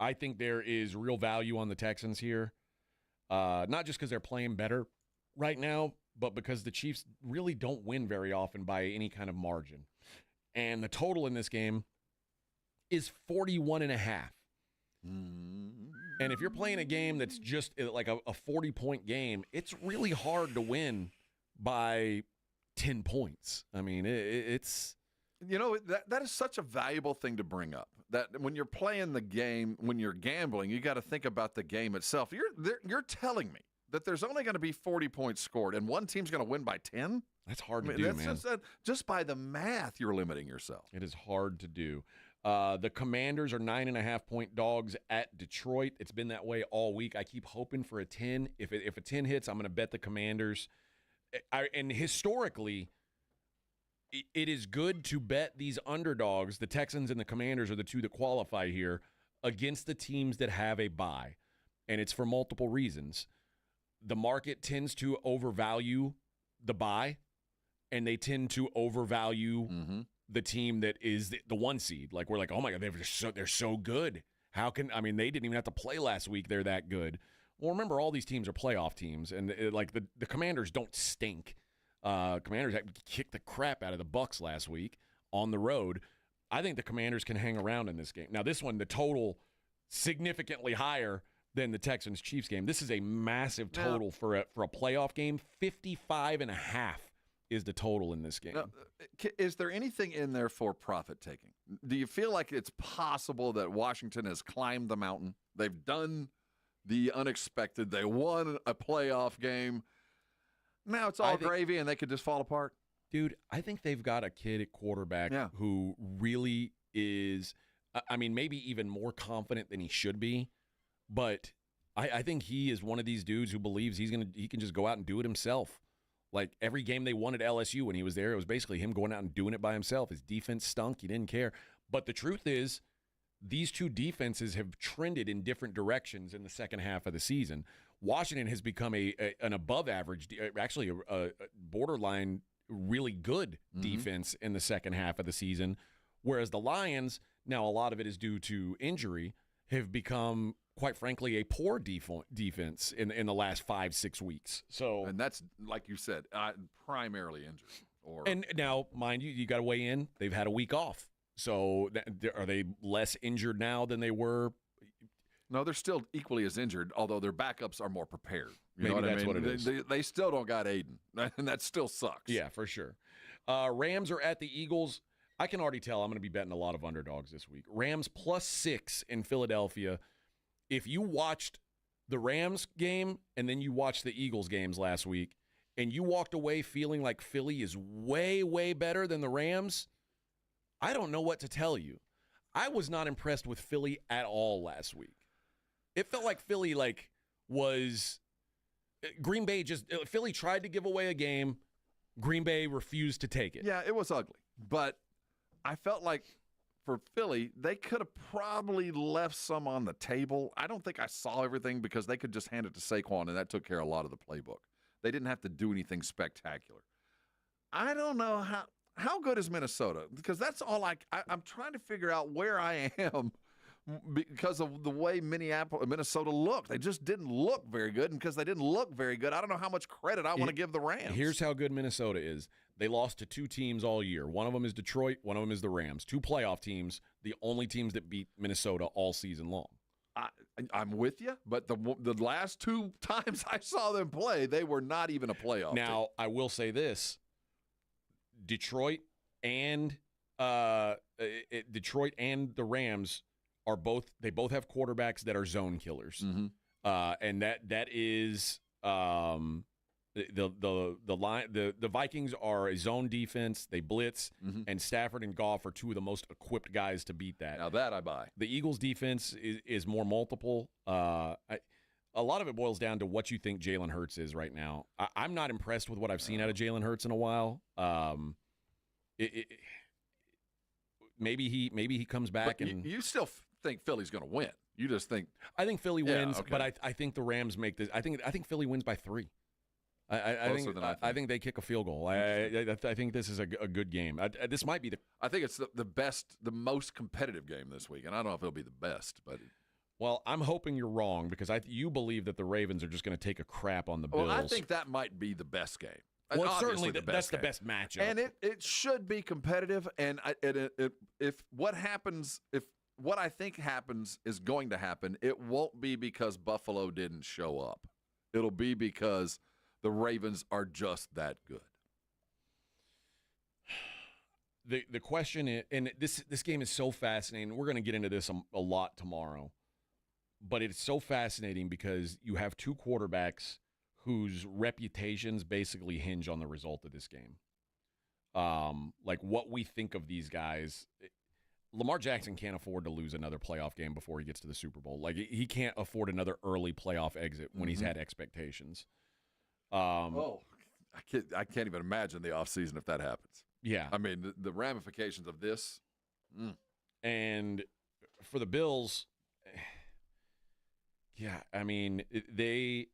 I think there is real value on the Texans here, not just because they're playing better right now, but because the Chiefs really don't win very often by any kind of margin. And the total in this game is 41.5. And if you're playing a game that's just like a 40-point game, it's really hard to win by 10 points. I mean, it's... that is such a valuable thing to bring up. That when you're playing the game, when you're gambling, you got to think about the game itself. You're telling me that there's only going to be 40 points scored and one team's going to win by 10? That's hard to do, man. Just by the math, you're limiting yourself. It is hard to do. The Commanders are 9.5-point dogs at Detroit. It's been that way all week. I keep hoping for a 10. If a 10 hits, I'm going to bet the Commanders. And historically, it is good to bet these underdogs. The Texans and the Commanders are the two that qualify here against the teams that have a bye. And it's for multiple reasons. The market tends to overvalue the bye, and they tend to overvalue the team that is the one seed. Like, we're like, oh my God, they're so good. They didn't even have to play last week. They're that good. Well, remember, all these teams are playoff teams, and the Commanders don't stink. Commanders kicked the crap out of the Bucs last week on the road. I think the Commanders can hang around in this game. Now, this one, the total significantly higher than the Texans-Chiefs game. This is a massive total for a playoff game. 55.5 is the total in this game. Now, is there anything in there for profit taking? Do you feel like it's possible that Washington has climbed the mountain? They've done the unexpected. They won a playoff game. Now it's all gravy and they could just fall apart? Dude, I think they've got a kid at quarterback who really is, maybe even more confident than he should be. But I think he is one of these dudes who believes he can just go out and do it himself. Like, every game they won at LSU when he was there, it was basically him going out and doing it by himself. His defense stunk. He didn't care. But the truth is, these two defenses have trended in different directions in the second half of the season. Washington has become an above-average, actually a borderline really good defense in the second half of the season, whereas the Lions, now a lot of it is due to injury, have become, quite frankly, a poor defense in the last 5-6 weeks. And that's, like you said, primarily injury. And now, mind you got to weigh in. They've had a week off. So are they less injured now than they were? No, they're still equally as injured, although their backups are more prepared. Maybe that's what it is. They still don't got Aiden, and that still sucks. Yeah, for sure. Rams are at the Eagles. I can already tell I'm going to be betting a lot of underdogs this week. Rams +6 in Philadelphia. If you watched the Rams game and then you watched the Eagles games last week and you walked away feeling like Philly is way, way better than the Rams, I don't know what to tell you. I was not impressed with Philly at all last week. It felt like Philly was Green Bay Philly tried to give away a game. Green Bay refused to take it. Yeah, it was ugly. But I felt like for Philly, they could have probably left some on the table. I don't think I saw everything because they could just hand it to Saquon, and that took care of a lot of the playbook. They didn't have to do anything spectacular. I don't know how good is Minnesota, because that's all I'm trying to figure out where I am because of the way Minnesota looked. They just didn't look very good, and because they didn't look very good, I don't know how much credit I want to give the Rams. Here's how good Minnesota is. They lost to two teams all year. One of them is Detroit. One of them is the Rams. Two playoff teams, the only teams that beat Minnesota all season long. I'm with you, but the last two times I saw them play, they were not even a playoff Now, team. I will say this. Detroit and the Rams they both have quarterbacks that are zone killers. And that is the Vikings are a zone defense. They blitz, and Stafford and Goff are two of the most equipped guys to beat that. Now that I buy. The Eagles' defense is more multiple. A lot of it boils down to what you think Jalen Hurts is right now. I'm not impressed with what I've seen out of Jalen Hurts in a while. Maybe he comes back, but and you still think Philly's going to win. You just think I think Philly wins, but I think the Rams make this. I think Philly wins by 3. I think they kick a field goal. I think this is a good game. This might be I think it's the best, the most competitive game this week, and I don't know if it'll be the best, but Well, I'm hoping you're wrong because you believe that the Ravens are just going to take a crap on the Bills. Well, I think that might be the best game. Well, certainly that's the best matchup. And it should be competitive. And if what I think happens is going to happen, it won't be because Buffalo didn't show up. It'll be because the Ravens are just that good. The question is, and this game is so fascinating. We're going to get into this a lot tomorrow. But it's so fascinating because you have two quarterbacks whose reputations basically hinge on the result of this game. Like what we think of these guys. Lamar Jackson can't afford to lose another playoff game before he gets to the Super Bowl. Like he can't afford another early playoff exit when he's had expectations. I can't even imagine the offseason if that happens. Yeah. I mean, the ramifications of this. And for the Bills, yeah, I mean, they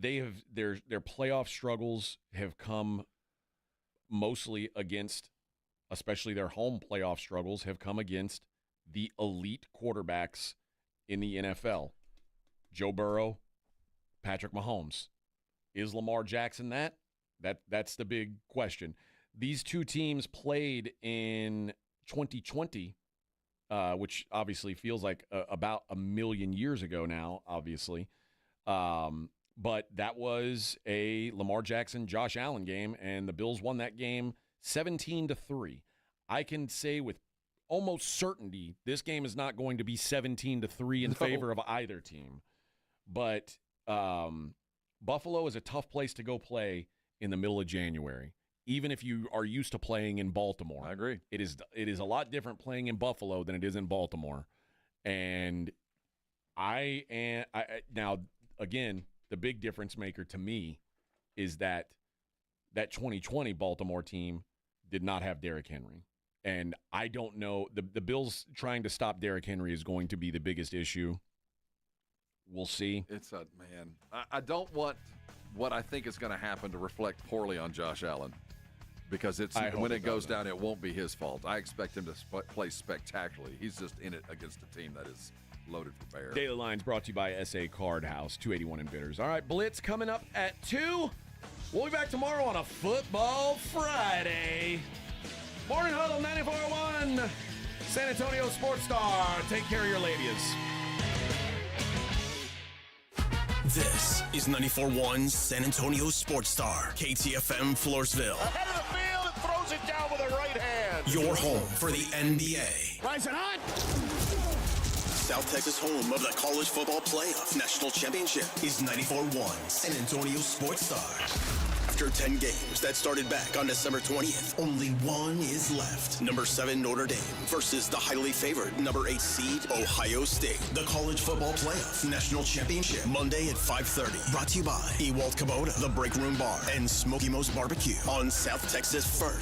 have their playoff struggles have come mostly against, especially their home playoff struggles have come against the elite quarterbacks in the NFL. Joe Burrow, Patrick Mahomes. Is Lamar Jackson that? That's the big question. These two teams played in 2020, which obviously feels like about a million years ago now, obviously. But that was a Lamar Jackson, Josh Allen game, and the Bills won that game 17-3. I can say with almost certainty this game is not going to be 17-3 in favor of either team. But Buffalo is a tough place to go play in the middle of January, even if you are used to playing in Baltimore. I agree. It is a lot different playing in Buffalo than it is in Baltimore. And now, again, the big difference maker to me is that 2020 Baltimore team did not have Derrick Henry. And I don't know, the Bills trying to stop Derrick Henry is going to be the biggest issue. We'll see. I don't want what I think is going to happen to reflect poorly on Josh Allen, because when it goes down, it won't be his fault. I expect him to play spectacularly. He's just in it against a team that is loaded for bear. Daily Lines brought to you by SA Card House, 281 in Bitters. All right, Blitz coming up at 2. We'll be back tomorrow on a Football Friday. Morning Huddle 94.1, San Antonio Sports Star. Take care of your ladies. This is 94.1 San Antonio Sports Star, KTFM Floresville. Ahead of the field and throws it down with a right hand. Your home for the NBA. Rising hot. South Texas home of the College Football Playoff National Championship is 94.1 San Antonio Sports Star. After 10 games that started back on December 20th, only one is left. Number 7 Notre Dame versus the highly favored number 8 seed Ohio State. The College Football Playoff National Championship, Monday at 5:30. Brought to you by Ewald Kubota, The Break Room Bar, and Smoky Mo's Barbecue on South Texas First.